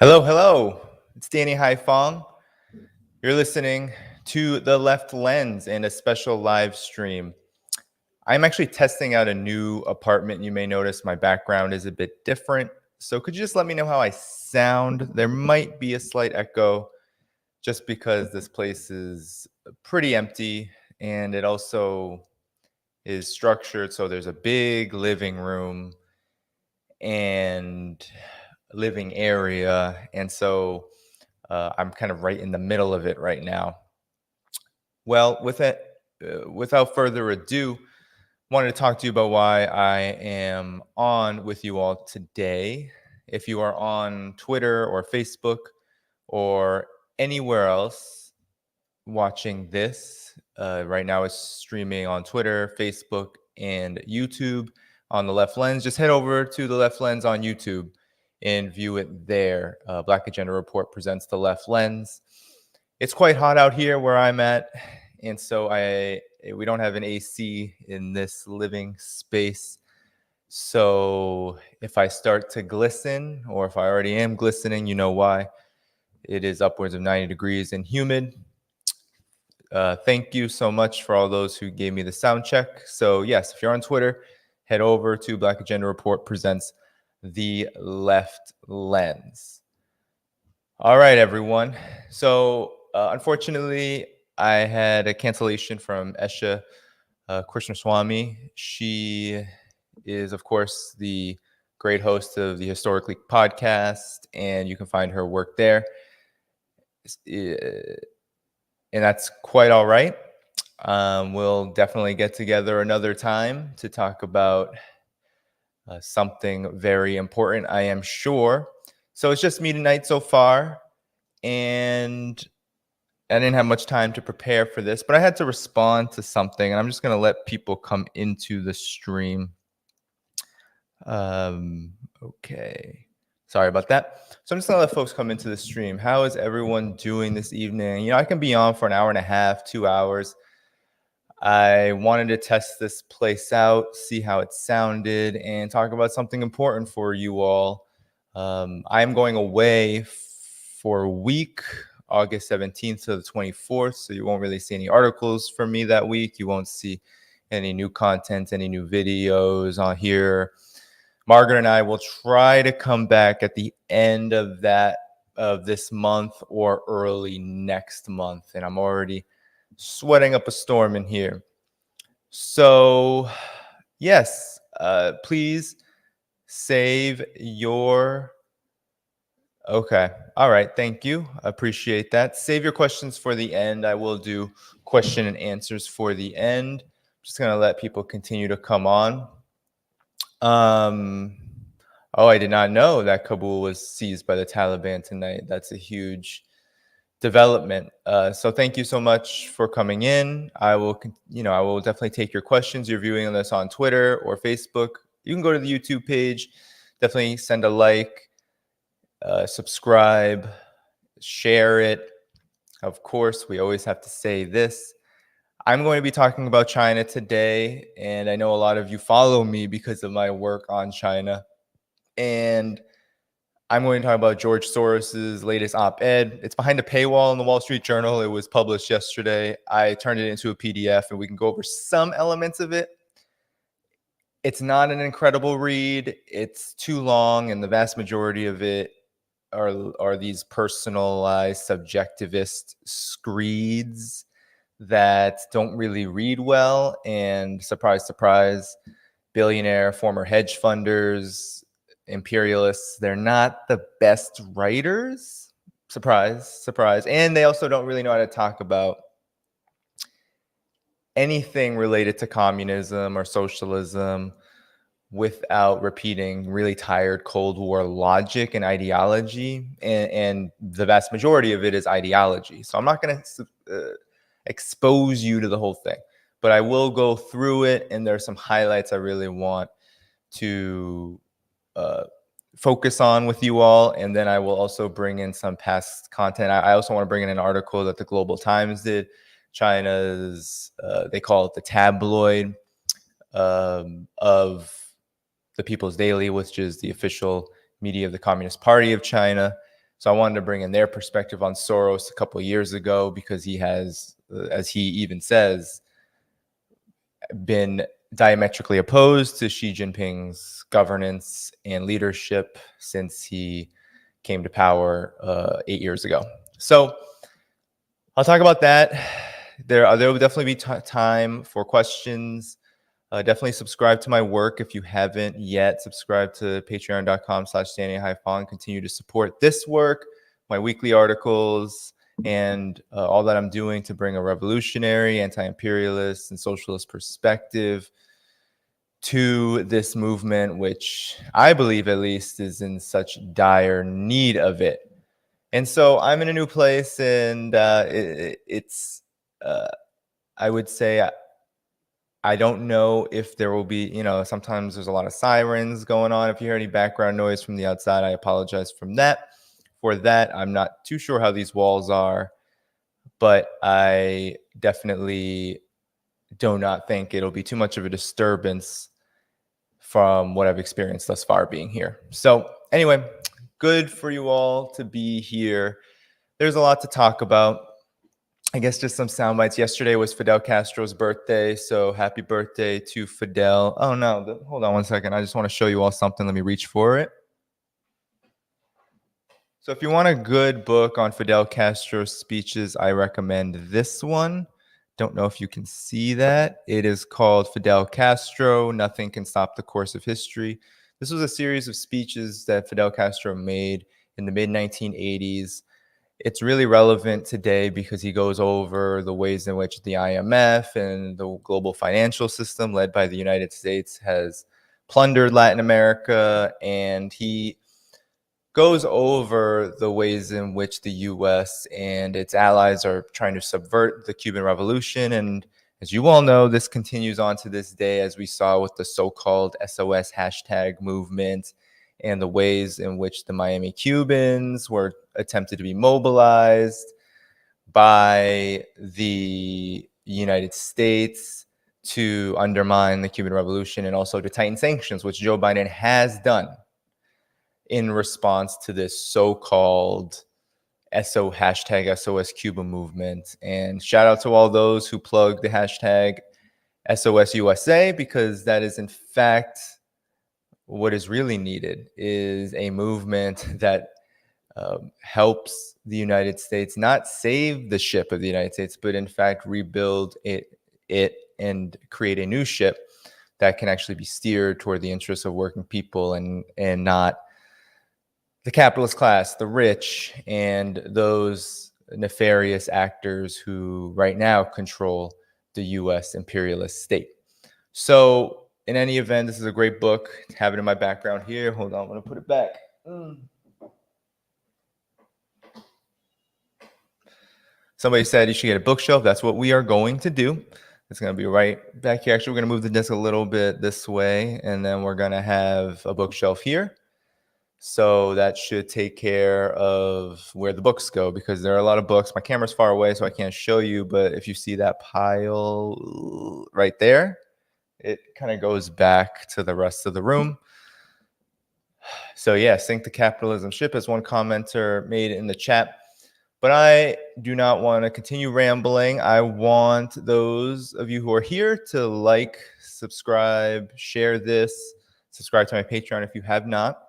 Hello, hello. It's Danny Haiphong. You're listening to The Left Lens and a special live stream. I'm actually testing out a new apartment. You may notice my background is a bit different. So could you just let me know how I sound? There might be a slight echo just because this place is pretty empty and it also is structured. So there's a big living room and living area. And so I'm kind of right in the middle of it right now. Well, without further ado, wanted to talk to you about why I am on with you all today. If you are on Twitter or Facebook or anywhere else watching this, right now it's streaming on Twitter, Facebook, and YouTube on The Left Lens. Just head over to The Left Lens on YouTube and view it there. Black Agenda Report presents The Left Lens. It's quite hot out here where I'm at, and so we don't have an AC in this living space. So if I start to glisten, or if I already am glistening, you know why. It is upwards of 90 degrees and humid. Thank you so much for all those who gave me the sound check. So yes, if you're on Twitter, head over to Black Agenda Report presents The Left Lens. All right, everyone. So unfortunately, I had a cancellation from Esha Krishnaswamy. She is, of course, the great host of the Historically podcast, and you can find her work there. And that's quite all right. We'll definitely get together another time to talk about something very important, I am sure. So it's just me tonight so far, and I didn't have much time to prepare for this, but I had to respond to something, and I'm just going to let people come into the stream. Okay. Sorry about that. So I'm just going to let folks come into the stream. How is everyone doing this evening? You know, I can be on for an hour and a half, 2 hours. I wanted to test this place out, see how it sounded, and talk about something important for you all. I'm going away for a week, August 17th to the 24th, so you won't really see any articles from me that week. You won't see any new content, any new videos on here. Margaret and I will try to come back at the end of this month or early next month, and I'm already sweating up a storm in here. So yes, please save your okay. All right, thank you. Appreciate that. Save your questions for the end. I will do question and answers for the end. Just gonna let people continue to come on. I did not know that Kabul was seized by the Taliban tonight. That's a huge development. So thank you so much for coming in. I will definitely take your questions. You're viewing this on Twitter or Facebook. You can go to the YouTube page. Definitely send a like, subscribe, share it. Of course, we always have to say this. I'm going to be talking about China today, and I know a lot of you follow me because of my work on China. And I'm going to talk about George Soros's latest op-ed. It's behind a paywall in the Wall Street Journal. It was published yesterday. I turned it into a PDF, and we can go over some elements of it. It's not an incredible read. It's too long, and the vast majority of it are these personalized subjectivist screeds that don't really read well. And surprise, surprise, billionaire, former hedge funders, imperialists, they're not the best writers. Surprise, surprise. And they also don't really know how to talk about anything related to communism or socialism without repeating really tired Cold War logic and ideology. And the vast majority of it is ideology. So I'm not going to expose you to the whole thing, but I will go through it. And there's some highlights I really want to focus on with you all. And then I will also bring in some past content. I also want to bring in an article that the Global Times did. China's, they call it the tabloid of the People's Daily, which is the official media of the Communist Party of China. So I wanted to bring in their perspective on Soros a couple of years ago because he has, as he even says, been diametrically opposed to Xi Jinping's governance and leadership since he came to power 8 years ago. So I'll talk about that. There will definitely be time for questions. Definitely subscribe to my work if you haven't yet. Subscribe to patreon.com/Haiphong. Continue to support this work, my weekly articles, and all that I'm doing to bring a revolutionary, anti-imperialist, and socialist perspective to this movement, which I believe at least is in such dire need of it. And so I'm in a new place, and it's, I would say, I don't know if there will be, sometimes there's a lot of sirens going on. If you hear any background noise from the outside, I apologize for that. I'm not too sure how these walls are, but I definitely do not think it'll be too much of a disturbance from what I've experienced thus far being here. So anyway, good for you all to be here. There's a lot to talk about. I guess just some sound bites. Yesterday was Fidel Castro's birthday, so happy birthday to Fidel. Oh no, hold on one second. I just want to show you all something. Let me reach for it. So if you want a good book on Fidel Castro's speeches, I recommend this one. Don't know if you can see that. It is called Fidel Castro, Nothing Can Stop the Course of History. This was a series of speeches that Fidel Castro made in the mid-1980s. It's really relevant today because he goes over the ways in which the IMF and the global financial system led by the United States has plundered Latin America, and he goes over the ways in which the US and its allies are trying to subvert the Cuban Revolution. And as you all know, this continues on to this day, as we saw with the so-called SOS hashtag movement and the ways in which the Miami Cubans were attempted to be mobilized by the United States to undermine the Cuban Revolution and also to tighten sanctions, which Joe Biden has done in response to this so-called hashtag SOS Cuba movement. And shout out to all those who plugged the hashtag SOS USA, because that is in fact what is really needed, is a movement that helps the United States not save the ship of the United States, but in fact rebuild it and create a new ship that can actually be steered toward the interests of working people and not the capitalist class, the rich, and those nefarious actors who right now control the U.S. imperialist state. So in any event, this is a great book. Have it in my background here. Hold on, I'm going to put it back. Somebody said you should get a bookshelf. That's what we are going to do. It's going to be right back here. Actually, we're going to move the desk a little bit this way, and then we're going to have a bookshelf here. So that should take care of where the books go, because there are a lot of books. My camera's far away, so I can't show you. But if you see that pile right there, it kind of goes back to the rest of the room. So yeah, sink the capitalism ship, as one commenter made in the chat. But I do not want to continue rambling. I want those of you who are here to like, subscribe, share this, subscribe to my Patreon if you have not.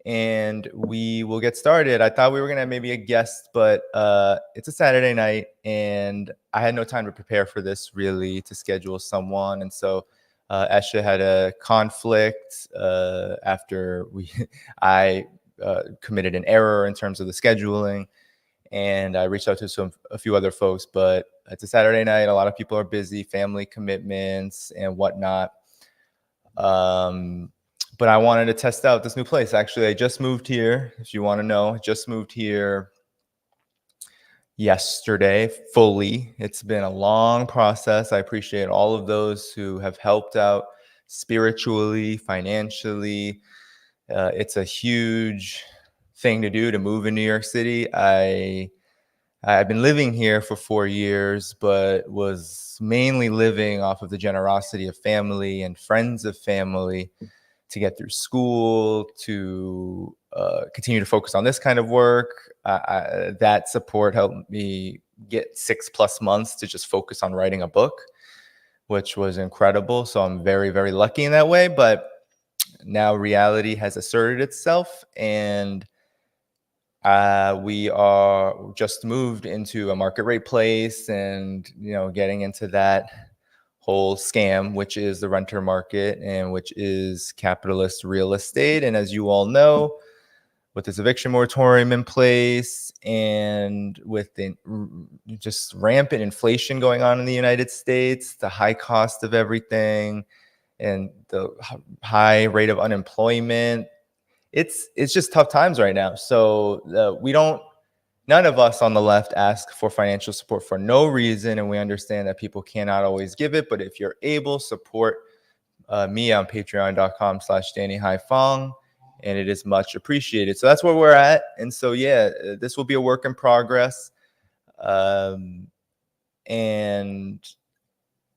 And we will get started. I thought we were going to have maybe a guest, but it's a Saturday night, and I had no time to prepare for this, really, to schedule someone. And so Esha had a conflict after I committed an error in terms of the scheduling. And I reached out to a few other folks, but it's a Saturday night. A lot of people are busy, family commitments and whatnot. But I wanted to test out this new place. Actually, I just moved here. If you want to know, I just moved here yesterday fully. It's been a long process. I appreciate all of those who have helped out spiritually, financially. It's a huge thing to do, to move in New York City. I've been living here for 4 years, but was mainly living off of the generosity of family and friends of family. to get through school, to continue to focus on this kind of work. That support helped me get 6+ months to just focus on writing a book, which was incredible. So I'm very, very lucky in that way. But now reality has asserted itself, and we are just moved into a market rate place, and getting into that whole scam, which is the renter market and which is capitalist real estate. And as you all know, with this eviction moratorium in place and with the just rampant inflation going on in the United States, the high cost of everything, and the high rate of unemployment, it's just tough times right now. So none of us on the left ask for financial support for no reason, and we understand that people cannot always give it. But if you're able, support me on patreon.com/Danny Haiphong, and it is much appreciated. So that's where we're at. And so, yeah, this will be a work in progress. And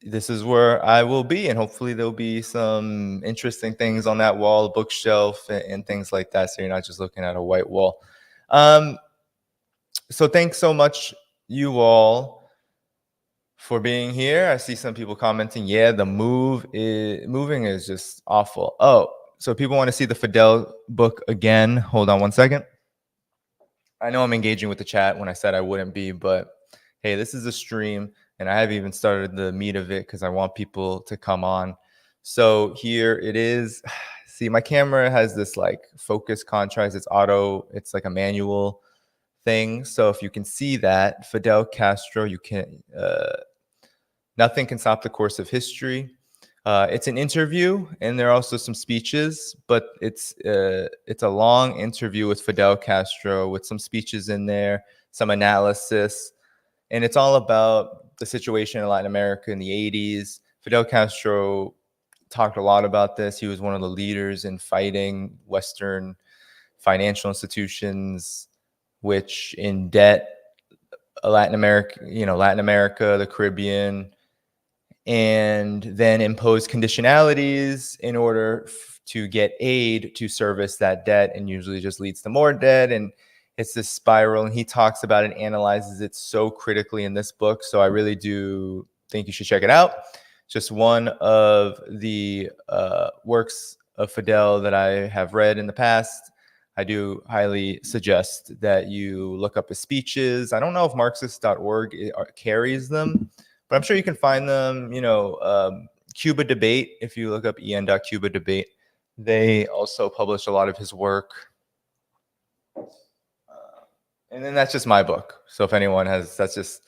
this is where I will be. And hopefully there'll be some interesting things on that wall, bookshelf, and things like that. So you're not just looking at a white wall. So thanks so much, you all, for being here. I see some people commenting, yeah, the moving is just awful. Oh, so people want to see the Fidel book again. Hold on one second. I know I'm engaging with the chat when I said I wouldn't be, but hey, this is a stream, and I haven't even started the meat of it because I want people to come on. So here it is. See, my camera has this like focus contrast. It's auto. It's like a manual thing. So if you can see that, Fidel Castro, nothing can stop the course of history. It's an interview, and there are also some speeches, but it's a long interview with Fidel Castro with some speeches in there, some analysis, and it's all about the situation in Latin America in the 80s. Fidel Castro talked a lot about this. He was one of the leaders in fighting Western financial institutions, which in debt Latin America, the Caribbean, and then impose conditionalities in order to get aid to service that debt, and usually just leads to more debt. And it's this spiral, and he talks about it and analyzes it so critically in this book. So I really do think you should check it out. Just one of the works of Fidel that I have read in the past. I do highly suggest that you look up his speeches. I don't know if Marxist.org carries them, but I'm sure you can find them. Cuba Debate, if you look up en.Cuba Debate, they also publish a lot of his work. And then that's just my book. So if anyone has, that's just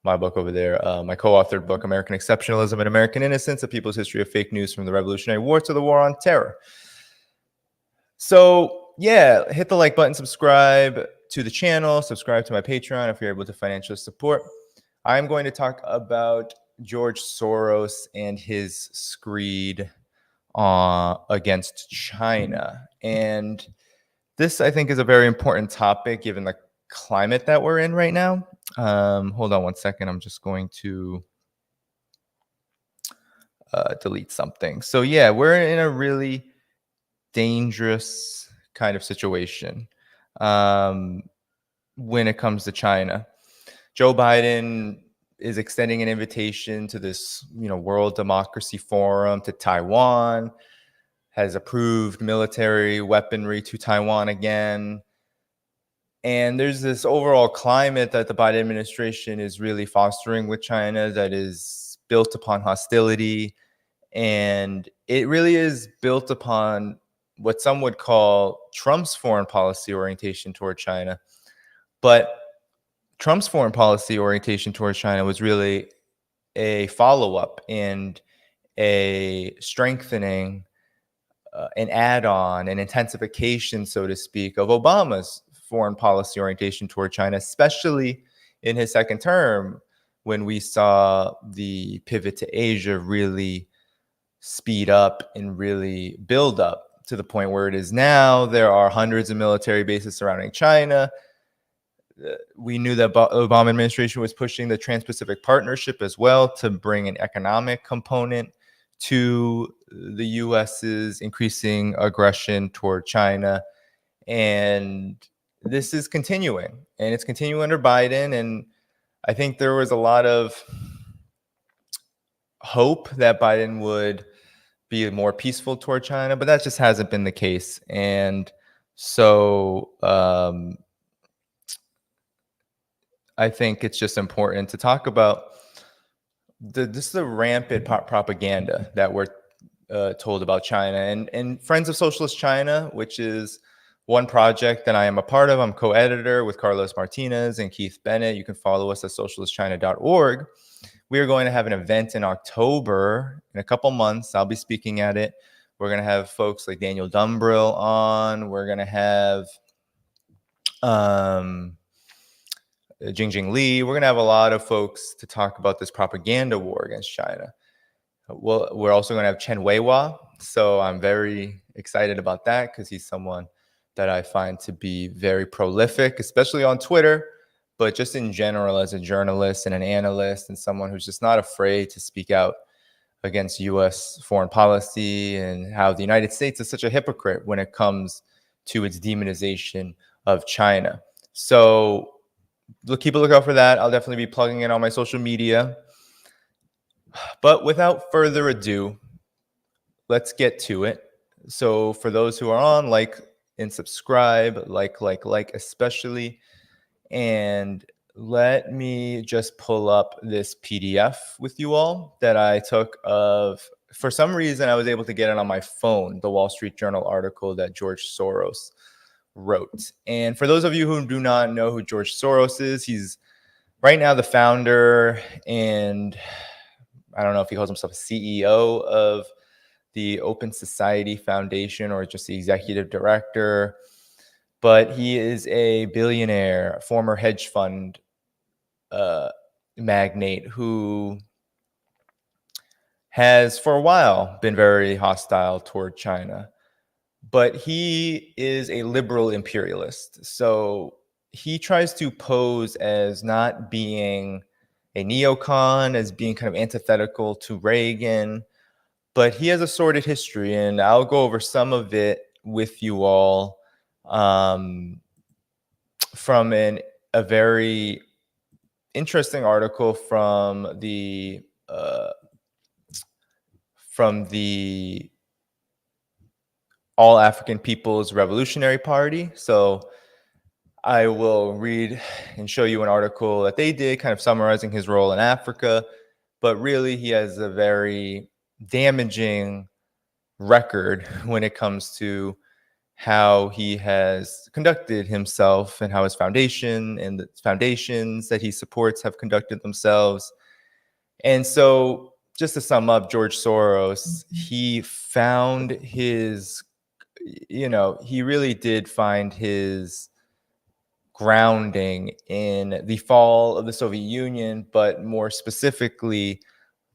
my book over there. My co-authored book, American Exceptionalism and American Innocence, A People's History of Fake News from the Revolutionary War to the War on Terror. So yeah, hit the like button, subscribe to the channel, subscribe to my Patreon if you're able to financially support. I'm going to talk about George Soros and his screed against China. And this, I think, is a very important topic given the climate that we're in right now. Hold on one second. I'm just going to delete something. So yeah, we're in a really dangerous kind of situation when it comes to China. Joe Biden is extending an invitation to this, World Democracy Forum to Taiwan, has approved military weaponry to Taiwan again. And there's this overall climate that the Biden administration is really fostering with China that is built upon hostility. And it really is built upon what some would call Trump's foreign policy orientation toward China. But Trump's foreign policy orientation towards China was really a follow-up and a strengthening, an add-on, an intensification, so to speak, of Obama's foreign policy orientation toward China, especially in his second term, when we saw the pivot to Asia really speed up and really build up to the point where it is now. There are hundreds of military bases surrounding China. We knew that Obama administration was pushing the Trans-Pacific Partnership as well to bring an economic component to the US's increasing aggression toward China. And this is continuing, and it's continuing under Biden. And I think there was a lot of hope that Biden would be more peaceful toward China, but that just hasn't been the case. And so I think it's just important to talk about the rampant propaganda that we're told about China. And Friends of Socialist China, which is one project that I am a part of. I'm co-editor with Carlos Martinez and Keith Bennett. You can follow us at socialistchina.org. We are going to have an event in October in a couple months. I'll be speaking at it. We're going to have folks like Daniel Dumbrill on. We're going to have Jingjing Li. We're going to have a lot of folks to talk about this propaganda war against China. Well, we're also going to have Chen Weiwa. So I'm very excited about that because he's someone that I find to be very prolific, especially on Twitter, but just in general as a journalist and an analyst and someone who's just not afraid to speak out against U.S. foreign policy and how the United States is such a hypocrite when it comes to its demonization of China. So keep a lookout for that. I'll definitely be plugging it on my social media. But without further ado, let's get to it. So for those who are on, like and subscribe, like, especially. And let me just pull up this PDF with you all that I took of, for some reason, I was able to get it on my phone, the Wall Street Journal article that George Soros wrote. And for those of you who do not know who George Soros is, he's right now the founder, and I don't know if he calls himself a CEO of the Open Society Foundation or just the executive director, but he is a billionaire, former hedge fund magnate who has for a while been very hostile toward China. But he is a liberal imperialist. So he tries to pose as not being a neocon, as being kind of antithetical to Reagan, but he has a sordid history, and I'll go over some of it with you all from a very interesting article from the All African People's Revolutionary Party. So I will read and show you an article that they did, kind of summarizing his role in Africa. But really, he has a very damaging record when it comes to how he has conducted himself and how his foundation and the foundations that he supports have conducted themselves. And so, just to sum up, George Soros, he found his, he really did find his grounding in the fall of the Soviet Union, but more specifically,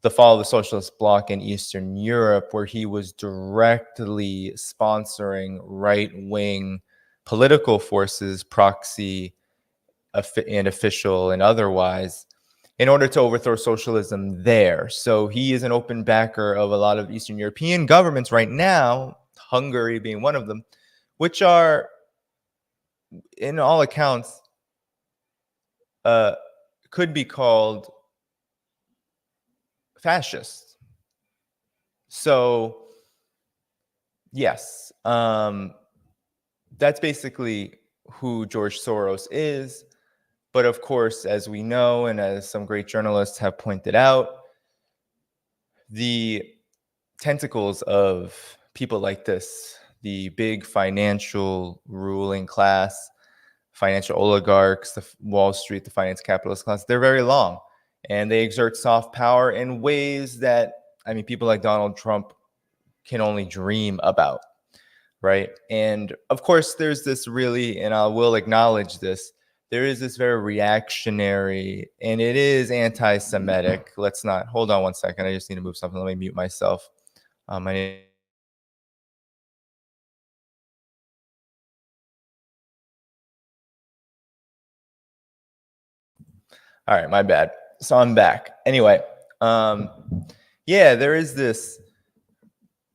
the fall of the socialist bloc in Eastern Europe, where he was directly sponsoring right-wing political forces, proxy and official and otherwise, in order to overthrow socialism there. So he is an open backer of a lot of Eastern European governments right now, Hungary being one of them, which are, in all accounts, could be called fascist. So, yes, that's basically who George Soros is. But of course, as we know, and as some great journalists have pointed out, the tentacles of people like this, the big financial ruling class, financial oligarchs, the Wall Street, the finance capitalist class, they're very long. And they exert soft power in ways that, people like Donald Trump can only dream about, right? And of course, there's this really, and I will acknowledge this, there is this very reactionary, and it is anti-Semitic. Let's not, hold on one second. I just need to move something. Let me mute myself. All right, my bad. So I'm back. Anyway, yeah, there is this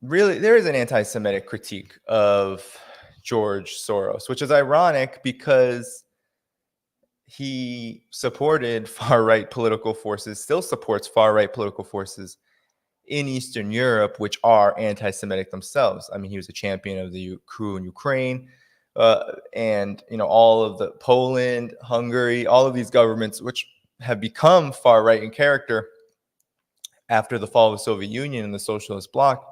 really there is an anti-Semitic critique of George Soros, which is ironic because he supported far-right political forces, still supports far-right political forces in Eastern Europe, which are anti-Semitic themselves. I mean, he was a champion of the coup in Ukraine, and all of the Poland, Hungary, all of these governments, which have become far-right in character after the fall of the Soviet Union and the socialist bloc.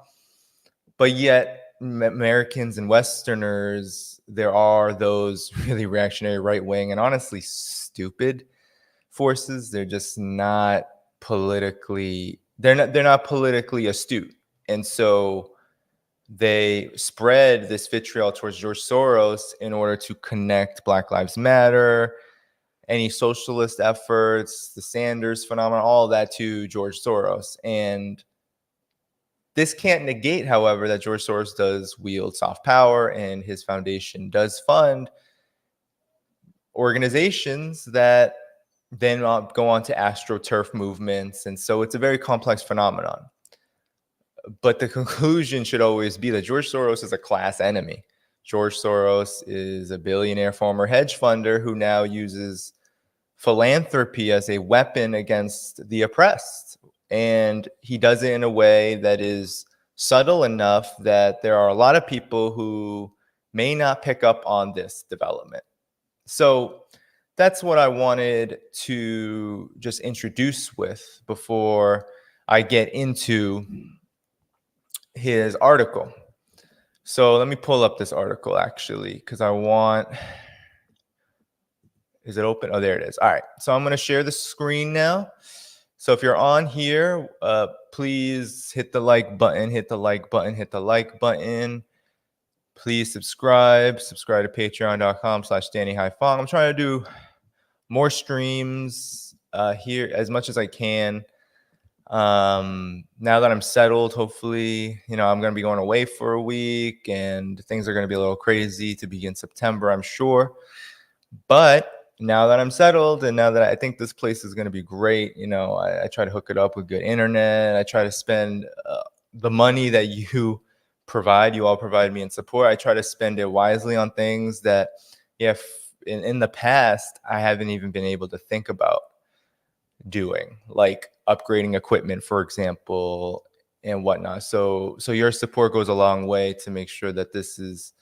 But yet, Americans and Westerners, there are those really reactionary, right-wing, and honestly stupid forces. They're just not politically. They're not politically astute, and so they spread this vitriol towards George Soros in order to connect Black Lives Matter, any socialist efforts, the Sanders phenomenon, all of that to George Soros. And this can't negate, however, that George Soros does wield soft power and his foundation does fund organizations that then go on to astroturf movements. And so it's a very complex phenomenon. But the conclusion should always be that George Soros is a class enemy. George Soros is a billionaire former hedge funder who now uses philanthropy as a weapon against the oppressed. And he does it in a way that is subtle enough that there are a lot of people who may not pick up on this development. So that's what I wanted to just introduce with before I get into his article. So let me pull up this article actually, because I want. Is it open? Oh, there it is. All right. So I'm going to share the screen now. So if you're on here, please hit the like button, hit the like button, hit the like button. Please subscribe to patreon.com/DannyHaiphong. I'm trying to do more streams here as much as I can. Now that I'm settled, hopefully, I'm going to be going away for a week and things are going to be a little crazy to begin September, I'm sure. But now that I'm settled and now that I think this place is going to be great, I try to hook it up with good internet. I try to spend the money that you all provide me in support. I try to spend it wisely on things that, in the past, I haven't even been able to think about doing, like upgrading equipment, for example, and whatnot. So your support goes a long way to make sure that this is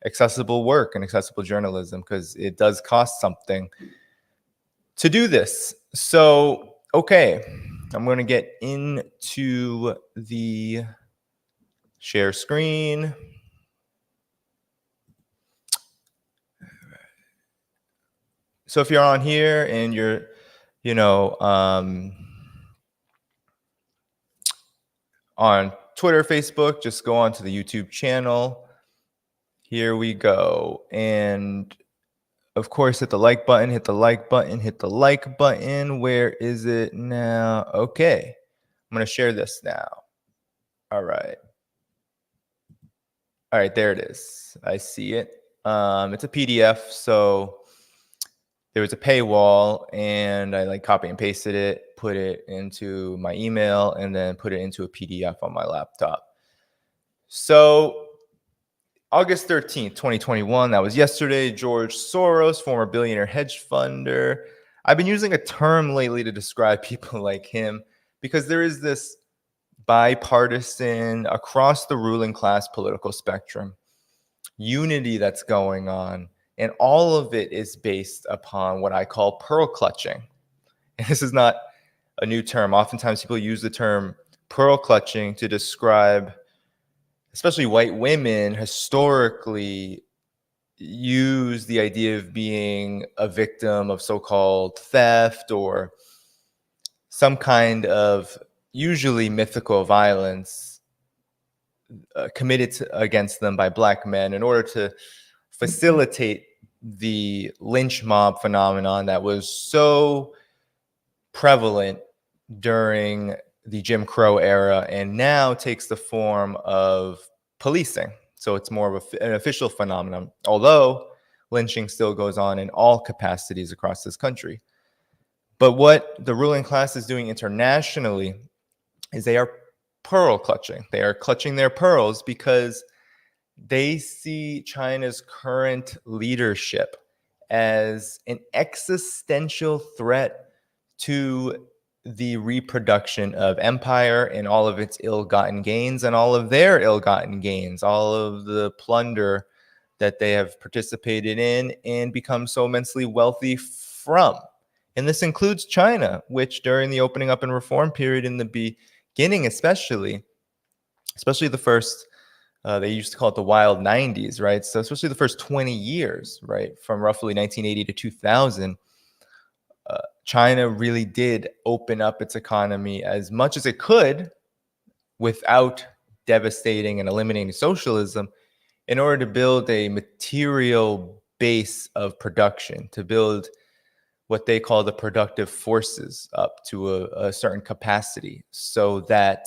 accessible work and accessible journalism, because it does cost something to do this. So, okay, I'm going to get into the share screen. So if you're on here and you're, on Twitter, Facebook, just go on to the YouTube channel. Here we go. And of course, hit the like button, hit the like button, hit the like button. Where is it now? Okay. I'm going to share this now. All right. All right, there it is. I see it. It's a PDF. So there was a paywall and I copy and pasted it, put it into my email, and then put it into a PDF on my laptop. So August 13th, 2021, that was yesterday. George Soros, former billionaire hedge funder. I've been using a term lately to describe people like him because there is this bipartisan, across the ruling class political spectrum unity that's going on. And all of it is based upon what I call pearl clutching. And this is not a new term. Oftentimes people use the term pearl clutching to describe, especially white women, historically use the idea of being a victim of so-called theft or some kind of usually mythical violence committed against them by Black men in order to facilitate the lynch mob phenomenon that was so prevalent during the Jim Crow era and now takes the form of policing. So it's more of an official phenomenon, although lynching still goes on in all capacities across this country. But what the ruling class is doing internationally is they are pearl clutching. They are clutching their pearls because they see China's current leadership as an existential threat to the reproduction of empire and all of its ill-gotten gains and all of their ill-gotten gains, all of the plunder that they have participated in and become so immensely wealthy from. And this includes China, which during the opening up and reform period in the beginning, especially the first, they used to call it the wild 90s, right? So especially the first 20 years, right? From roughly 1980 to 2000, China really did open up its economy as much as it could without devastating and eliminating socialism in order to build a material base of production, to build what they call the productive forces up to a certain capacity so that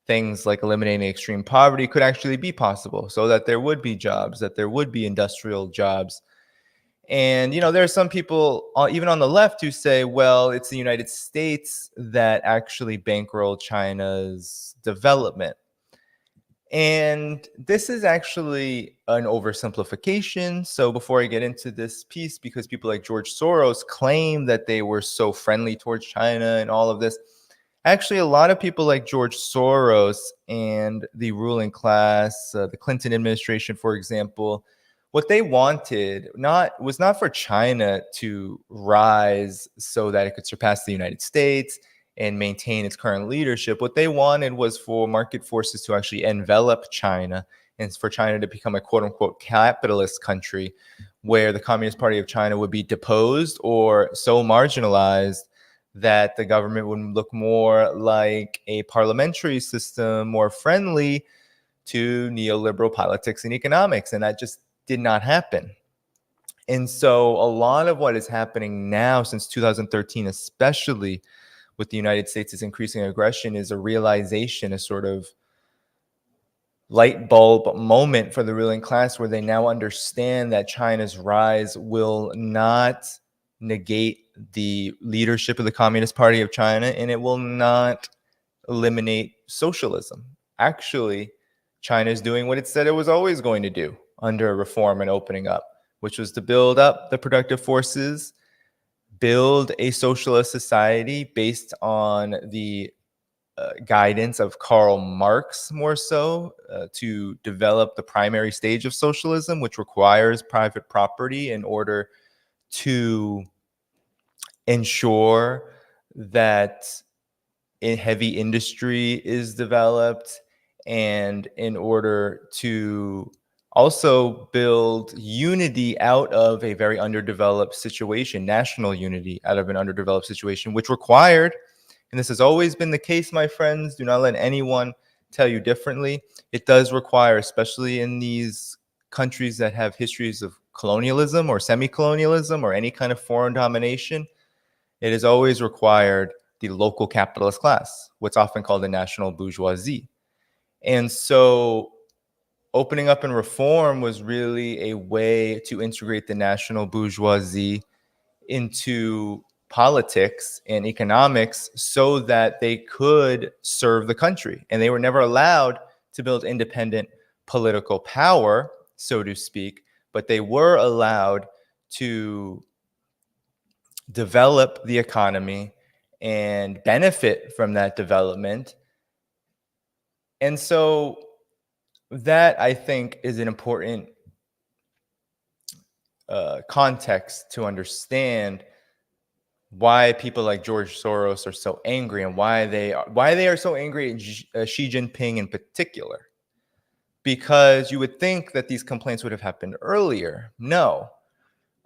things like eliminating extreme poverty could actually be possible, so that there would be jobs, that there would be industrial jobs. And, there are some people, even on the left, who say, well, it's the United States that actually bankrolled China's development. And this is actually an oversimplification. So before I get into this piece, because people like George Soros claim that they were so friendly towards China and all of this, actually a lot of people like George Soros and the ruling class, the Clinton administration, for example, what they wanted was not for China to rise so that it could surpass the United States and maintain its current leadership. What they wanted was for market forces to actually envelop China and for China to become a quote unquote capitalist country where the Communist Party of China would be deposed or so marginalized that the government would look more like a parliamentary system, more friendly to neoliberal politics and economics. And that just did not happen. And so a lot of what is happening now since 2013, especially with the United States' increasing aggression, is a realization, a sort of light bulb moment for the ruling class where they now understand that China's rise will not negate the leadership of the Communist Party of China, and it will not eliminate socialism. Actually, China is doing what it said it was always going to do under reform and opening up, which was to build up the productive forces, build a socialist society based on the guidance of Karl Marx, more so, to develop the primary stage of socialism, which requires private property in order to ensure that heavy industry is developed, and in order to also build unity out of a very underdeveloped situation, national unity out of an underdeveloped situation, which required, and this has always been the case, my friends, do not let anyone tell you differently, it does require, especially in these countries that have histories of colonialism or semi-colonialism or any kind of foreign domination, it has always required the local capitalist class, what's often called the national bourgeoisie. And so opening up and reform was really a way to integrate the national bourgeoisie into politics and economics so that they could serve the country. And they were never allowed to build independent political power, so to speak, but they were allowed to develop the economy and benefit from that development. And so that, I think, is an important context to understand why people like George Soros are so angry and why they are so angry at Xi Jinping in particular. Because you would think that these complaints would have happened earlier. No.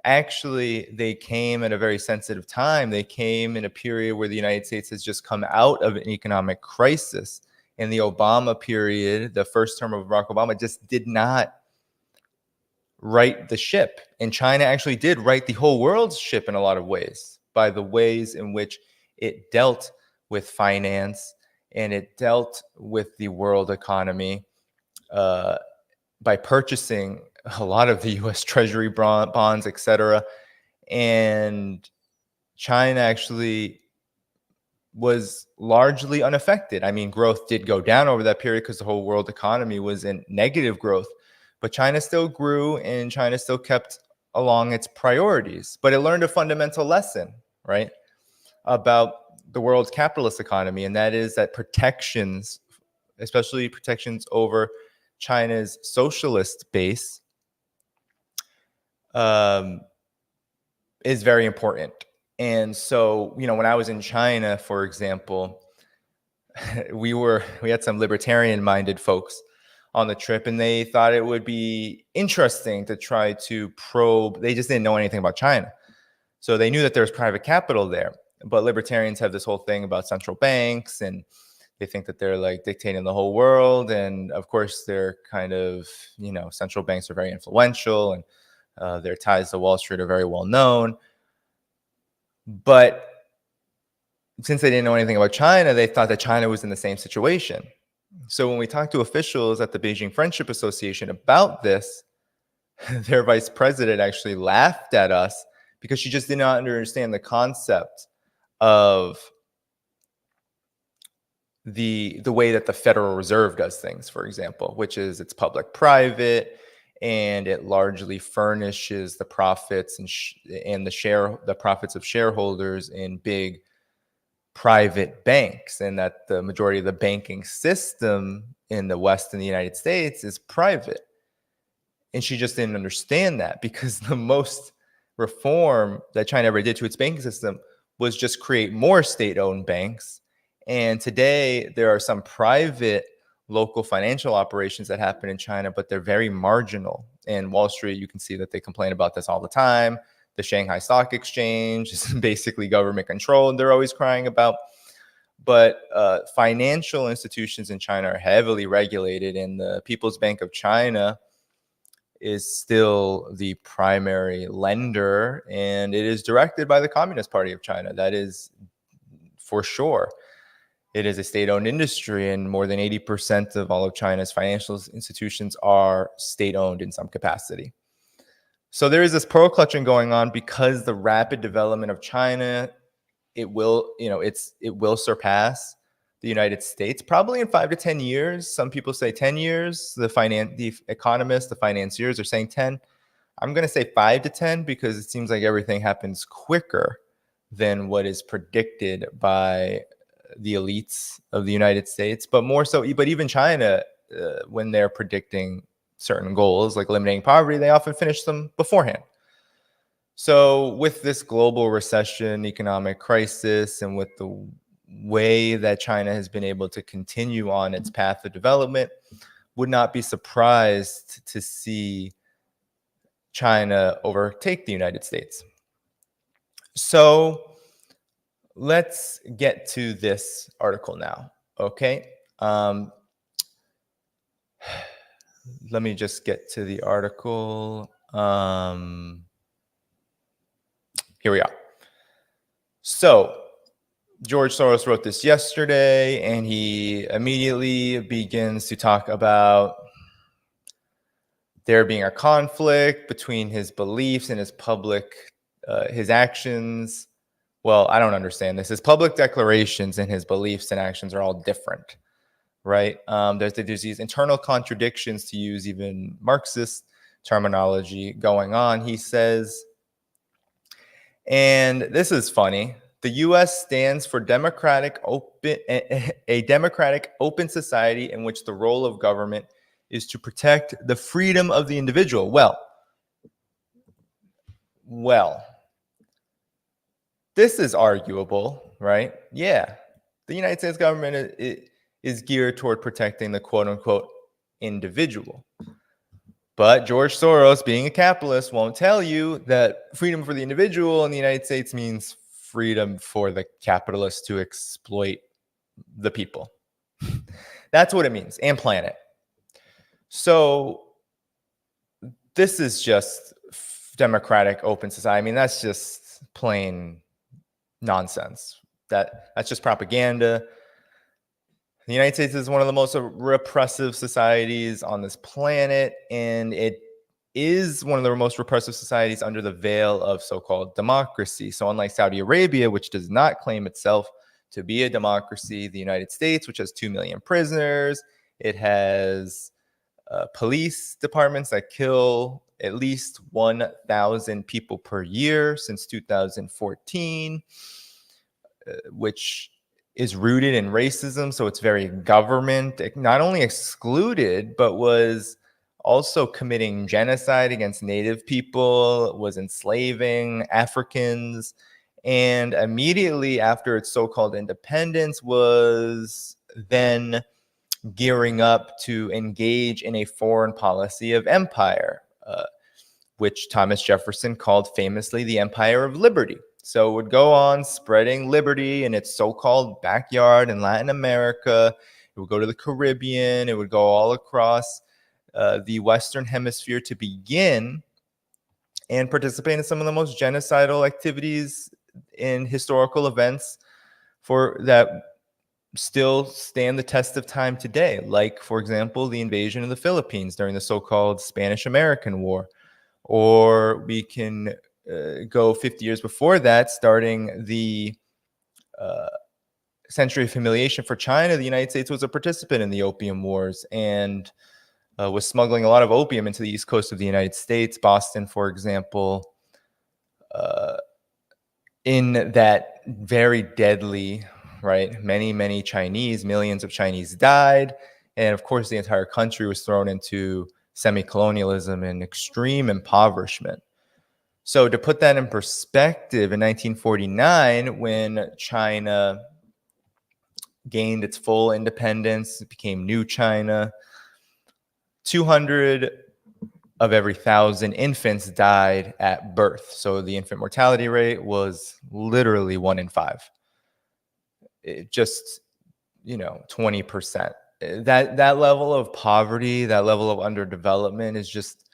Actually, they came at a very sensitive time. They came in a period where the United States has just come out of an economic crisis. In the Obama period, the first term of Barack Obama just did not right the ship. And China actually did right the whole world's ship in a lot of ways by the ways in which it dealt with finance and it dealt with the world economy by purchasing a lot of the U.S. Treasury bonds, etc. And China actually was largely unaffected. I mean, growth did go down over that period because the whole world economy was in negative growth, but China still grew and China still kept along its priorities. But it learned a fundamental lesson, right, about the world's capitalist economy, and that is that protections, especially protections over China's socialist base, is very important. And so, when I was in China, for example, we had some libertarian-minded folks on the trip, and they thought it would be interesting to try to probe. They just didn't know anything about China. So they knew that there's private capital there, but libertarians have this whole thing about central banks, and they think that they're like dictating the whole world. And of course, they're kind of, central banks are very influential, and their ties to Wall Street are very well known. But since they didn't know anything about China, they thought that China was in the same situation. So when we talked to officials at the Beijing Friendship Association about this, their vice president actually laughed at us because she just did not understand the concept of the way that the Federal Reserve does things, for example, which is it's public-private, and it largely furnishes the profits and the profits of shareholders in big private banks, and that the majority of the banking system in the West and the United States is private. And she just didn't understand that, because the most reform that China ever did to its banking system was just create more state-owned banks. And today there are some private local financial operations that happen in China, but they're very marginal. And Wall Street, you can see that they complain about this all the time. The Shanghai Stock Exchange is basically government controlled, they're always crying about. But financial institutions in China are heavily regulated, and the People's Bank of China is still the primary lender, and it is directed by the Communist Party of China. That is for sure. It is a state-owned industry, and more than 80% of all of China's financial institutions are state-owned in some capacity. So there is this pearl clutching going on because the rapid development of China, it will surpass the United States probably in 5 to 10 years. Some people say 10 years. The economists, the financiers are saying 10. I'm going to say 5 to 10 because it seems like everything happens quicker than what is predicted by the elites of the United States. But even China, when they're predicting certain goals like eliminating poverty, they often finish them beforehand. So with this global recession, economic crisis, and with the way that China has been able to continue on its path of development, would not be surprised to see China overtake the United States. So let's get to this article now, okay? Let me just get to the article. Here we are. So George Soros wrote this yesterday, and he immediately begins to talk about there being a conflict between his beliefs and his actions. Well, I don't understand this. His public declarations and his beliefs and actions are all different, right? There's these internal contradictions, to use even Marxist terminology, going on. He says, and this is funny, the U.S. stands for a democratic, open society in which the role of government is to protect the freedom of the individual. Well, this is arguable, right? Yeah, the United States government is geared toward protecting the quote-unquote individual. But George Soros, being a capitalist, won't tell you that freedom for the individual in the United States means freedom for the capitalists to exploit the people. That's what it means, and planet. So this is just democratic, open society. I mean, that's just plain nonsense. That's just propaganda. The United States is one of the most repressive societies on this planet, and it is one of the most repressive societies under the veil of so-called democracy. So unlike Saudi Arabia, which does not claim itself to be a democracy. The United States, which has 2 million prisoners, it has police departments that kill at least 1,000 people per year since 2014, which is rooted in racism. So it's very government, not only excluded, but was also committing genocide against Native people, was enslaving Africans, and immediately after its so-called independence was then gearing up to engage in a foreign policy of empire, which Thomas Jefferson called famously the Empire of Liberty. So it would go on spreading liberty in its so-called backyard in Latin America. It would go to the Caribbean. It would go all across the Western Hemisphere to begin and participate in some of the most genocidal activities in historical events for that still stand the test of time today, like, for example, the invasion of the Philippines during the so-called Spanish-American War. Or we can go 50 years before that, starting the century of humiliation for China. The United States was a participant in the Opium Wars and was smuggling a lot of opium into the east coast of the United States. Boston, for example, in that very deadly, right? Many Chinese, millions of Chinese died. And of course, the entire country was thrown into semi-colonialism and extreme impoverishment. So to put that in perspective, in 1949, when China gained its full independence, it became New China, 200 of every 1,000 infants died at birth. So the infant mortality rate was literally 1 in 5. It just, 20%. That level of poverty, that level of underdevelopment is just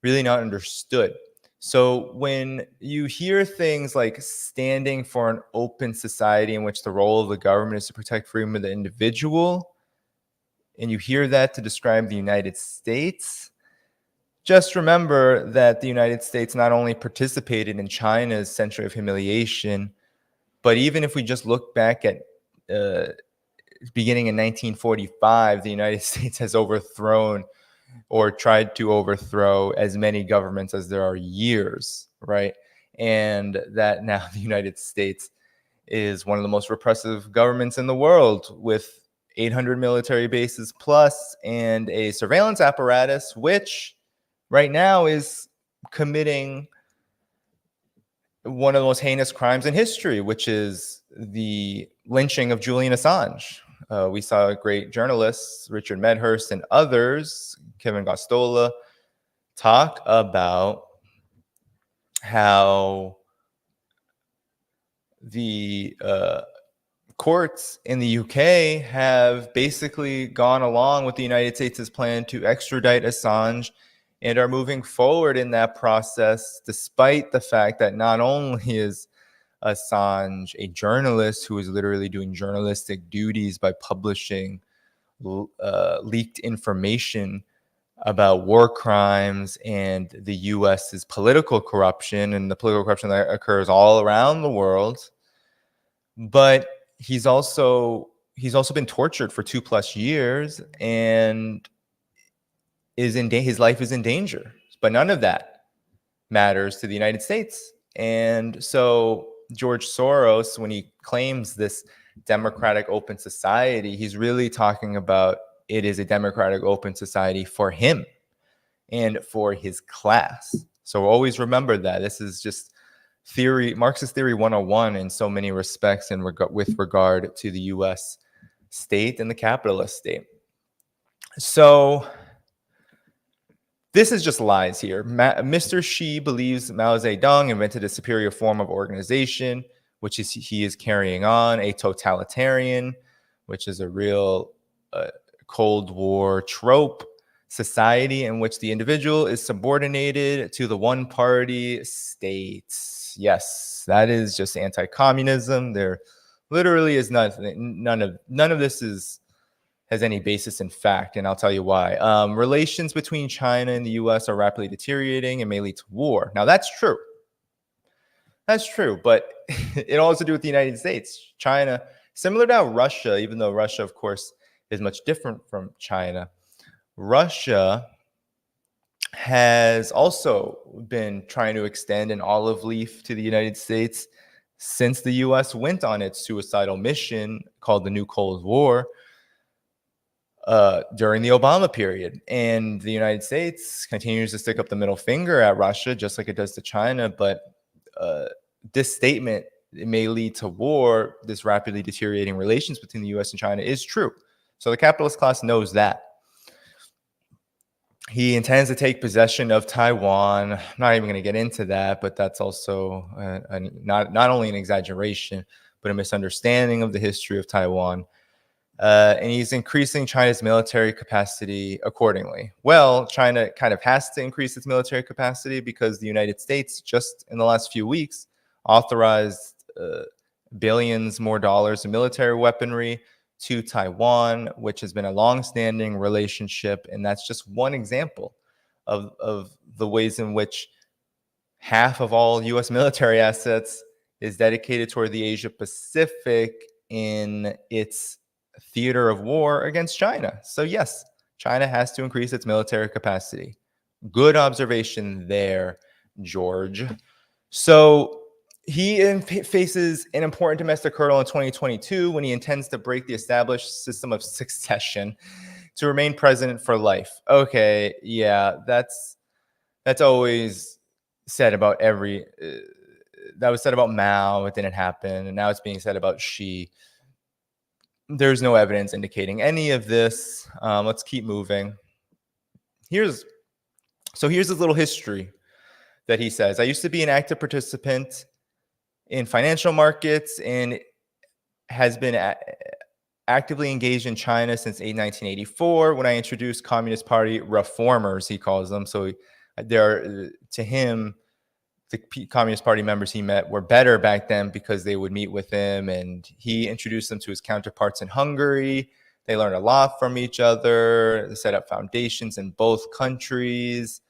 really not understood. So when you hear things like standing for an open society in which the role of the government is to protect freedom of the individual, and you hear that to describe the United States, just remember that the United States not only participated in China's century of humiliation, but even if we just look back at beginning in 1945, the United States has overthrown or tried to overthrow as many governments as there are years, right? And that now the United States is one of the most repressive governments in the world, with 800 military bases plus and a surveillance apparatus, which right now is committing one of the most heinous crimes in history, which is the lynching of Julian Assange. We saw great journalists, Richard Medhurst and others, Kevin Gostola, talk about how the courts in the UK have basically gone along with the United States' plan to extradite Assange and are moving forward in that process, despite the fact that not only is Assange a journalist who is literally doing journalistic duties by publishing leaked information about war crimes and the US's political corruption and the political corruption that occurs all around the world, but he's also been tortured for 2+ years and his life is in danger. But none of that matters to the United States. And so George Soros, when he claims this democratic open society, he's really talking about it is a democratic open society for him and for his class. So always remember that this is just theory, Marxist theory 101 in so many respects with regard to the US state and the capitalist state. So this is just lies here. Mr. Xi believes Mao Zedong invented a superior form of organization, which he is carrying on, a totalitarian, which is a real Cold War trope society in which the individual is subordinated to the one-party state. Yes, that is just anti-communism. There literally is nothing. None of this has any basis in fact, and I'll tell you why. Relations between China and the U.S. are rapidly deteriorating and may lead to war. Now, that's true. That's true, but it all has to do with the United States. China Similar to how Russia, even though Russia, of course, is much different from China, Russia has also been trying to extend an olive leaf to the United States since the US went on its suicidal mission called the New Cold War during the Obama period. And the United States continues to stick up the middle finger at Russia, just like it does to China. But this statement, it may lead to war, this rapidly deteriorating relations between the US and China, is true. So the capitalist class knows that. He intends to take possession of Taiwan. I'm not even going to get into that, but that's also not only an exaggeration, but a misunderstanding of the history of Taiwan. And he's increasing China's military capacity accordingly. Well, China kind of has to increase its military capacity because the United States, just in the last few weeks, authorized billions more dollars in military weaponry to Taiwan, which has been a long-standing relationship. And that's just one example of the ways in which half of all U.S. military assets is dedicated toward the Asia Pacific in its theater of war against China. So yes, China has to increase its military capacity. Good observation there, George. So he faces an important domestic hurdle in 2022 when he intends to break the established system of succession to remain president for life. Okay, yeah, that's always said about every that was said about Mao. It didn't happen, and now it's being said about Xi. There's no evidence indicating any of this. Let's keep moving. Here's his little history that he says. I used to be an active participant in financial markets and has been actively engaged in China since 1984 when I introduced Communist Party reformers, he calls them. So to him, the Communist Party members he met were better back then because they would meet with him, and he introduced them to his counterparts in Hungary. They learned a lot from each other. They set up foundations in both countries.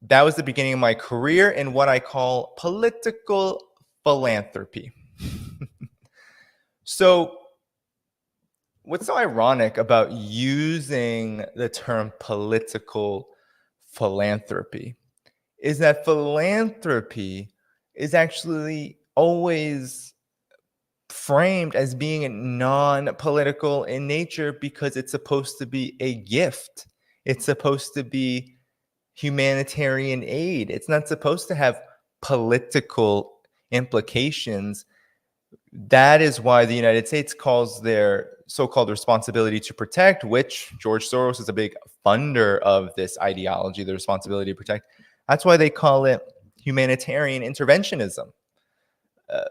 That was the beginning of my career in what I call political philanthropy. So what's so ironic about using the term political philanthropy is that philanthropy is actually always framed as being non-political in nature because it's supposed to be a gift. It's supposed to be humanitarian aid. It's not supposed to have political implications. That is why the United States calls their so-called responsibility to protect, which George Soros is a big funder of this ideology, the responsibility to protect. That's why they call it humanitarian interventionism,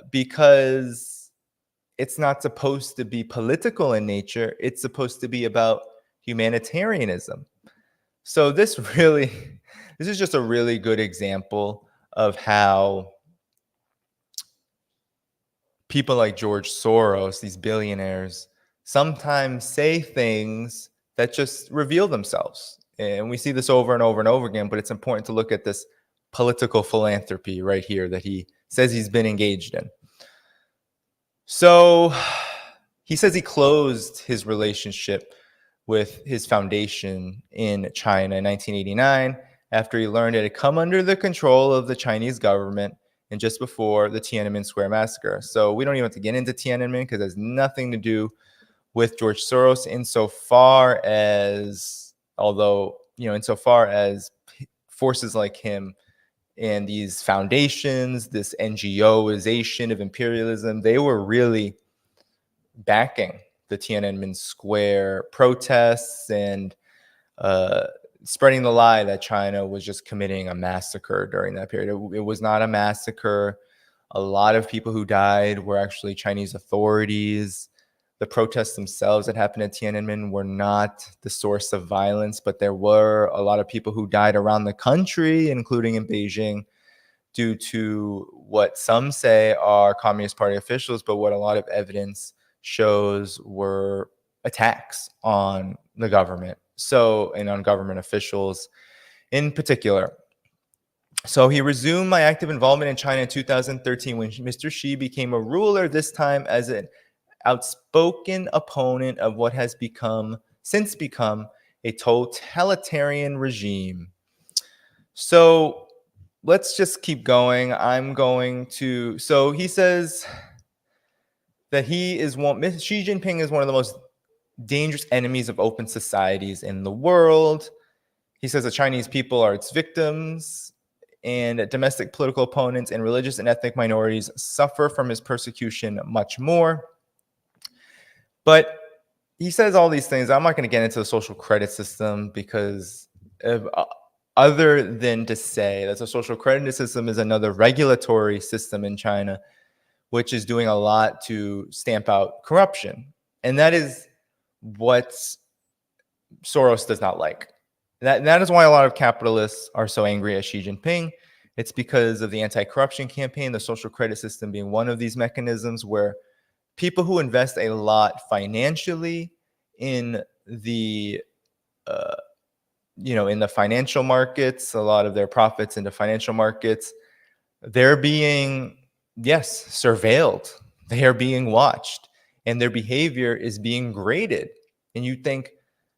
because it's not supposed to be political in nature. It's supposed to be about humanitarianism. So this is just a really good example of how people like George Soros, these billionaires, sometimes say things that just reveal themselves. And we see this over and over and over again, but it's important to look at this political philanthropy right here that he says he's been engaged in. So he says he closed his relationship with his foundation in China in 1989 after he learned it had come under the control of the Chinese government and just before the Tiananmen Square massacre. So we don't even have to get into Tiananmen because it has nothing to do with George Soros insofar as forces like him and these foundations, this NGOization of imperialism, they were really backing the Tiananmen Square protests and spreading the lie that China was just committing a massacre during that period. It was not a massacre. A lot of people who died were actually Chinese authorities. The protests themselves that happened at Tiananmen were not the source of violence, but there were a lot of people who died around the country, including in Beijing, due to what some say are Communist Party officials, but what a lot of evidence shows were attacks on the government. And on government officials in particular. So he resumed my active involvement in China in 2013 when Mr. Xi became a ruler, this time as an outspoken opponent of what has since become a totalitarian regime. So let's just keep going. So he says that Xi Jinping is one of the most dangerous enemies of open societies in the world. He says the Chinese people are its victims, and domestic political opponents and religious and ethnic minorities suffer from his persecution much more. But he says all these things. I'm not going to get into the social credit system because other than to say that the social credit system is another regulatory system in China, which is doing a lot to stamp out corruption. And that is what Soros does not like. That is why a lot of capitalists are so angry at Xi Jinping. It's because of the anti-corruption campaign, the social credit system being one of these mechanisms where people who invest a lot financially in the in the financial markets, a lot of their profits into financial markets, they're being, yes, surveilled. They are being watched, and their behavior is being graded. And you think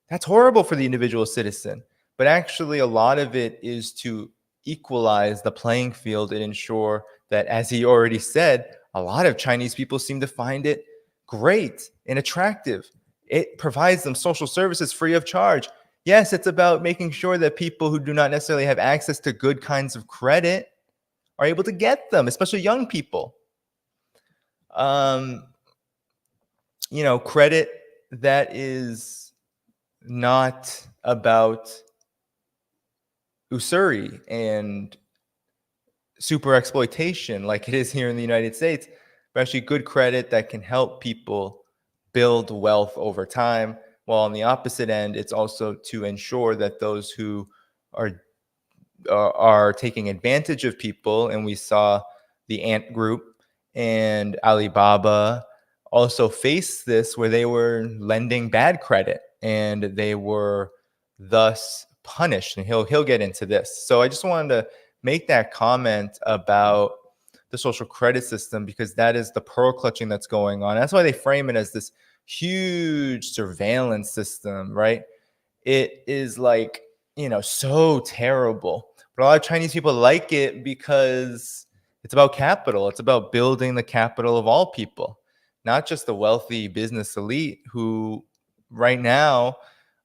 that's horrible for the individual citizen. But actually, a lot of it is to equalize the playing field and ensure that, as he already said, a lot of Chinese people seem to find it great and attractive. It provides them social services free of charge. Yes, it's about making sure that people who do not necessarily have access to good kinds of credit are able to get them, especially young people. Credit that is not about usury and super exploitation like it is here in the United States, but actually good credit that can help people build wealth over time. While on the opposite end, it's also to ensure that those who are taking advantage of people, and we saw the Ant Group and Alibaba also face this, where they were lending bad credit and they were thus punished. And he'll get into this. So I just wanted to make that comment about the social credit system, because that is the pearl clutching that's going on. That's why they frame it as this huge surveillance system, right? It is like, so terrible. But a lot of Chinese people like it because it's about capital. It's about building the capital of all people, not just the wealthy business elite who right now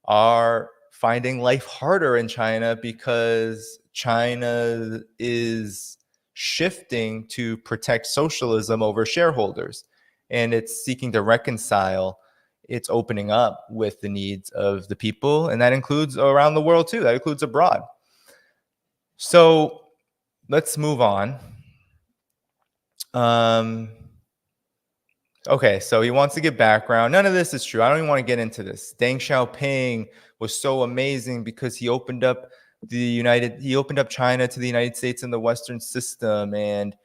are finding life harder in China because China is shifting to protect socialism over shareholders. And it's seeking to reconcile its opening up with the needs of the people. And that includes around the world too. That includes abroad. So let's move on. Okay, so he wants to give background. None of this is true. I don't even want to get into this. Deng Xiaoping was so amazing because he opened up China to the United States and the Western system, and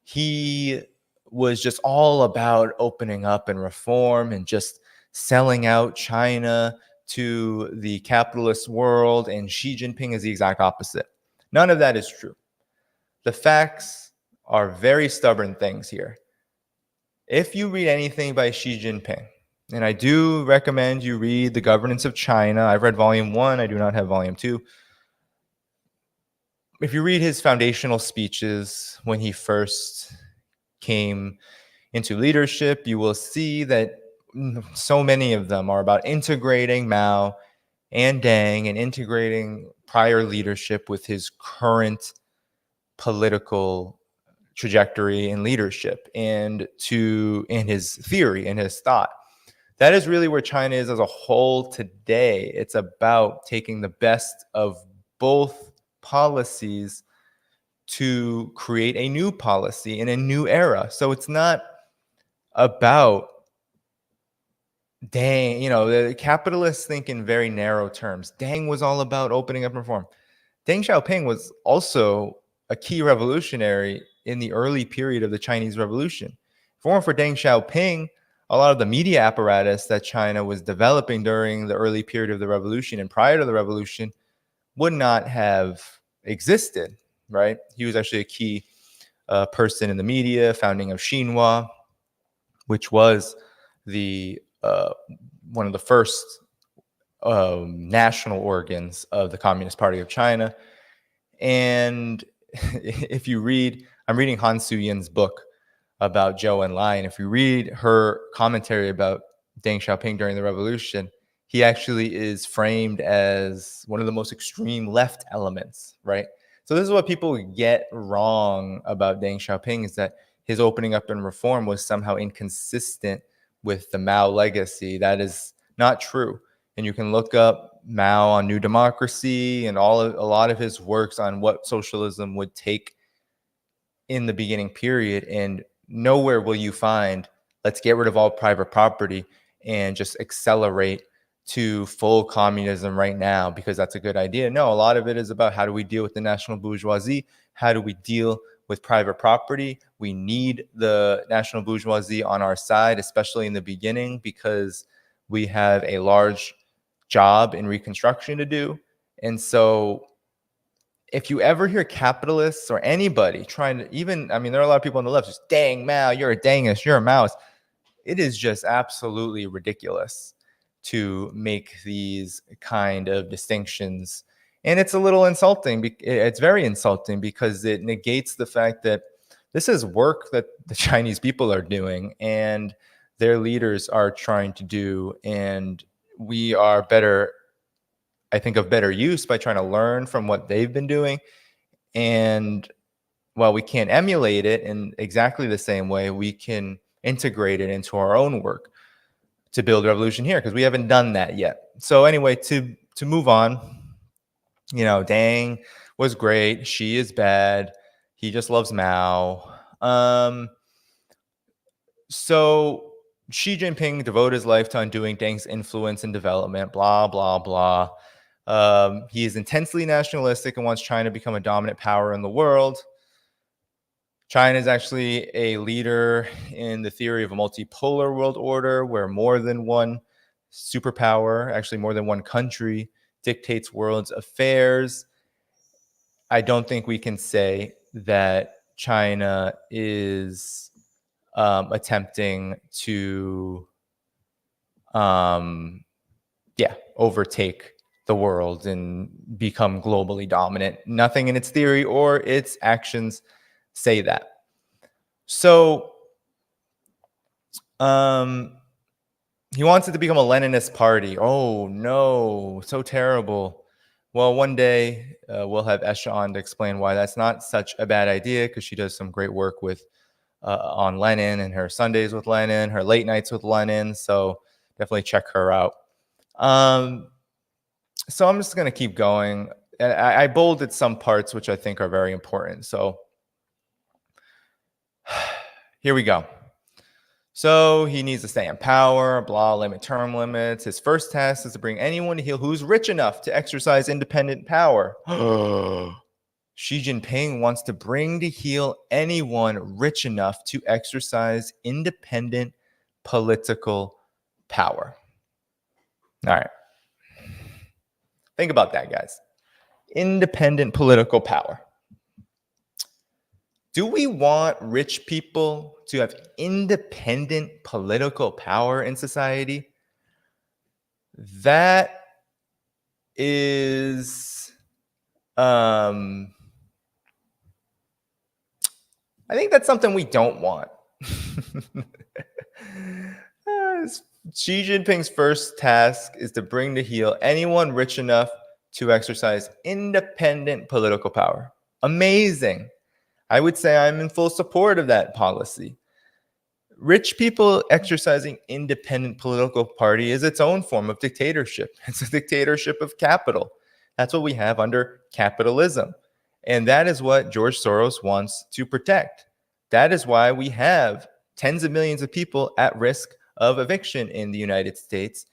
he was just all about opening up and reform and just selling out China to the capitalist world. And Xi Jinping is the exact opposite. None of that is true. The facts are very stubborn things here. If you read anything by Xi Jinping, and I do recommend you read The Governance of China. I've read volume 1. I do not have volume 2. If you read his foundational speeches when he first came into leadership, you will see that so many of them are about integrating Mao and Deng and integrating prior leadership with his current political trajectory and leadership and his theory and his thought. That is really where China is as a whole today. It's about taking the best of both policies to create a new policy in a new era. So it's not about Deng, the capitalists think in very narrow terms. Deng was all about opening up and reform. Deng Xiaoping was also a key revolutionary in the early period of the Chinese Revolution. If it weren't for Deng Xiaoping, a lot of the media apparatus that China was developing during the early period of the revolution and prior to the revolution would not have existed, right? He was actually a key person in the media, founding of Xinhua, which was the one of the first national organs of the Communist Party of China. And if you read, I'm reading Han Suyin's book about Zhou Enlai, and if you read her commentary about Deng Xiaoping during the revolution, he actually is framed as one of the most extreme left elements, right? So this is what people get wrong about Deng Xiaoping, is that his opening up and reform was somehow inconsistent with the Mao legacy. That is not true. And you can look up Mao on New Democracy and a lot of his works on what socialism would take in the beginning period, and nowhere will you find, let's get rid of all private property and just accelerate to full communism right now because that's a good idea. No, a lot of it is about how do we deal with the national bourgeoisie? How do we deal with private property? We need the national bourgeoisie on our side, especially in the beginning, because we have a large job in reconstruction to do. And so if you ever hear capitalists or anybody trying to, even, I mean, there are a lot of people on the left just, dang Mao, you're a dangist, you're a Maoist. It is just absolutely ridiculous to make these kind of distinctions. And it's a little insulting. It's very insulting because it negates the fact that this is work that the Chinese people are doing and their leaders are trying to do. And we are better, I think, of better use by trying to learn from what they've been doing. And while we can't emulate it in exactly the same way, we can integrate it into our own work to build revolution here, because we haven't done that yet. So anyway, to move on, you know, Deng was great. Xi is bad. He just loves Mao. So Xi Jinping devoted his life to undoing Deng's influence and development, blah, blah, blah. He is intensely nationalistic and wants China to become a dominant power in the world. China is actually a leader in the theory of a multipolar world order where more than one superpower, actually more than one country, dictates world's affairs. I don't think we can say that China is attempting to overtake the world and become globally dominant. Nothing in its theory or its actions say that. So he wants it to become a Leninist party. Oh no, so terrible. Well, one day we'll have Esha on to explain why that's not such a bad idea, because she does some great work with on Lenin and her Sundays with Lenin, her late nights with Lenin. So definitely check her out. So I'm just going to keep going. I bolded some parts which I think are very important. So here we go. So he needs to stay in power, blah, limit term limits. His first task is to bring anyone to heel who's rich enough to exercise independent power. Xi Jinping wants to bring to heel anyone rich enough to exercise independent political power. All right. Think about that, guys. Independent political power. Do we want rich people to have independent political power in society? That is, I think that's something we don't want. Xi Jinping's first task is to bring to heel anyone rich enough to exercise independent political power. Amazing. I would say I'm in full support of that policy. Rich people exercising independent political party is its own form of dictatorship. It's a dictatorship of capital. That's what we have under capitalism. And that is what George Soros wants to protect. That is why we have tens of millions of people at risk of eviction in the United States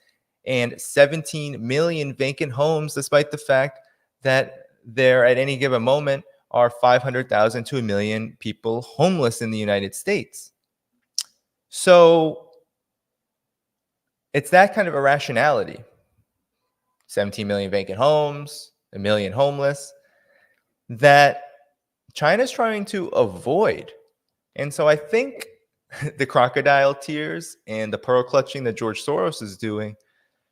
and 17 million vacant homes, despite the fact that there at any given moment are 500,000 to 1 million people homeless in the United States. So it's that kind of irrationality. 17 million vacant homes, 1 million homeless, that China's trying to avoid. And so I think the crocodile tears and the pearl clutching that George Soros is doing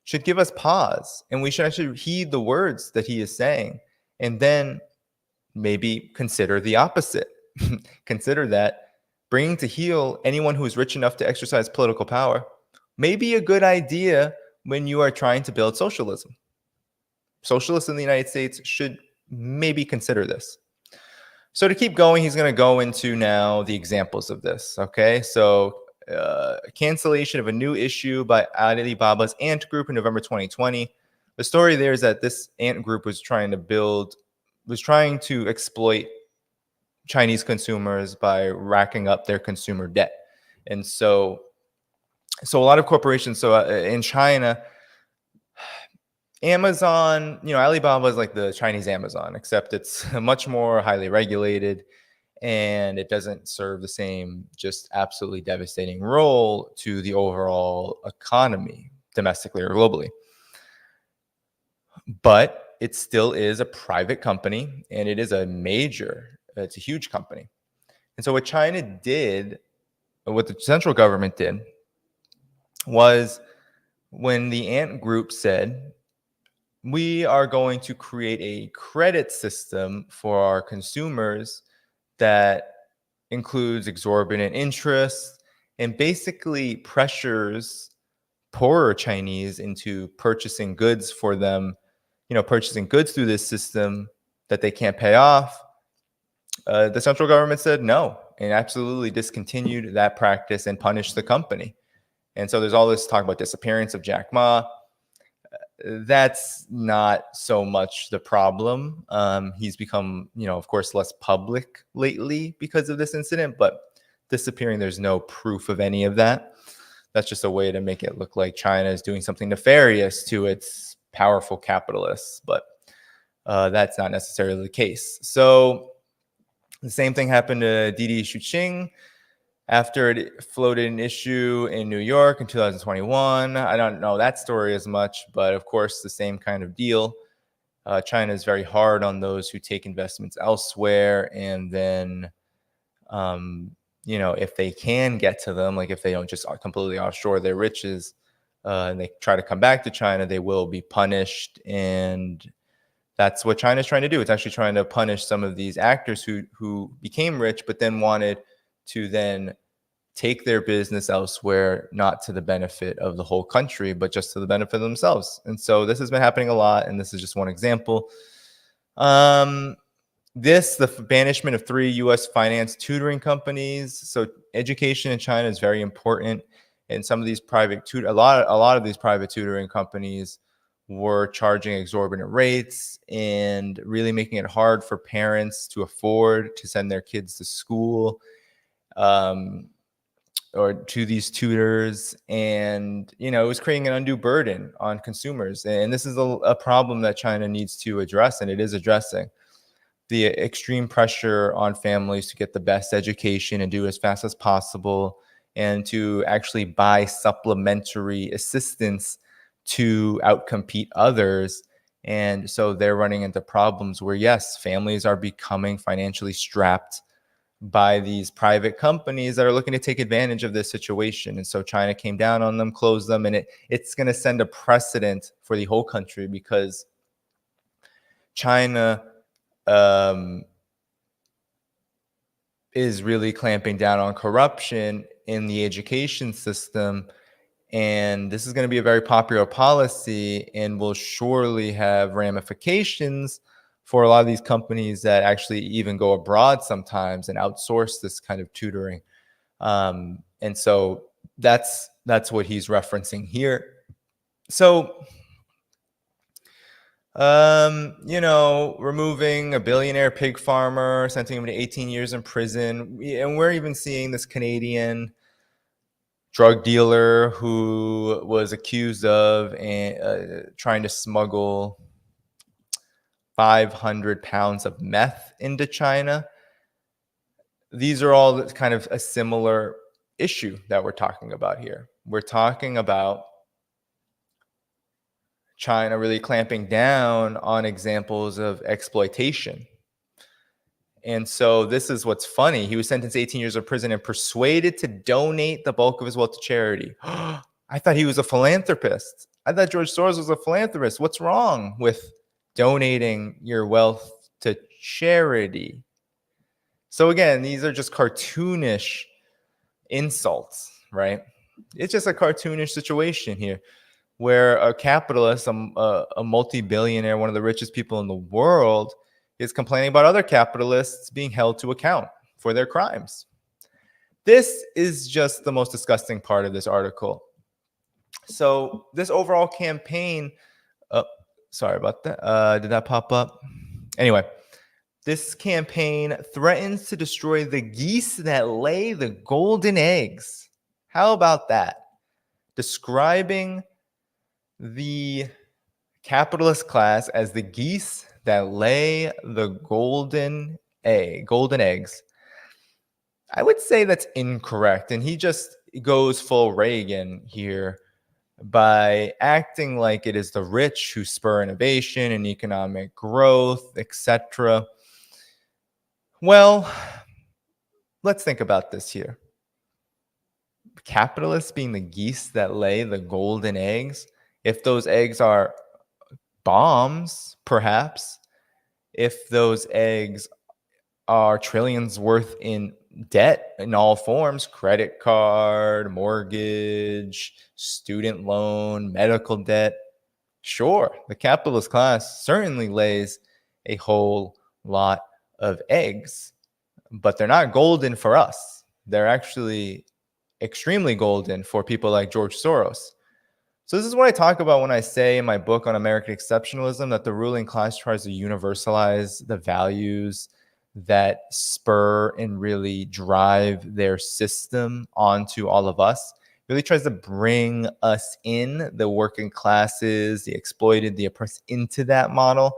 should give us pause, and we should actually heed the words that he is saying, and then maybe consider the opposite. Consider that bringing to heel anyone who is rich enough to exercise political power may be a good idea when you are trying to build socialism. Socialists in the United States should maybe consider this. So to keep going, he's going to go into now the examples of this. Okay, so cancellation of a new issue by Alibaba's Ant Group in November 2020. The story there is that this Ant Group was trying to exploit Chinese consumers by racking up their consumer debt. And so a lot of corporations, in China, Amazon, Alibaba is like the Chinese Amazon, except it's much more highly regulated and it doesn't serve the same just absolutely devastating role to the overall economy, domestically or globally. But it still is a private company, and it is it's a huge company. And so what China did, what the central government did, was when the Ant Group said, we are going to create a credit system for our consumers that includes exorbitant interest and basically pressures poorer Chinese into purchasing goods for them, purchasing goods through this system that they can't pay off. The central government said no and absolutely discontinued that practice and punished the company. And so there's all this talk about disappearance of Jack Ma. That's not so much the problem. He's become, of course, less public lately because of this incident, but disappearing, there's no proof of any of that. That's just a way to make it look like China is doing something nefarious to its powerful capitalists, but that's not necessarily the case. So the same thing happened to Didi Chuxing after it floated an issue in New York in 2021. I don't know that story as much, but of course, the same kind of deal. China is very hard on those who take investments elsewhere. And then, if they can get to them, like if they don't just completely offshore their riches and they try to come back to China, they will be punished. And that's what China is trying to do. It's actually trying to punish some of these actors who became rich, but then wanted to then take their business elsewhere, not to the benefit of the whole country, but just to the benefit of themselves. And so this has been happening a lot, and this is just one example. The banishment of 3 U.S. finance tutoring companies. So education in China is very important, and some of these a lot of these private tutoring companies were charging exorbitant rates and really making it hard for parents to afford to send their kids to school. Or to these tutors, and it was creating an undue burden on consumers. And this is a problem that China needs to address, and it is addressing the extreme pressure on families to get the best education and do it as fast as possible, and to actually buy supplementary assistance to outcompete others. And so they're running into problems where, yes, families are becoming financially strapped by these private companies that are looking to take advantage of this situation. And so China came down on them, closed them, and it's going to send a precedent for the whole country, because China is really clamping down on corruption in the education system. And this is going to be a very popular policy and will surely have ramifications for a lot of these companies that actually even go abroad sometimes and outsource this kind of tutoring. And so that's what he's referencing here. So, removing a billionaire pig farmer, sentencing him to 18 years in prison. And we're even seeing this Canadian drug dealer who was accused of trying to smuggle 500 pounds of meth into China. These are all kind of a similar issue that we're talking about here. We're talking about China really clamping down on examples of exploitation. And so this is what's funny. He was sentenced to 18 years of prison and persuaded to donate the bulk of his wealth to charity. I thought he was a philanthropist. I thought George Soros was a philanthropist. What's wrong with donating your wealth to charity? So again, these are just cartoonish insults, right? It's just a cartoonish situation here where a capitalist, a multi-billionaire, one of the richest people in the world, is complaining about other capitalists being held to account for their crimes. This is just the most disgusting part of this article. So this overall campaign, sorry about that. Did that pop up? Anyway, this campaign threatens to destroy the geese that lay the golden eggs. How about that? Describing the capitalist class as the geese that lay the golden eggs. I would say that's incorrect. And he just goes full Reagan here by acting like it is the rich who spur innovation and economic growth, etc. Well, let's think about this here. Capitalists being the geese that lay the golden eggs. If those eggs are bombs, perhaps, if those eggs are trillions worth in debt in all forms, credit card, mortgage, student loan, medical debt, sure, the capitalist class certainly lays a whole lot of eggs, but they're not golden for us. They're actually extremely golden for people like George Soros. So this is what I talk about when I say in my book on American exceptionalism that the ruling class tries to universalize the values that spur and really drive their system onto all of us. It really tries to bring us in, the working classes, the exploited, the oppressed, into that model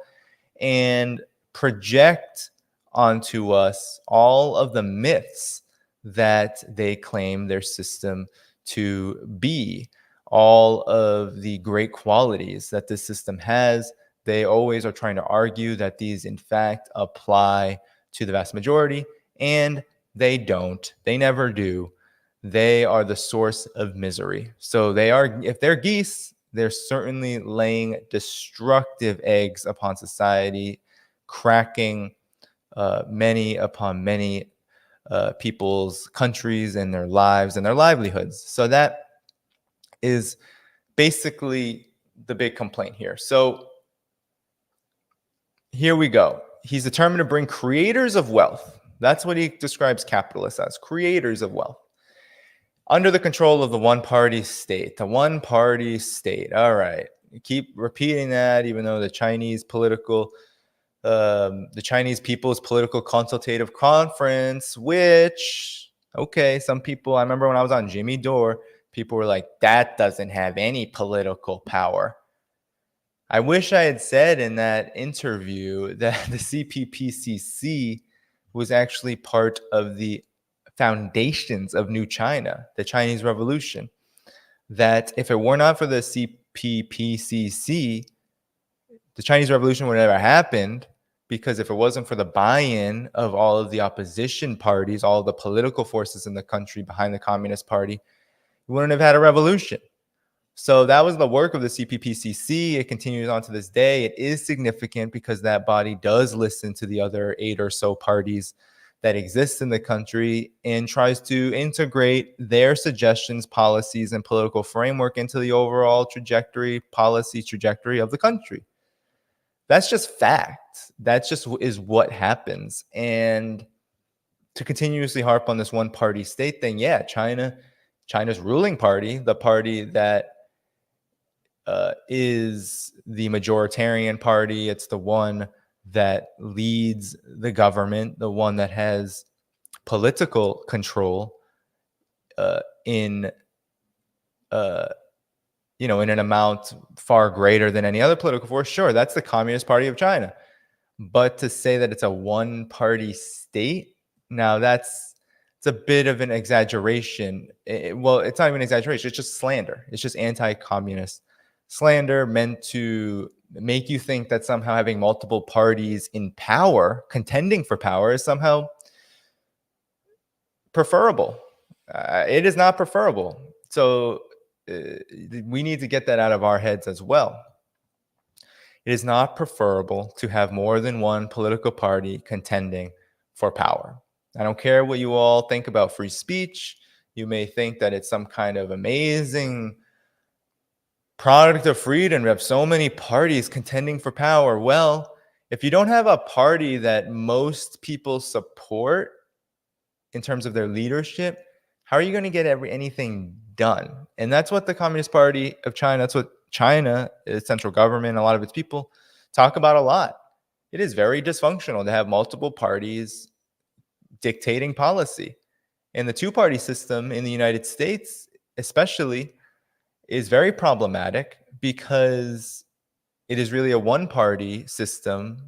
and project onto us all of the myths that they claim their system to be. All of the great qualities that this system has, they always are trying to argue that these in fact apply to the vast majority, and they don't. They never do. They are the source of misery. So they are, if they're geese, they're certainly laying destructive eggs upon society, cracking many upon many people's countries and their lives and their livelihoods. So that is basically the big complaint here. So here we go. He's determined to bring creators of wealth. That's what he describes capitalists as, creators of wealth, under the control of the one-party state. The one-party state. All right. You keep repeating that, even though the Chinese People's Political Consultative Conference, which, okay, some people, I remember when I was on Jimmy Dore, people were like, that doesn't have any political power. I wish I had said in that interview that the CPPCC was actually part of the foundations of New China, the Chinese Revolution. That if it were not for the CPPCC, the Chinese Revolution would have never happened, because if it wasn't for the buy-in of all of the opposition parties, all of the political forces in the country behind the Communist Party, we wouldn't have had a revolution. So that was the work of the CPPCC. It continues on to this day. It is significant because that body does listen to the other 8 or so parties that exist in the country and tries to integrate their suggestions, policies, and political framework into the overall policy trajectory of the country. That's just fact. That just is what happens. And to continuously harp on this one-party state thing, yeah, China's ruling party, the party that is the majoritarian party. It's the one that leads the government, the one that has political control in an amount far greater than any other political force. Sure, that's the Communist Party of China. But to say that it's a one-party state, now it's a bit of an exaggeration. Well, it's not even an exaggeration. It's just slander. It's just anti-communist slander meant to make you think that somehow having multiple parties in power, contending for power, is somehow preferable. It is not preferable. So we need to get that out of our heads as well. It is not preferable to have more than one political party contending for power. I don't care what you all think about free speech. You may think that it's some kind of amazing product of freedom. We have so many parties contending for power. Well, if you don't have a party that most people support in terms of their leadership, how are you going to get anything done? And that's what the Communist Party of China, that's what China, its central government, a lot of its people talk about a lot. It is very dysfunctional to have multiple parties dictating policy. And the two-party system in the United States, especially, is very problematic because it is really a one-party system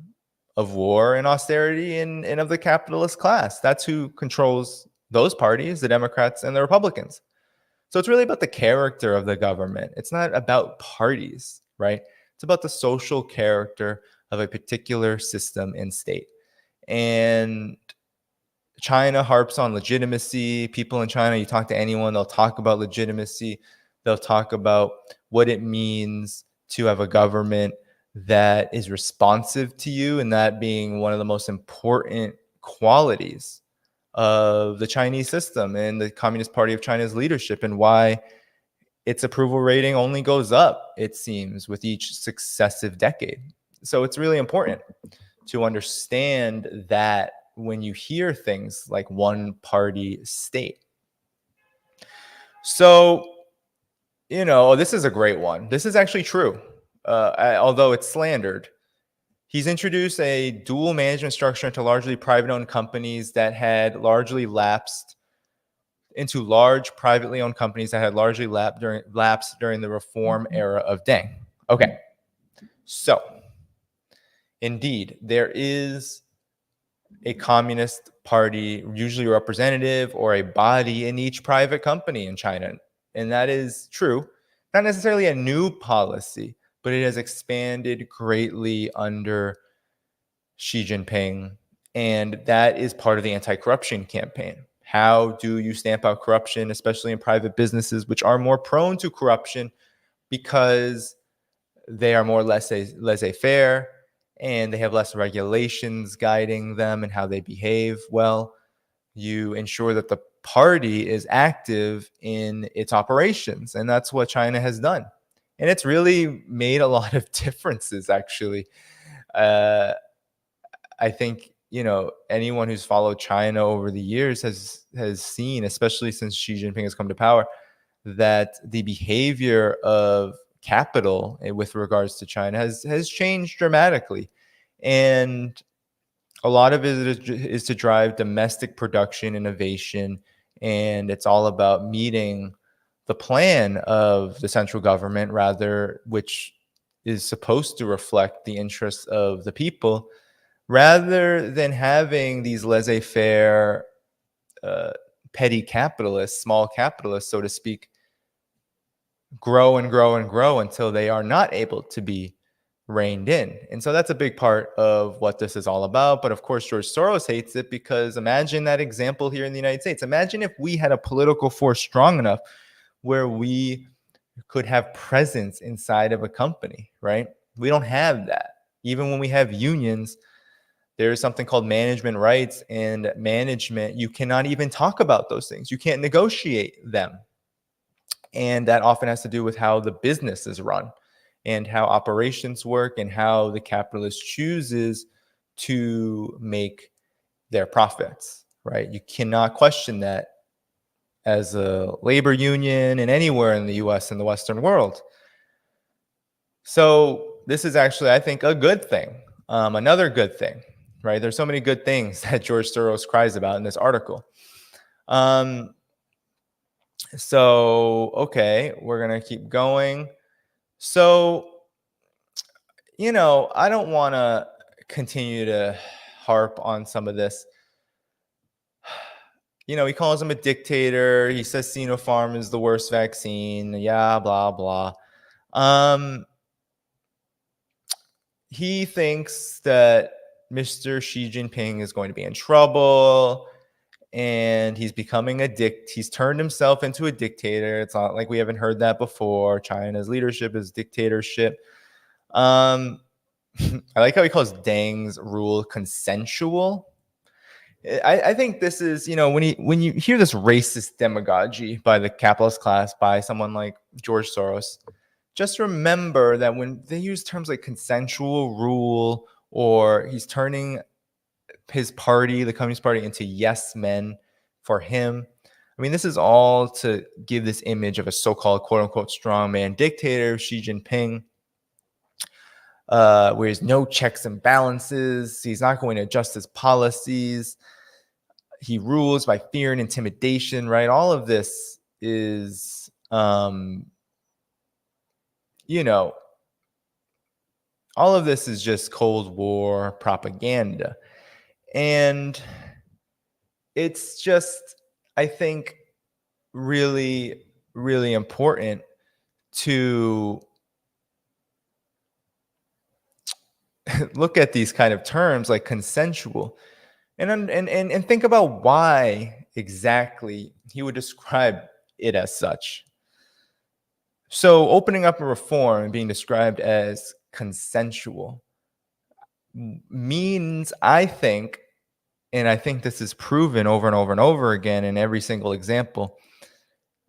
of war and austerity and of the capitalist class. That's who controls those parties, the Democrats and the Republicans. So it's really about the character of the government. It's not about parties, right? It's about the social character of a particular system and state. And China harps on legitimacy. People in China, you talk to anyone, they'll talk about legitimacy. They'll talk about what it means to have a government that is responsive to you, and that being one of the most important qualities of the Chinese system and the Communist Party of China's leadership, and why its approval rating only goes up, it seems, with each successive decade. So it's really important to understand that when you hear things like one party state. So, this is a great one. This is actually true, although it's slandered. He's introduced a dual management structure into largely private-owned companies that had largely lapsed into large privately owned companies that had largely lapsed during the reform era of Deng. Okay, so indeed, there is a Communist Party, usually a representative or a body in each private company in China. And that is true. Not necessarily a new policy, but it has expanded greatly under Xi Jinping. And that is part of the anti-corruption campaign. How do you stamp out corruption, especially in private businesses, which are more prone to corruption because they are more laissez-faire and they have less regulations guiding them and how they behave? Well, you ensure that the party is active in its operations. And that's what China has done. And it's really made a lot of differences, actually. I think, anyone who's followed China over the years has seen, especially since Xi Jinping has come to power, that the behavior of capital with regards to China has changed dramatically. And a lot of it is to drive domestic production, innovation, and it's all about meeting the plan of the central government, which is supposed to reflect the interests of the people, rather than having these laissez-faire petty capitalists, small capitalists, so to speak, grow and grow and grow until they are not able to be reined in. And so that's a big part of what this is all about. But of course, George Soros hates it because imagine that example here in the United States. Imagine if we had a political force strong enough where we could have presence inside of a company, right? We don't have that. Even when we have unions, there is something called management rights, and management, you cannot even talk about those things. You can't negotiate them. And that often has to do with how the business is run and how operations work and how the capitalist chooses to make their profits, right? You cannot question that as a labor union and anywhere in the US and the Western world. So this is actually, I think, a good thing. Another good thing, right? There's so many good things that George Soros cries about in this article. Okay, we're going to keep going. So, I don't want to continue to harp on some of this. He calls him a dictator. He says Sinopharm is the worst vaccine. Yeah, blah, blah. Um, he thinks that Mr. Xi Jinping is going to be in trouble and he's becoming he's turned himself into a dictator. It's not like we haven't heard that before. China's leadership is dictatorship. I like how he calls Deng's rule consensual. I think this is, when you hear this racist demagogy by the capitalist class, by someone like George Soros, just remember that when they use terms like consensual rule, or he's turning his party, the Communist Party, into yes men for him. I mean, this is all to give this image of a so-called quote unquote strongman dictator, Xi Jinping, where there's no checks and balances. He's not going to adjust his policies. He rules by fear and intimidation, right? All of this is, all of this is just Cold War propaganda. And it's just, I think, really, really important to look at these kind of terms like consensual and think about why exactly he would describe it as such. So opening up a reform and being described as consensual means, I think, and I think this is proven over and over and over again in every single example,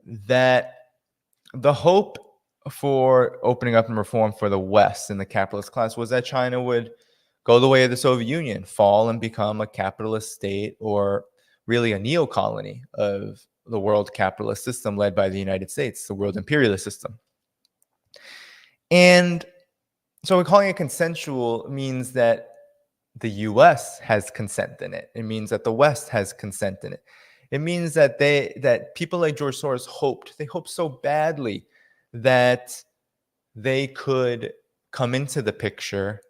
that the hope for opening up and reform for the West and the capitalist class was that China would go the way of the Soviet Union, fall and become a capitalist state, or really a neo-colony of the world capitalist system led by the United States, the world imperialist system. And so calling it consensual means that the US has consent in it. It means that the West has consent in it. It means that that people like George Soros hoped so badly that they could come into the picture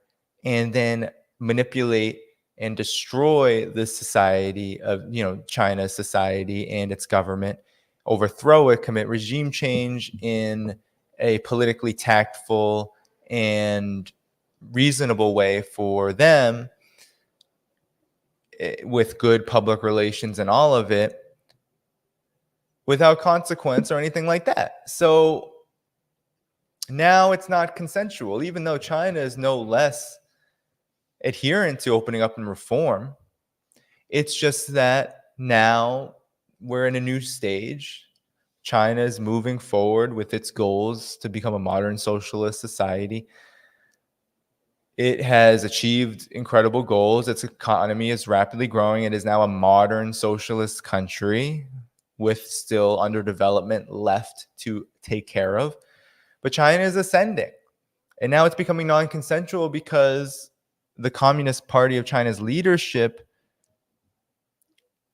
and then manipulate and destroy the society of, China's society and its government, overthrow it, commit regime change in a politically tactful and reasonable way for them, with good public relations and all of it, without consequence or anything like that. So now it's not consensual, even though China is no less adherent to opening up and reform. It's just that now we're in a new stage. China is moving forward with its goals to become a modern socialist society. It has achieved incredible goals. Its economy is rapidly growing. It is now a modern socialist country with still underdevelopment left to take care of. But China is ascending. And now it's becoming non-consensual because the Communist Party of China's leadership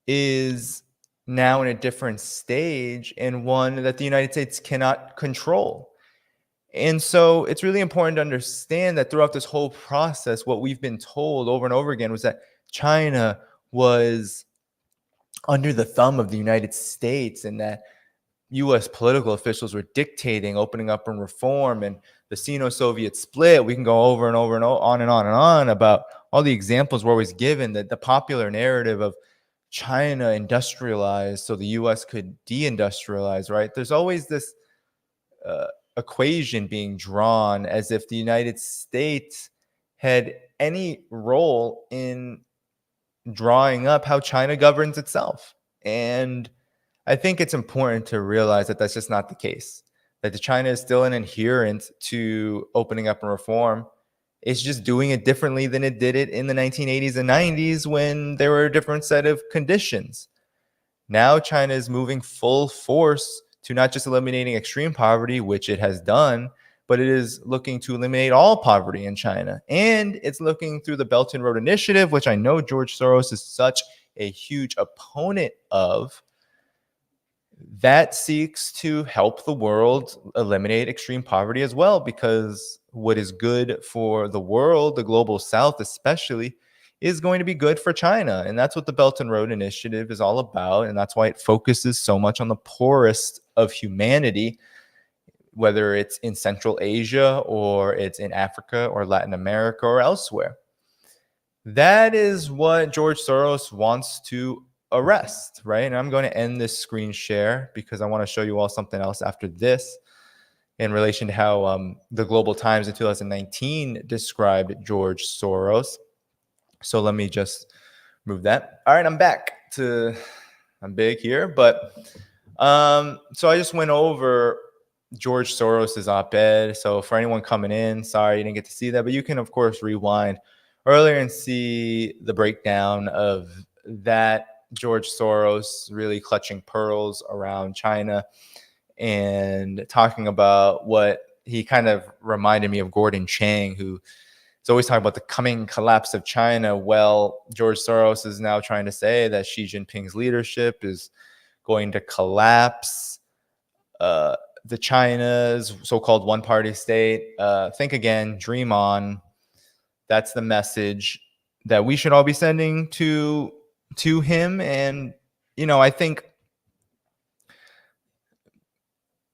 is now in a different stage, and one that the United States cannot control. And so it's really important to understand that throughout this whole process, what we've been told over and over again was that China was under the thumb of the United States, and that U.S. political officials were dictating opening up and reform, and the Sino-Soviet split. We can go over and over and on and on and on about all the examples we're always given, that the popular narrative of China industrialized so the U.S. could deindustrialize, right? There's always this equation being drawn as if the United States had any role in drawing up how China governs itself. And I think it's important to realize that that's just not the case, that China is still an adherent to opening up and reform. It's just doing it differently than it did it in the 1980s and 90s when there were a different set of conditions. Now China is moving full force to not just eliminating extreme poverty, which it has done, but it is looking to eliminate all poverty in China. And it's looking through the Belt and Road Initiative, which I know George Soros is such a huge opponent of, that seeks to help the world eliminate extreme poverty as well, because what is good for the world, the global south especially, is going to be good for China. And that's what the Belt and Road Initiative is all about. And that's why it focuses so much on the poorest of humanity, whether it's in Central Asia or it's in Africa or Latin America or elsewhere. That is what George Soros wants to arrest, right? And I'm going to end this screen share because I want to show you all something else after this in relation to how the Global Times in 2019 described George Soros. So let me just move that. All right, I'm back I'm big here, but so I just went over George Soros's op-ed. So for anyone coming in, sorry you didn't get to see that, but you can of course rewind earlier and see the breakdown of that George Soros really clutching pearls around China and talking about what he kind of reminded me of Gordon Chang, who is always talking about the coming collapse of China. Well, George Soros is now trying to say that Xi Jinping's leadership is going to collapse the China's so-called one-party state. Think again, dream on. That's the message that we should all be sending to him. And, I think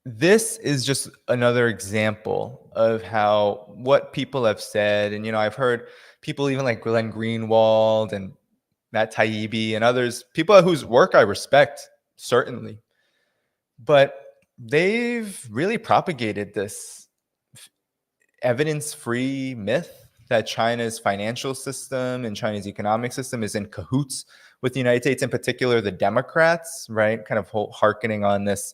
this is just another example of how what people have said. And, I've heard people even like Glenn Greenwald and Matt Taibbi and others, people whose work I respect, certainly. But they've really propagated this evidence-free myth that China's financial system and China's economic system is in cahoots with the United States, in particular the Democrats, right? Kind of hearkening on this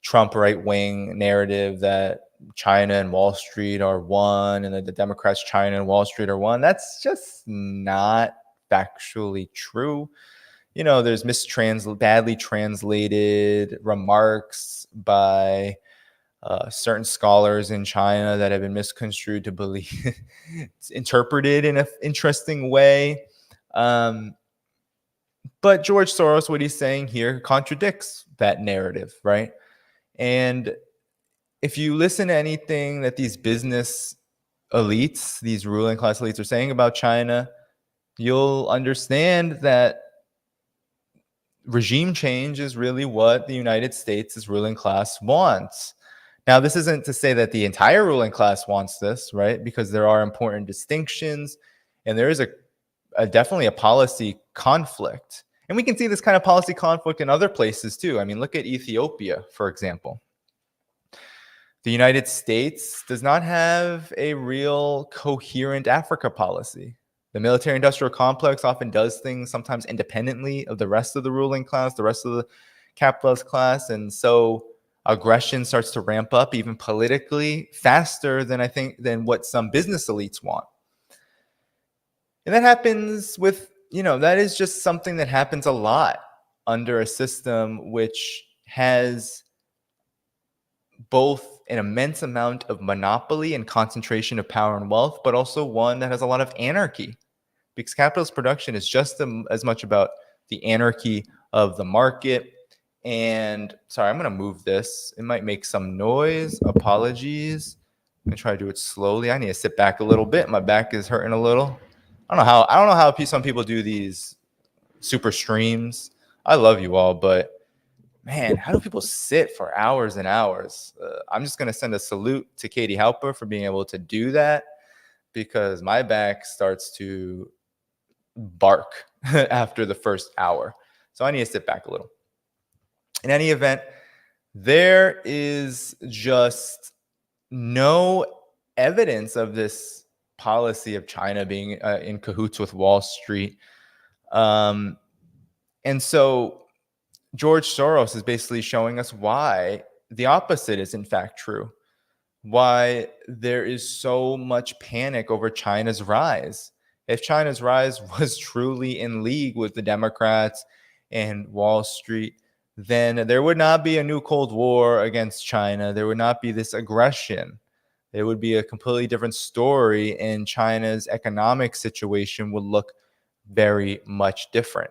Trump right-wing narrative that China and Wall Street are one, and that the Democrats, China and Wall Street are one. That's just not factually true. There's badly translated remarks by certain scholars in China that have been misconstrued to believe it's interpreted in an interesting way. But George Soros, what he's saying here contradicts that narrative, right? And if you listen to anything that these business elites, these ruling class elites are saying about China, you'll understand that regime change is really what the United States' ruling class wants. Now, this isn't to say that the entire ruling class wants this, right? Because there are important distinctions, and there is definitely a policy conflict. And we can see this kind of policy conflict in other places too. I mean, look at Ethiopia, for example. The United States does not have a real coherent Africa policy. The military-industrial complex often does things sometimes independently of the rest of the ruling class, the rest of the capitalist class. And so aggression starts to ramp up even politically faster than what some business elites want. And that happens with, that is just something that happens a lot under a system which has both an immense amount of monopoly and concentration of power and wealth, but also one that has a lot of anarchy. Because capitalist production is just as much about the anarchy of the market. And sorry, I'm going to move this. It might make some noise. Apologies. I'm going to try to do it slowly. I need to sit back a little bit. My back is hurting a little. I don't know how some people do these super streams. I love you all, but man, how do people sit for hours and hours? I'm just going to send a salute to Katie Halper for being able to do that, because my back starts to bark after the first hour. So I need to sit back a little. In any event, there is just no evidence of this policy of China being in cahoots with Wall Street. And so George Soros is basically showing us why the opposite is in fact true, why there is so much panic over China's rise. If China's rise was truly in league with the Democrats and Wall Street, then there would not be a new Cold War against China. There would not be this aggression. There would be a completely different story, and China's economic situation would look very much different.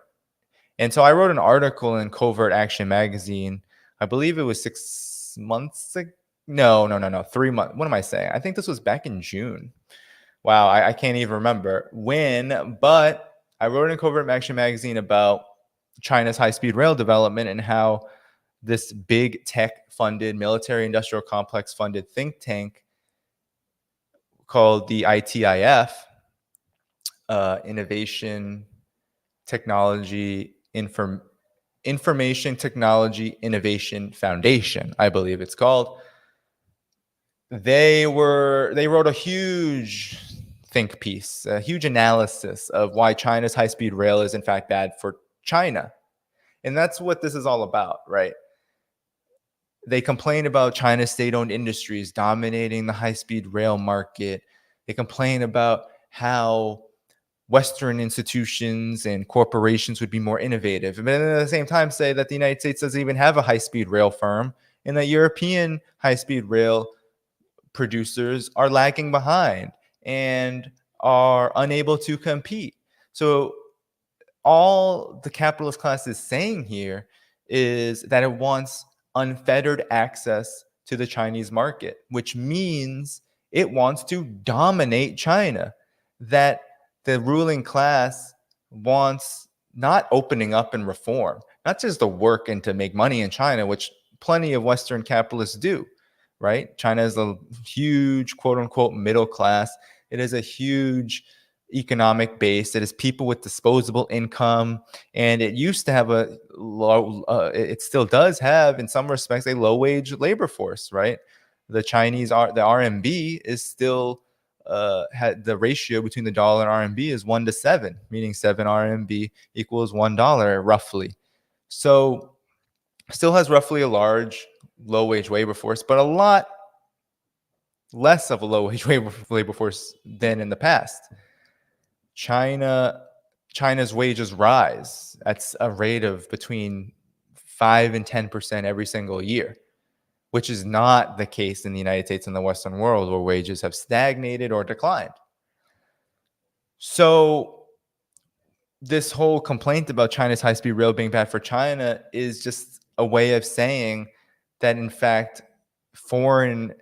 And so I wrote an article in Covert Action magazine. I believe it was 6 months ago. No, 3 months. What am I saying? I think this was back in June. Wow, I can't even remember when, but I wrote in Covert Action magazine about China's high-speed rail development and how this big tech funded, military industrial complex funded think tank called the ITIF, Innovation Technology Information Technology Innovation Foundation, I believe it's called. They wrote a huge think piece, a huge analysis of why China's high-speed rail is in fact bad for China. And that's what this is all about, right? They complain about China's state-owned industries dominating the high-speed rail market. They complain about how Western institutions and corporations would be more innovative, but at the same time say that the United States doesn't even have a high-speed rail firm, and that European high-speed rail producers are lagging behind and are unable to compete. So all the capitalist class is saying here is that it wants unfettered access to the Chinese market, which means it wants to dominate China. That the ruling class wants not opening up and reform, not just to work and to make money in China, which plenty of Western capitalists do, right? China is a huge, quote unquote, middle class. It is a huge economic base. It is people with disposable income, and it used to have a low, it still does have, in some respects, a low wage labor force, right? The RMB is still had the ratio between the dollar and RMB is 1 to 7, meaning 7 RMB equals $1 roughly. So still has roughly a large low wage labor force, but a lot less of a low wage labor force than in the past. China's wages rise at a rate of between 5 and 10% every single year, which is not the case in the United States and the Western world, where wages have stagnated or declined. So this whole complaint about China's high-speed rail being bad for China is just a way of saying that, in fact, foreign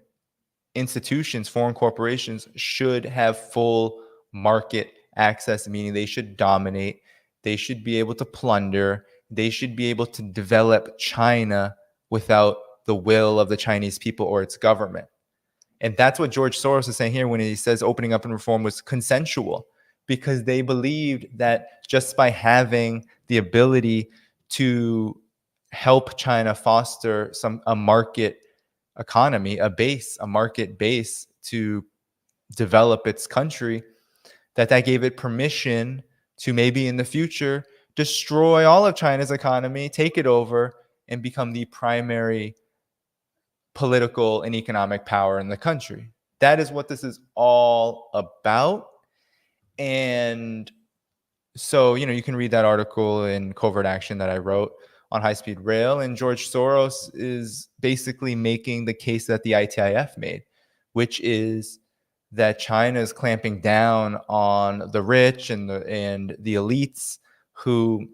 institutions, foreign corporations should have full market access, meaning they should dominate, they should be able to plunder, they should be able to develop China without the will of the Chinese people or its government. And that's what George Soros is saying here when he says opening up and reform was consensual, because they believed that just by having the ability to help China foster a market economy, a market base to develop its country, that gave it permission to maybe in the future destroy all of China's economy, take it over, and become the primary political and economic power in the country. That is what this is all about. And so, you can read that article in Covert Action that I wrote on high-speed rail, and George Soros is basically making the case that the ITIF made, which is that China is clamping down on the rich and the elites who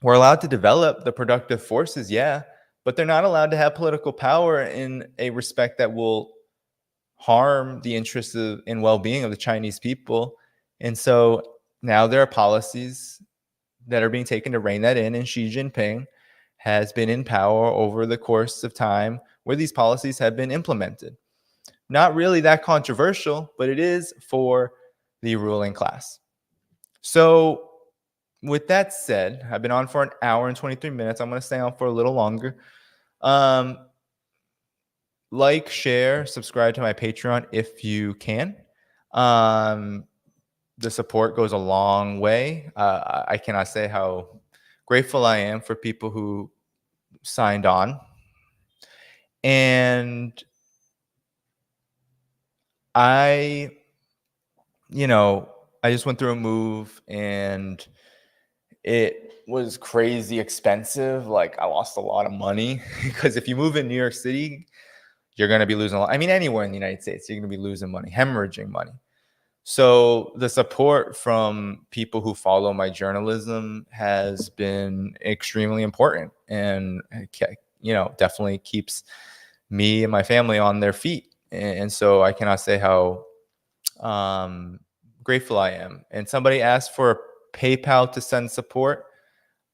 were allowed to develop the productive forces, yeah, but they're not allowed to have political power in a respect that will harm the interests and well-being of the Chinese people. And so now there are policies that are being taken to rein that in, and Xi Jinping has been in power over the course of time where these policies have been implemented. Not really that controversial, but it is for the ruling class. So with that said, I've been on for an hour and 23 minutes. I'm going to stay on for a little longer. Like, share, subscribe to my Patreon if you can. The support goes a long way. I cannot say how grateful I am for people who signed on. And I just went through a move, and it was crazy expensive. Like, I lost a lot of money because if you move in New York City, you're going to be losing a lot. I mean, anywhere in the United States, you're going to be losing money, hemorrhaging money. So the support from people who follow my journalism has been extremely important, and definitely keeps me and my family on their feet. And so I cannot say how grateful I am. And somebody asked for a PayPal to send support.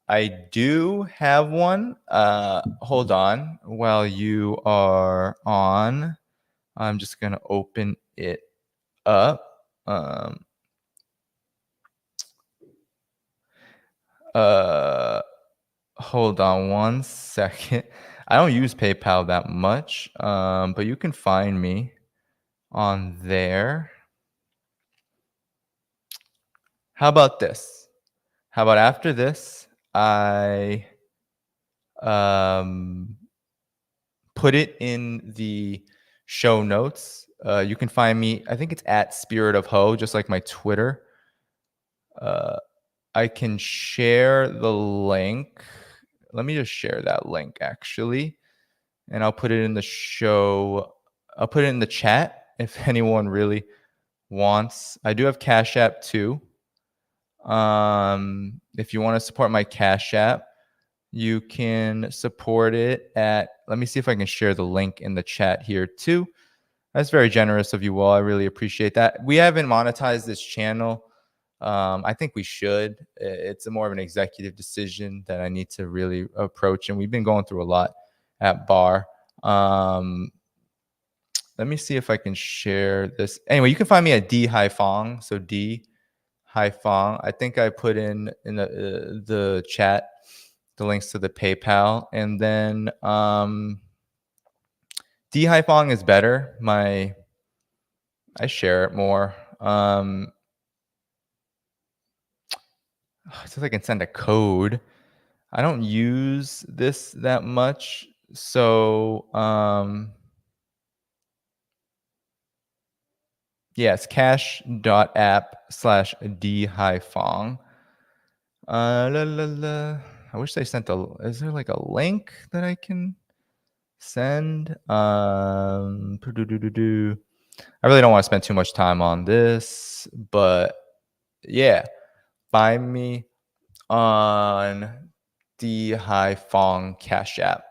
I do have one. Hold on. While you are on, I'm just going to open it up. Hold on one second. I don't use PayPal that much, but you can find me on there. How about this? How about after this, I put it in the show notes. You can find me, I think it's at Spirit of Ho, just like my Twitter. I can share the link. Let me just share that link actually. And I'll put it in the show. I'll put it in the chat if anyone really wants. I do have Cash App too. If you want to support my Cash App, you can support it at, let me see if I can share the link in the chat here too. That's very generous of you all. I really appreciate that. We haven't monetized this channel. I think we should. It's more of an executive decision that I need to really approach. And we've been going through a lot at Bar. Let me see if I can share this. Anyway, you can find me at D Haiphong. So D Haiphong. I think I put in the chat the links to the PayPal, and then D Haiphong is better. I share it more. So I can send a code. I don't use this that much, so yeah, it's cash.app/D Haiphong. I wish they sent is there like a link that I can send? I really don't want to spend too much time on this, but yeah, find me on the Haiphong Cash App.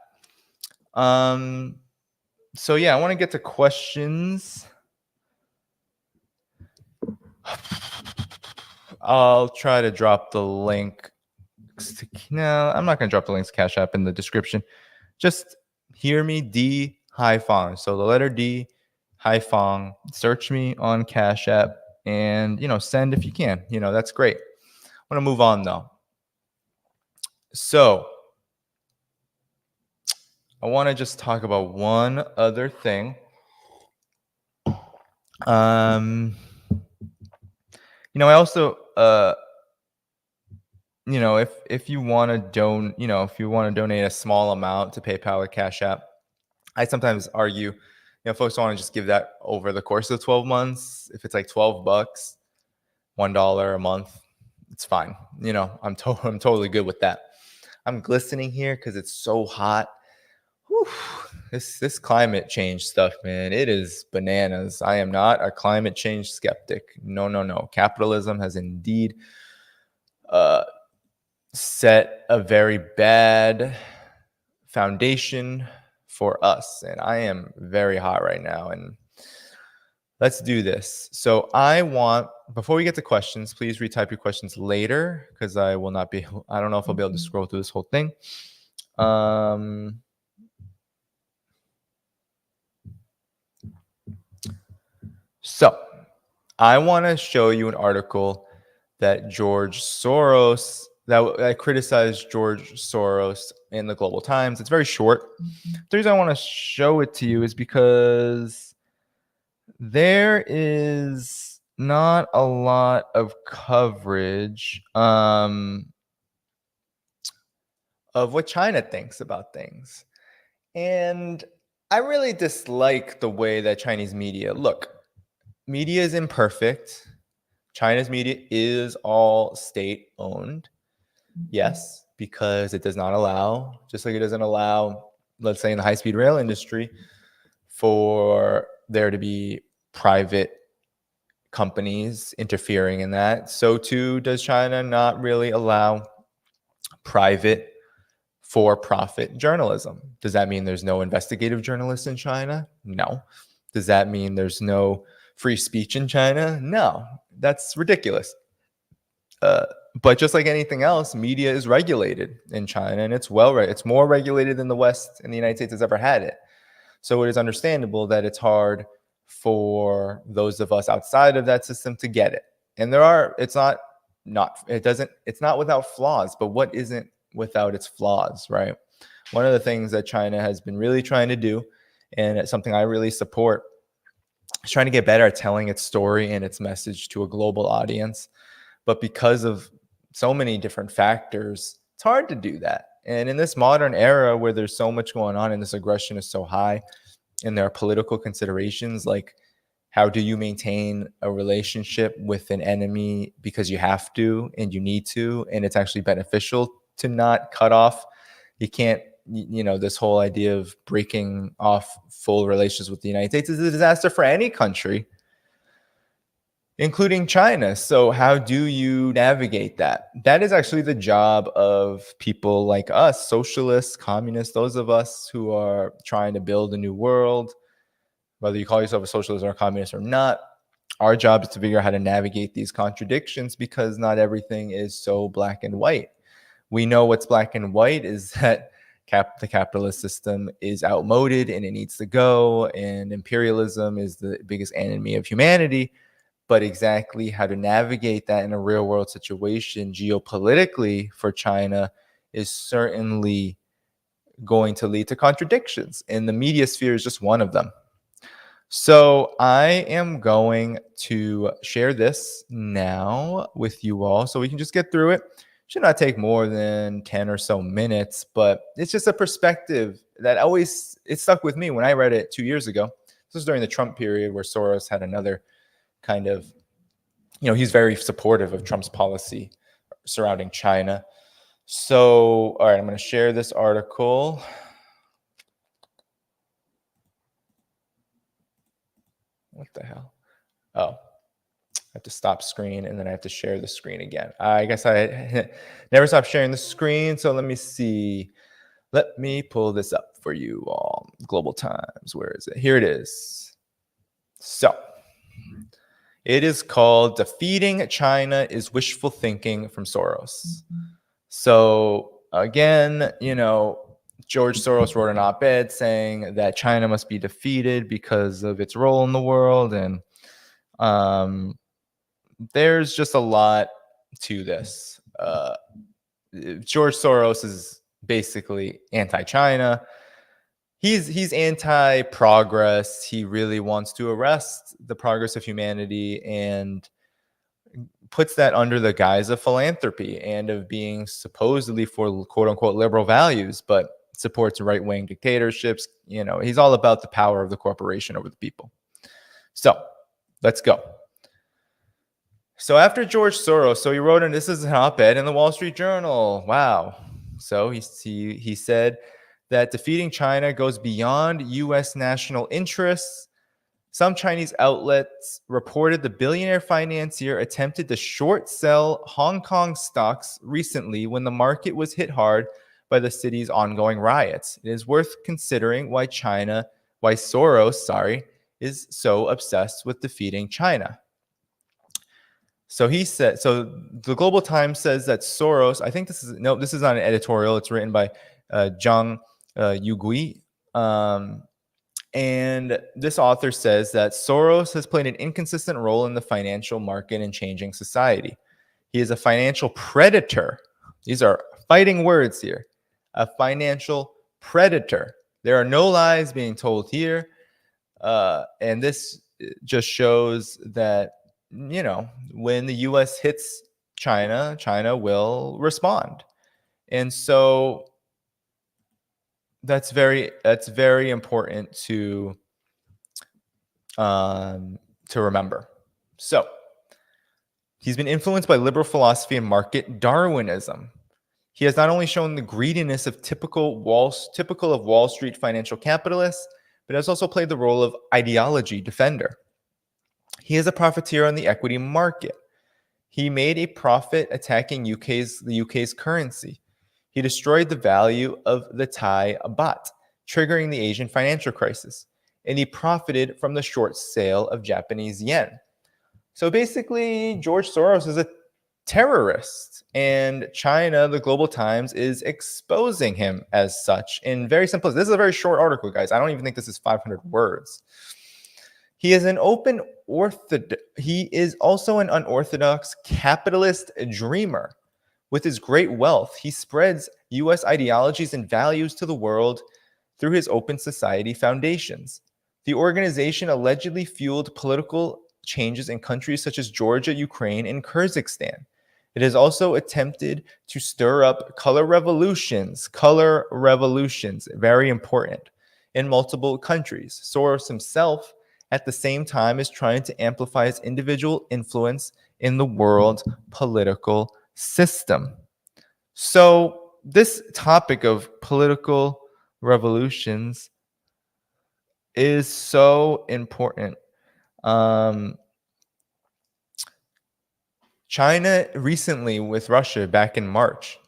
So yeah, I want to get to questions. I'll try to drop the link. No, I'm not going to drop the links to Cash App in the description. Just hear me, D Haiphong. So the letter D, Haiphong. Search me on Cash App and, send if you can. That's great. I want to move on though. So I want to just talk about one other thing. I also, if you want to donate a small amount to PayPal or Cash App, I sometimes argue, folks want to just give that over the course of 12 months. If it's like $12, $1 a month, it's fine. I'm totally good with that. I'm glistening here because it's so hot. Whew. This climate change stuff, man, it is bananas. I am not a climate change skeptic. No. Capitalism has indeed set a very bad foundation for us, and I am very hot right now, and let's do this. So before we get to questions, please retype your questions later because I don't know if I'll be able to scroll through this whole thing. So I want to show you an article that George Soros, that criticized George Soros in the Global Times. It's very short. The reason I want to show it to you is because there is not a lot of coverage of what China thinks about things. And I really dislike the way that Chinese media look. Media is imperfect. China's media is all state-owned. Yes, because it does not allow, just like it doesn't allow, let's say in the high-speed rail industry, for there to be private companies interfering in that. So too does China not really allow private for-profit journalism. Does that mean there's no investigative journalists in China? No. Does that mean there's no free speech in China? No. That's ridiculous. But just like anything else, media is regulated in China, and it's it's more regulated than the West and the United States has ever had it. So it is understandable that it's hard for those of us outside of that system to get it. And it's not without flaws, but what isn't without its flaws, right? One of the things that China has been really trying to do, and it's something I really support, is trying to get better at telling its story and its message to a global audience. But because of so many different factors, it's hard to do that. And in this modern era where there's so much going on and this aggression is so high, and there are political considerations like how do you maintain a relationship with an enemy because you have to and you need to, and it's actually beneficial to not cut off. You can't, this whole idea of breaking off full relations with the United States is a disaster for any country, including China. So how do you navigate that? That is actually the job of people like us, socialists, communists, those of us who are trying to build a new world, whether you call yourself a socialist or a communist or not. Our job is to figure out how to navigate these contradictions because not everything is so black and white. We know what's black and white is that the capitalist system is outmoded and it needs to go, and imperialism is the biggest enemy of humanity. But exactly how to navigate that in a real world situation geopolitically for China is certainly going to lead to contradictions. And the media sphere is just one of them. So I am going to share this now with you all so we can just get through it. Should not take more than 10 or so minutes, but it's just a perspective that it stuck with me when I read it 2 years ago. This was during the Trump period where Soros had another kind of, he's very supportive of Trump's policy surrounding China. So, all right, I'm going to share this article. What the hell? Oh, I have to stop screen and then I have to share the screen again. I guess I never stopped sharing the screen. So let me see. Let me pull this up for you all. Global Times. Where is it? Here it is. So it is called Defeating China is Wishful Thinking from Soros. So again, George Soros wrote an op-ed saying that China must be defeated because of its role in the world. And there's just a lot to this. George Soros is basically anti-China. He's anti-progress. He really wants to arrest the progress of humanity and puts that under the guise of philanthropy and of being supposedly for quote unquote liberal values, but supports right-wing dictatorships. He's all about the power of the corporation over the people. So let's go. So after George Soros, he wrote, and this is an op-ed in the Wall Street Journal. Wow. So he said that defeating China goes beyond U.S. national interests. Some Chinese outlets reported the billionaire financier attempted to short sell Hong Kong stocks recently when the market was hit hard by the city's ongoing riots. It is worth considering why Soros, is so obsessed with defeating China. So he said, the Global Times says that Soros, this is not an editorial. It's written by Zhang Yugui. And this author says that Soros has played an inconsistent role in the financial market and changing society. He is a financial predator. These are fighting words here. A financial predator. There are no lies being told here. And this just shows that, when the U.S. hits China, China will respond. And so that's very important to remember. So he's been influenced by liberal philosophy and market Darwinism. He has not only shown the greediness of typical of Wall Street financial capitalists, but has also played the role of ideology defender. He is a profiteer on the equity market. He made a profit attacking the UK's currency. He destroyed the value of the Thai baht, triggering the Asian financial crisis. And he profited from the short sale of Japanese yen. So basically, George Soros is a terrorist. And China, the Global Times, is exposing him as such. In very simple, this is a very short article, guys. I don't even think this is 500 words. He is he is also an unorthodox capitalist dreamer. With his great wealth, he spreads US ideologies and values to the world through his Open Society foundations. The organization allegedly fueled political changes in countries such as Georgia, Ukraine, and Kyrgyzstan. It has also attempted to stir up color revolutions, very important, in multiple countries. Soros himself, at the same time, is trying to amplify his individual influence in the world political system. So this topic of political revolutions is so important. China recently with Russia back in March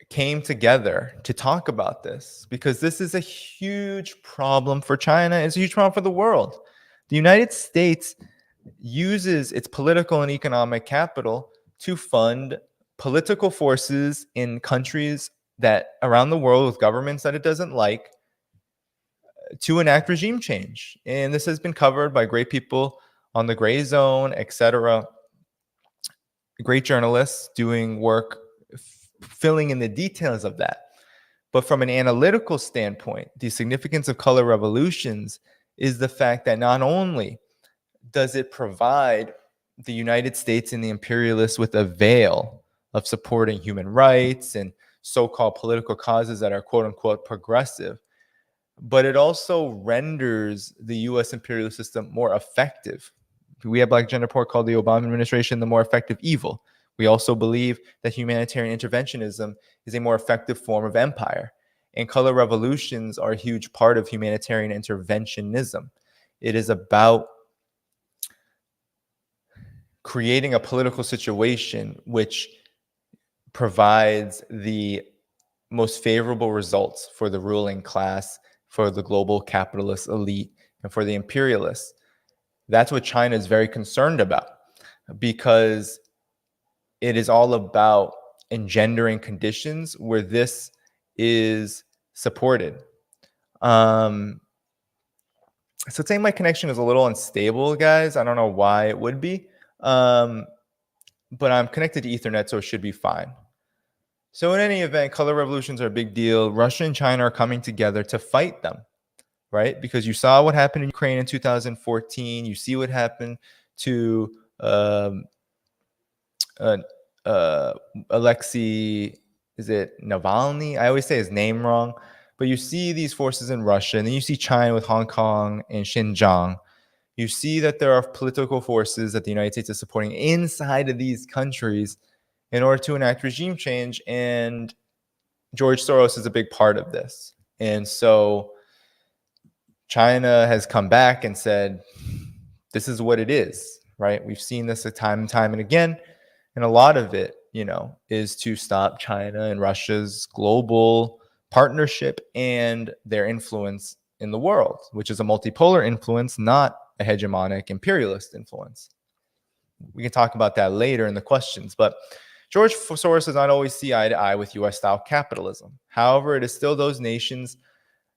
came together to talk about this because this is a huge problem for China. It's a huge problem for the world. The United States uses its political and economic capital to fund political forces in countries that around the world with governments that it doesn't like to enact regime change. And this has been covered by great people on the Gray Zone, etc. Great journalists doing work filling in the details of that. But from an analytical standpoint, the significance of color revolutions is the fact that not only does it provide the United States and the imperialists with a veil of supporting human rights and so-called political causes that are quote unquote progressive, but it also renders the US imperial system more effective. We have Black Gender Report called the Obama administration the more effective evil. We also believe that humanitarian interventionism is a more effective form of empire. And color revolutions are a huge part of humanitarian interventionism. It is about creating a political situation which provides the most favorable results for the ruling class, for the global capitalist elite, and for the imperialists. That's what China is very concerned about, because it is all about engendering conditions where this is supported. So saying my connection is a little unstable, guys. I don't know why it would be, but I'm connected to Ethernet, so it should be fine. So in any event, color revolutions are a big deal. Russia and China are coming together to fight them, right? Because you saw what happened in Ukraine in 2014. You see what happened to Alexei, is it Navalny? I always say his name wrong. But you see these forces in Russia, and then you see China with Hong Kong and Xinjiang. You see that there are political forces that the United States is supporting inside of these countries in order to enact regime change. And George Soros is a big part of this. And so China has come back and said, this is what it is, right? We've seen this time and time and again. And a lot of it, is to stop China and Russia's global partnership and their influence in the world, which is a multipolar influence, not a hegemonic imperialist influence. We can talk about that later in the questions, but George Soros does not always see eye to eye with US-style capitalism. However, it is still those nations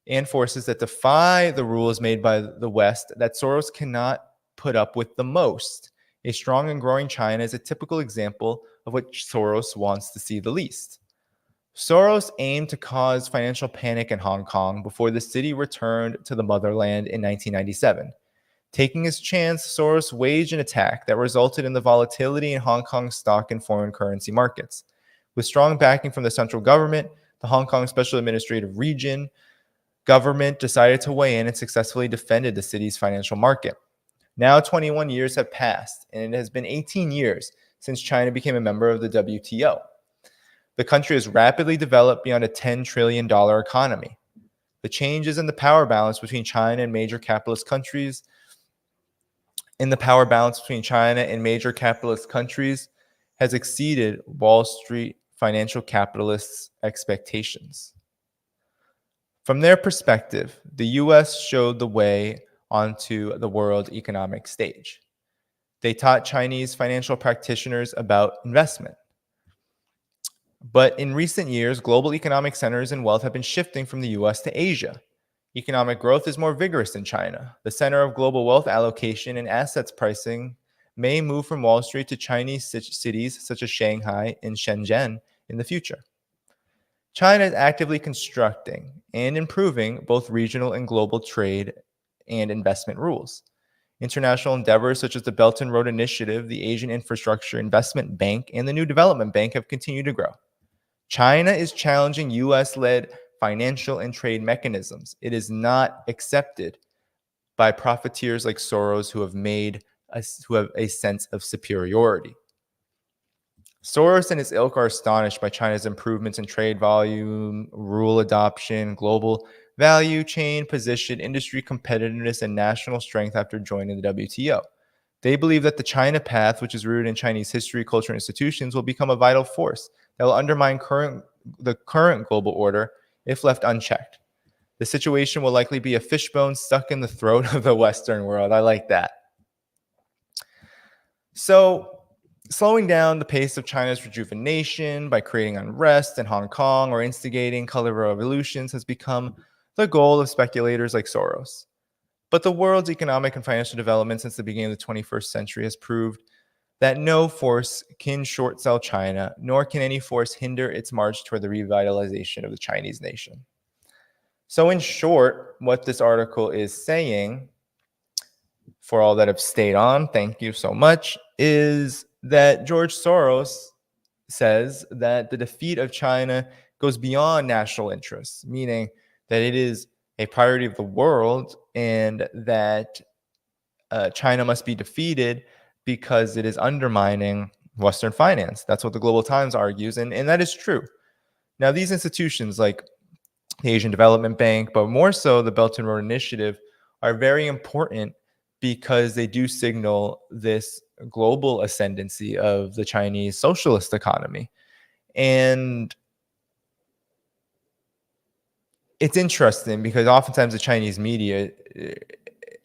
and forces that defy the rules made by the West that Soros cannot put up with the most. A strong and growing China is a typical example of what Soros wants to see the least. Soros aimed to cause financial panic in Hong Kong before the city returned to the motherland in 1997. Taking his chance, Soros waged an attack that resulted in the volatility in Hong Kong stock and foreign currency markets. With strong backing from the central government, the Hong Kong Special Administrative Region government decided to weigh in and successfully defended the city's financial market. Now 21 years have passed, and it has been 18 years since China became a member of the WTO. The country has rapidly developed beyond a $10 trillion economy. The changes in the power balance between China and major capitalist countries has exceeded Wall Street financial capitalists' expectations. From their perspective, the US showed the way onto the world economic stage. They taught Chinese financial practitioners about investment. But in recent years, global economic centers and wealth have been shifting from the US to Asia. Economic growth is more vigorous in China. The center of global wealth allocation and assets pricing may move from Wall Street to Chinese cities such as Shanghai and Shenzhen in the future. China is actively constructing and improving both regional and global trade and investment rules. International endeavors such as the Belt and Road Initiative, the Asian Infrastructure Investment Bank, and the New Development Bank have continued to grow. China is challenging US-led financial and trade mechanisms. It is not accepted by profiteers like Soros who have a sense of superiority. Soros and his ilk are astonished by China's improvements in trade volume, rule adoption, global value chain position, industry competitiveness, and national strength after joining the WTO. They believe that the China path, which is rooted in Chinese history, culture, and institutions, will become a vital force that will undermine the current global order if left unchecked. The situation will likely be a fishbone stuck in the throat of the Western world. I like that. So, slowing down the pace of China's rejuvenation by creating unrest in Hong Kong or instigating color revolutions has become the goal of speculators like Soros. But the world's economic and financial development since the beginning of the 21st century has proved that no force can short sell China, nor can any force hinder its march toward the revitalization of the Chinese nation. So in short, what this article is saying, for all that have stayed on, thank you so much, is that George Soros says that the defeat of China goes beyond national interests, meaning that it is a priority of the world and that China must be defeated because it is undermining Western finance. That's what the Global Times argues, and that is true. Now, these institutions like the Asian Development Bank, but more so the Belt and Road Initiative, are very important because they do signal this global ascendancy of the Chinese socialist economy. And it's interesting because oftentimes the Chinese media,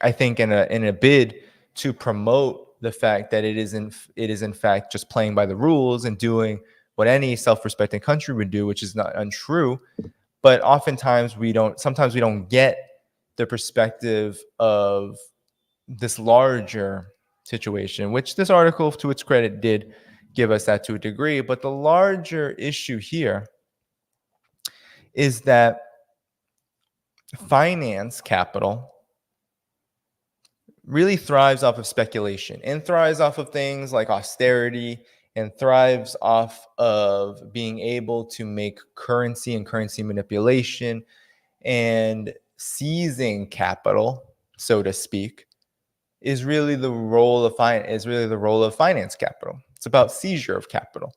I think, in a bid to promote the fact that it is in fact just playing by the rules and doing what any self-respecting country would do, which is not untrue. But oftentimes sometimes we don't get the perspective of this larger situation, which this article, to its credit, did give us that to a degree. But the larger issue here is that finance capital really thrives off of speculation and thrives off of things like austerity and thrives off of being able to make currency and currency manipulation and seizing capital, so to speak, is really the role of finance capital. It's about seizure of capital.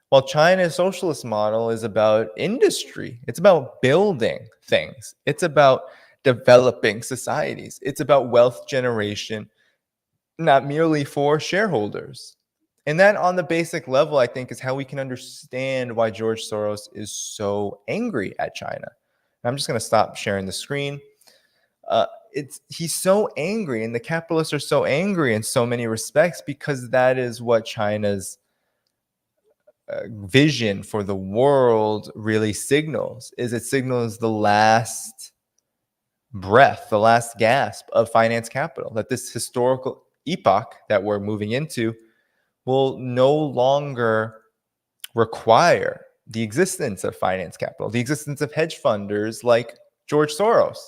While China's socialist model is about industry, it's about building things. It's about developing societies. It's about wealth generation, not merely for shareholders. And that, on the basic level, I think, is how we can understand why George Soros is so angry at China. And I'm just going to stop sharing the screen. He's so angry, and the capitalists are so angry in so many respects because that is what China's vision for the world really signals. It signals the last breath, the last gasp of finance capital, that this historical epoch that we're moving into will no longer require the existence of finance capital, the existence of hedge funders like George Soros.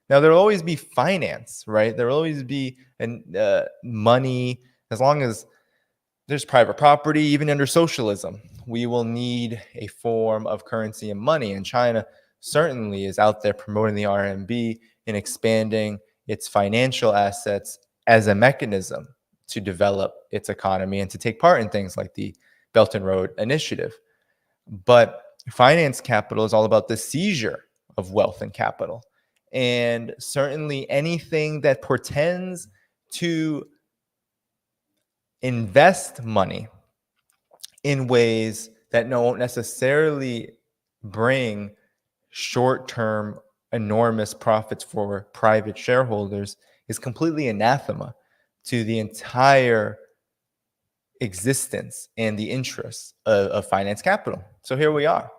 Now, there will always be finance, right? There will always be money. As long as there's private property, even under socialism, we will need a form of currency and money. And China certainly is out there promoting the RMB and expanding its financial assets as a mechanism to develop its economy and to take part in things like the Belt and Road Initiative. But finance capital is all about the seizure of wealth and capital. And certainly anything that portends to invest money in ways that don't necessarily bring short-term enormous profits for private shareholders is completely anathema to the entire existence and the interests of finance capital. So here we are.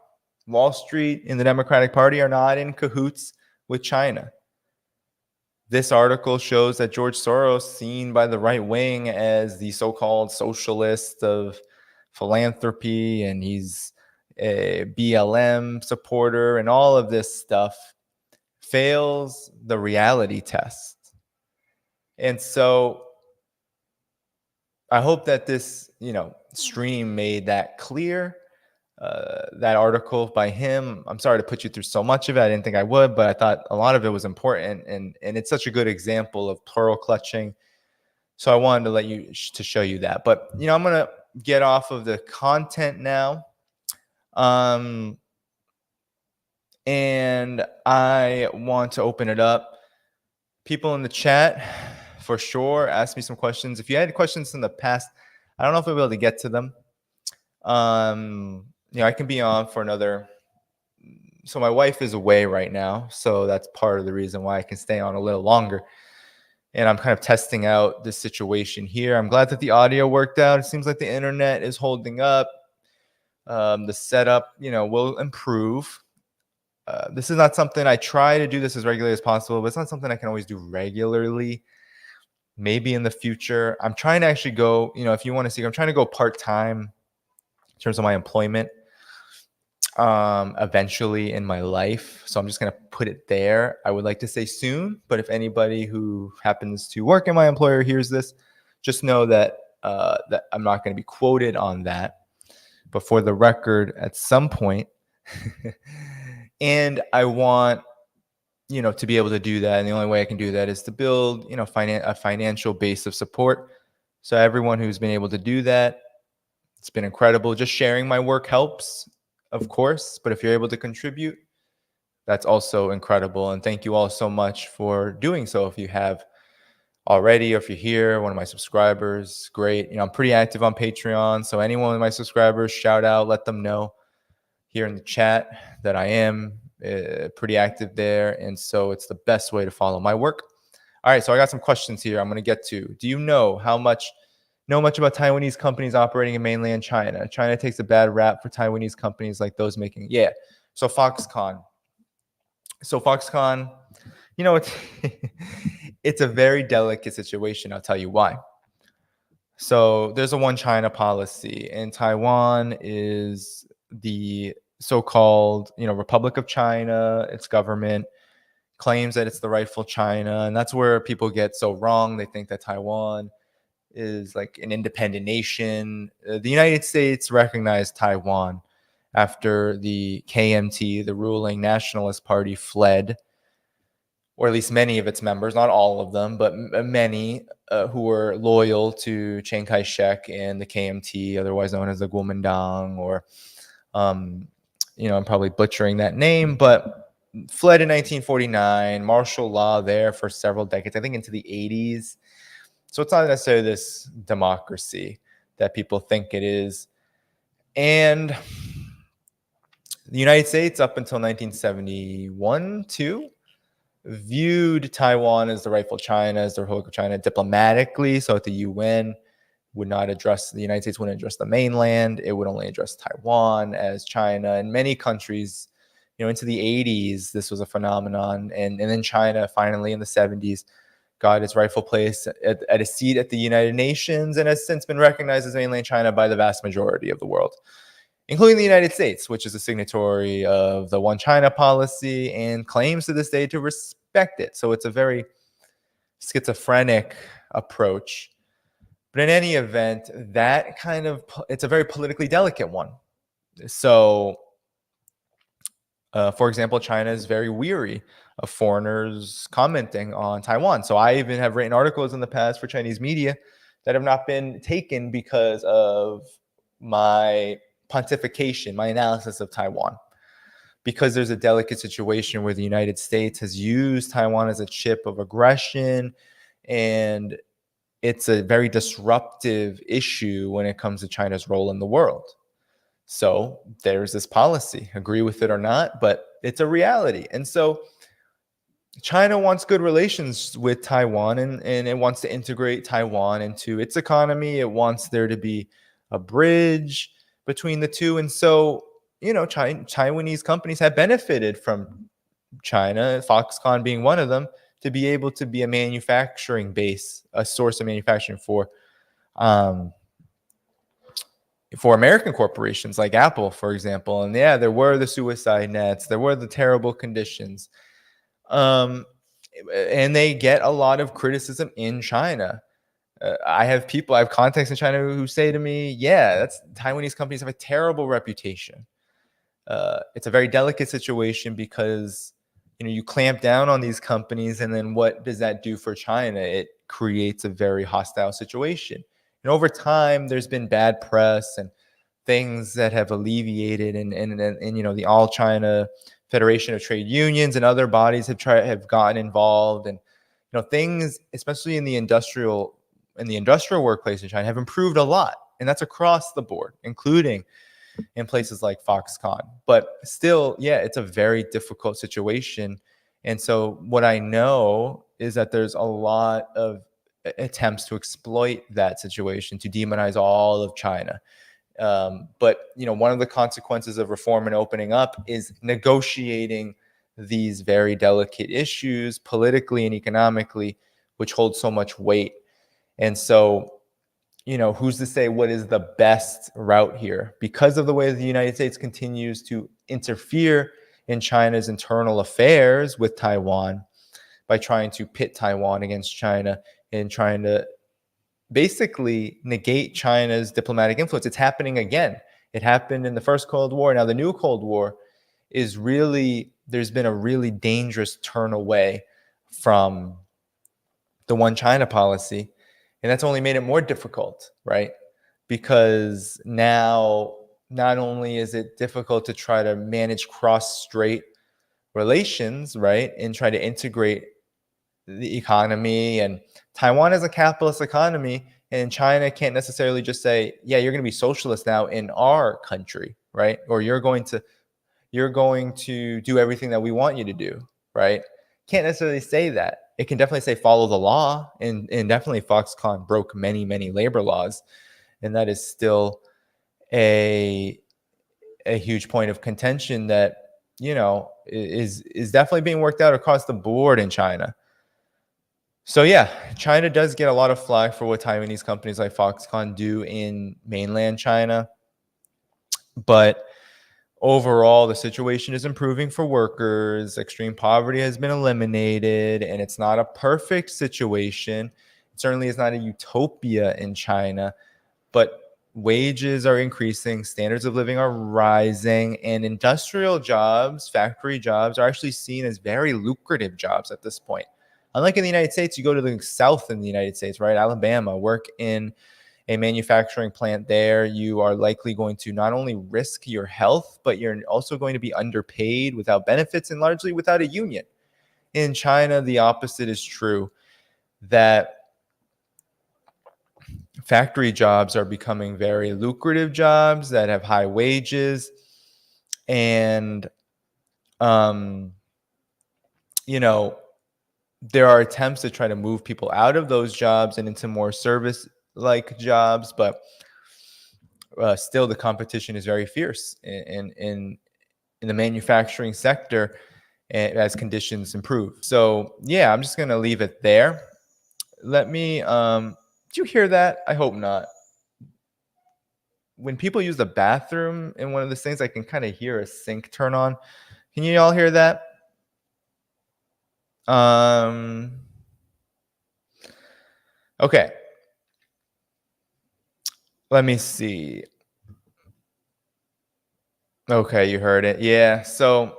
Wall Street and the Democratic Party are not in cahoots with China. This article shows that George Soros, seen by the right wing as the so-called socialist of philanthropy, and he's a BLM supporter and all of this stuff, fails the reality test. And so I hope that this, stream made that clear. That article by him, I'm sorry to put you through so much of it. I didn't think I would, but I thought a lot of it was important, and it's such a good example of plural clutching. So I wanted to to show you that. But I'm gonna get off of the content now, and I want to open it up. People in the chat, for sure, ask me some questions. If you had questions in the past, I don't know if I'll be able to get to them. I can be on for another. So my wife is away right now, so that's part of the reason why I can stay on a little longer. And I'm kind of testing out this situation here. I'm glad that the audio worked out. It seems like the internet is holding up. The setup, will improve. This is not something I try to do this as regularly as possible, but it's not something I can always do regularly. Maybe in the future. I'm trying to actually go, if you want to see, I'm trying to go part-time in terms of my employment eventually in my life. So I'm just going to put it there. I would like to say soon, but if anybody who happens to work in my employer hears this, just know that that I'm not going to be quoted on that. But for the record, at some point, and I want to be able to do that. And the only way I can do that is to build, a financial base of support. So everyone who's been able to do that, it's been incredible. Just sharing my work helps, of course, but if you're able to contribute, that's also incredible. And thank you all so much for doing so. If you have already, or if you're here, one of my subscribers, great. I'm pretty active on Patreon. So anyone of my subscribers, shout out, let them know here in the chat that I am pretty active there. And so it's the best way to follow my work. All right, so I got some questions here I'm going to get to. Do you know much about Taiwanese companies operating in mainland China? China takes a bad rap for Taiwanese companies like those making, yeah. So Foxconn, it's it's a very delicate situation. I'll tell you why. So there's a one China policy, and Taiwan is the so-called, Republic of China. Its government claims that it's the rightful China, and that's where people get so wrong. They think that Taiwan is like an independent nation. The United States recognized Taiwan after the KMT, the ruling Nationalist Party, fled, or at least many of its members, not all of them, but many who were loyal to Chiang Kai-shek and the KMT, otherwise known as the Kuomintang, or, I'm probably butchering that name, but fled in 1949, martial law there for several decades, I think into the 80s. So it's not necessarily this democracy that people think it is. And the United States, up until 1971, too, viewed Taiwan as the rightful China, as the Republic of China diplomatically. So at the UN, the United States wouldn't address the mainland. It would only address Taiwan as China. And many countries, into the 80s, this was a phenomenon. And then China, finally in the 70s, got its rightful place at a seat at the United Nations, and has since been recognized as mainland China by the vast majority of the world, including the United States, which is a signatory of the One China policy and claims to this day to respect it. So it's a very schizophrenic approach. But in any event, it's a very politically delicate one. So, for example, China is very weary of foreigners commenting on Taiwan. So I even have written articles in the past for Chinese media that have not been taken because of my pontification, my analysis of Taiwan, because there's a delicate situation where the United States has used Taiwan as a chip of aggression, and it's a very disruptive issue when it comes to China's role in the world. So there's this policy, agree with it or not, but it's a reality. And so China wants good relations with Taiwan, and it wants to integrate Taiwan into its economy. It wants there to be a bridge between the two. And so, Taiwanese companies have benefited from China, Foxconn being one of them, to be able to be a manufacturing base, a source of manufacturing um, for American corporations like Apple, for example. And yeah, there were the suicide nets, there were the terrible conditions. Um, and they get a lot of criticism in China. I have contacts in China who say to me, yeah, Taiwanese companies have a terrible reputation. It's a very delicate situation because you clamp down on these companies, and then what does that do for China? It creates a very hostile situation. And over time, there's been bad press and things that have alleviated, and the All China Federation of Trade Unions and other bodies have gotten involved, and things, especially in the industrial workplace in China, have improved a lot, and that's across the board, including in places like Foxconn. But still, yeah, it's a very difficult situation. And so what I know is that there's a lot of attempts to exploit that situation to demonize all of China. But one of the consequences of reform and opening up is negotiating these very delicate issues politically and economically, which hold so much weight. And so, who's to say what is the best route here? Because of the way the United States continues to interfere in China's internal affairs with Taiwan by trying to pit Taiwan against China and trying to basically negate China's diplomatic influence. It's happening again. It happened in the first Cold War. Now the new Cold War is there's been a really dangerous turn away from the one China policy. And that's only made it more difficult, right? Because now not only is it difficult to try to manage cross-strait relations, right, and try to integrate the economy, and Taiwan is a capitalist economy, and China can't necessarily just say, yeah, you're going to be socialist now in our country, right? Or you're going to do everything that we want you to do, right? Can't necessarily say that. It can definitely say follow the law, and definitely Foxconn broke many, many labor laws, and that is still a huge point of contention that is definitely being worked out across the board in China. So yeah, China does get a lot of flack for what Taiwanese companies like Foxconn do in mainland China, but overall, the situation is improving for workers. Extreme poverty has been eliminated, and it's not a perfect situation. It certainly is not a utopia in China, but wages are increasing, standards of living are rising, and industrial jobs, factory jobs, are actually seen as very lucrative jobs at this point. Unlike in the United States, you go to the South in the United States, right? Alabama, work in a manufacturing plant there, you are likely going to not only risk your health, but you're also going to be underpaid, without benefits, and largely without a union. In China, the opposite is true, that factory jobs are becoming very lucrative jobs that have high wages. And, there are attempts to try to move people out of those jobs and into more service-like jobs, but still the competition is very fierce in the manufacturing sector as conditions improve. So yeah, I'm just going to leave it there. Let me, did you hear that? I hope not. When people use the bathroom in one of those things, I can kind of hear a sink turn on. Can you all hear that? Okay. Let me see. Okay, you heard it. Yeah. So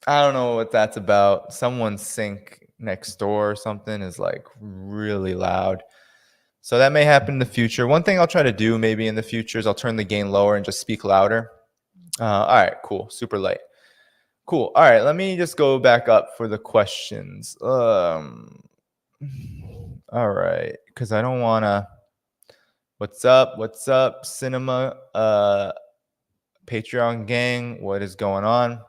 I don't know what that's about. Someone's sink next door or something is like really loud. So that may happen in the future. One thing I'll try to do maybe in the future is I'll turn the gain lower and just speak louder. All right, cool. Super light. Cool. All right, let me just go back up for the questions. All right, because I don't want to. What's up? What's up, Cinema? Patreon gang, what is going on?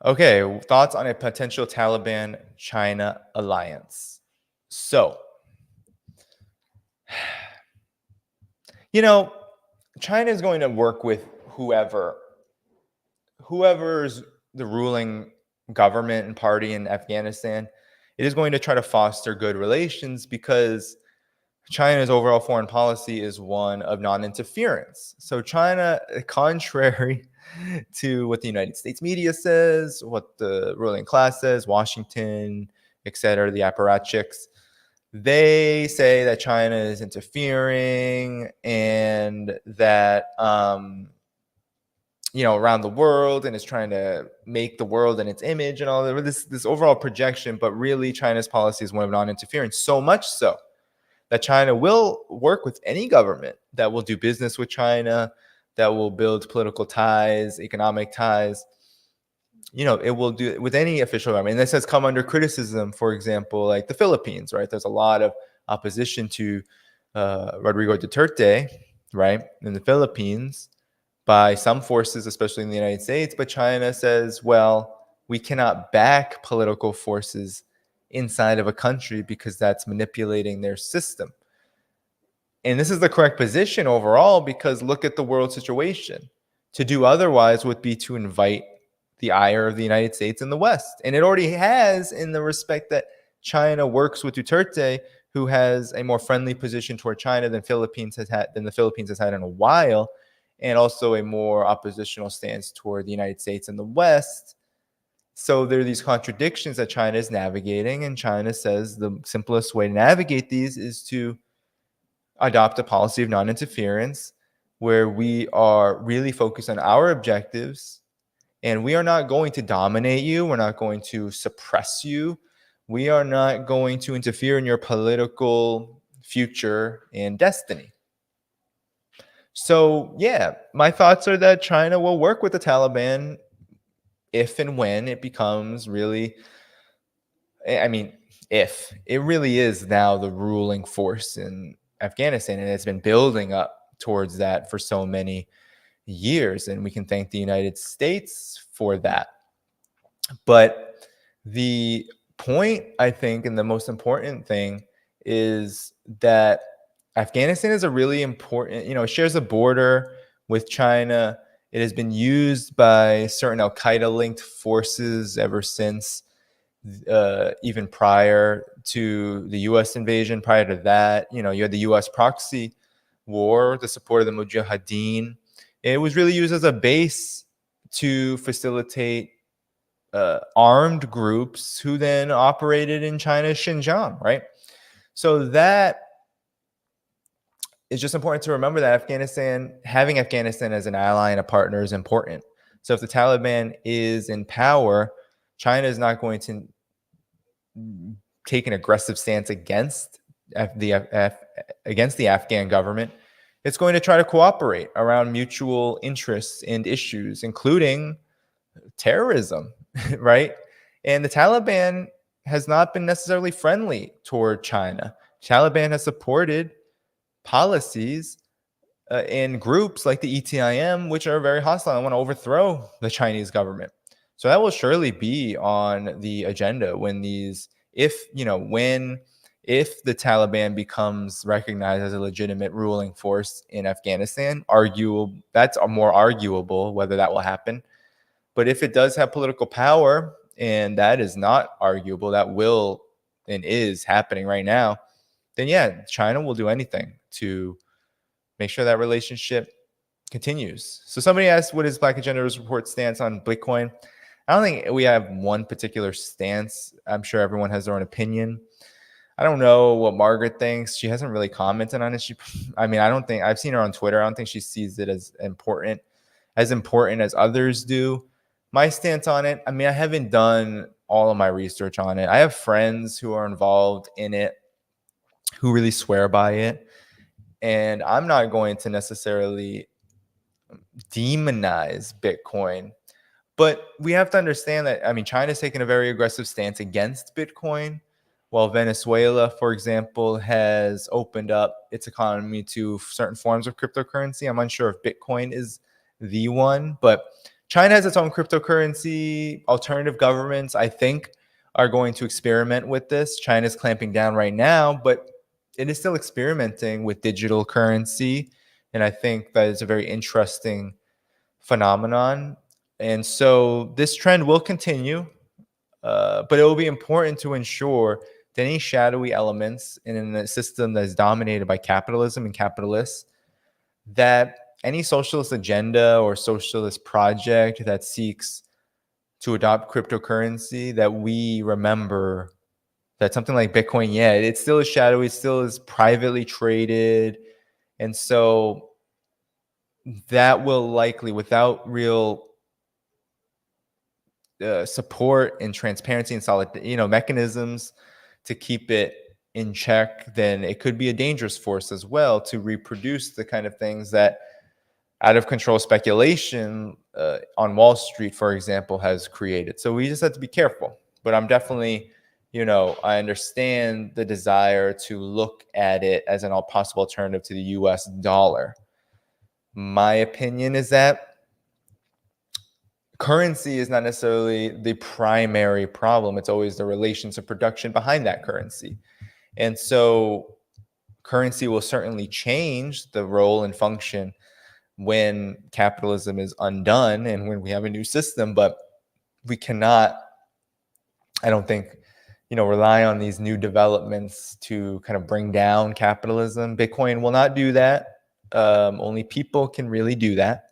Okay, thoughts on a potential Taliban-China alliance. So, you know, China is going to work with whoever's the ruling government and party in Afghanistan. It is going to try to foster good relations because China's overall foreign policy is one of non-interference. So China, contrary to what the United States media says, what the ruling class says, Washington, etc., the apparatchiks, they say that China is interfering and that around the world and is trying to make the world in its image and all this overall projection. But really, China's policy is one of non-interference. So much so that China will work with any government that will do business with China, that will build political ties, economic ties. It will do it with any official government. And this has come under criticism, for example, like the Philippines, right? There's a lot of opposition to Rodrigo Duterte, right, in the Philippines by some forces, especially in the United States. But China says, well, we cannot back political forces inside of a country because that's manipulating their system. And this is the correct position overall because look at the world situation. To do otherwise would be to invite the ire of the United States and the West. And it already has, in the respect that China works with Duterte, who has a more friendly position toward China than the Philippines has had in a while, and also a more oppositional stance toward the United States and the West. So there are these contradictions that China is navigating, and China says the simplest way to navigate these is to adopt a policy of non-interference where we are really focused on our objectives, and we are not going to dominate you. We're not going to suppress you. We are not going to interfere in your political future and destiny. So, yeah, my thoughts are that China will work with the Taliban if and when it becomes really, if it really is now the ruling force in Afghanistan, and it's been building up towards that for so many years, and we can thank the United States for that. But the point, I think, and the most important thing is that Afghanistan is a really important, it shares a border with China. It has been used by certain Al-Qaeda linked forces ever since, even prior to the U.S. invasion. Prior to that, you had the U.S. proxy war, the support of the Mujahideen. It was really used as a base to facilitate armed groups who then operated in China's Xinjiang, right? So that it's just important to remember that having Afghanistan as an ally and a partner is important. So if the Taliban is in power, China is not going to take an aggressive stance against the Afghan government. It's going to try to cooperate around mutual interests and issues, including terrorism, right? And the Taliban has not been necessarily friendly toward China. Taliban has supported policies in groups like the ETIM, which are very hostile and want to overthrow the Chinese government. So that will surely be on the agenda if the Taliban becomes recognized as a legitimate ruling force in Afghanistan. That's more arguable whether that will happen. But if it does have political power, and that is not arguable, that will and is happening right now, then yeah, China will do anything to make sure that relationship continues. So somebody asked, what is Black Agenda's report stance on Bitcoin? I don't think we have one particular stance. I'm sure everyone has their own opinion. I don't know what Margaret thinks. She hasn't really commented on it. I don't think I've seen her on Twitter. I don't think she sees it as important as others do. My stance on it, I haven't done all of my research on it. I have friends who are involved in it who really swear by it. And I'm not going to necessarily demonize Bitcoin. But we have to understand that, China's taken a very aggressive stance against Bitcoin, while Venezuela, for example, has opened up its economy to certain forms of cryptocurrency. I'm unsure if Bitcoin is the one, but China has its own cryptocurrency. Alternative governments, I think, are going to experiment with this. China's clamping down right now, but it is still experimenting with digital currency. And I think that is a very interesting phenomenon. And so this trend will continue, but it will be important to ensure that any shadowy elements in a system that is dominated by capitalism and capitalists, that any socialist agenda or socialist project that seeks to adopt cryptocurrency, that we remember that something like Bitcoin, yeah, it still is shadowy, it still is privately traded. And so that will likely, without real support and transparency and solid, mechanisms to keep it in check, then it could be a dangerous force as well to reproduce the kind of things that out of control speculation on Wall Street, for example, has created. So we just have to be careful. But I'm definitely, I understand the desire to look at it as an all possible alternative to the US dollar. My opinion is that currency is not necessarily the primary problem. It's always the relations of production behind that currency. And so currency will certainly change the role and function when capitalism is undone and when we have a new system, but we cannot, I don't think, rely on these new developments to kind of bring down capitalism. Bitcoin will not do that. Only people can really do that.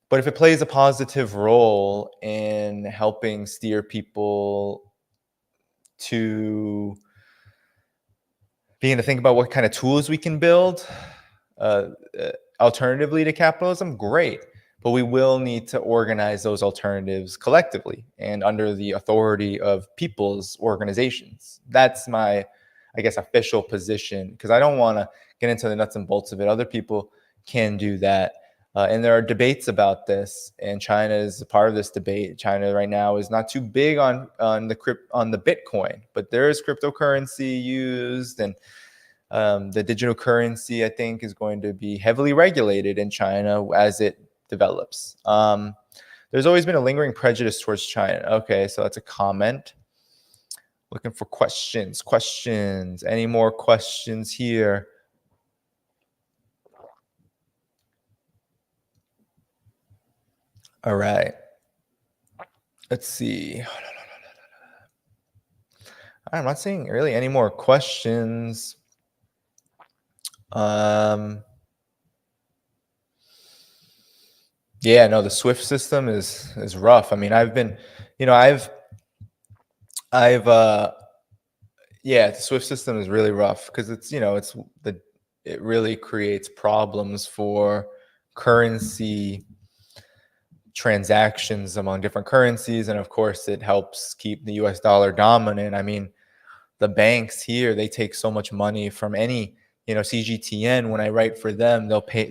But if it plays a positive role in helping steer people to begin to think about what kind of tools we can build alternatively to capitalism, great. But we will need to organize those alternatives collectively and under the authority of people's organizations. That's my, I guess, official position, because I don't want to get into the nuts and bolts of it. Other people can do that. And there are debates about this, and China is a part of this debate. China right now is not too big on the Bitcoin, but there is cryptocurrency used, and the digital currency, I think, is going to be heavily regulated in China as it develops. There's always been a lingering prejudice towards China. Okay, so that's a comment. Looking for questions. Any more questions here? All right. Let's see. I'm not seeing really any more questions. Yeah, no, the Swift system is rough. I mean, the Swift system is really rough because it really creates problems for currency transactions among different currencies, and of course it helps keep the US dollar dominant. I mean, the banks here, they take so much money from any, CGTN. When I write for them, they'll pay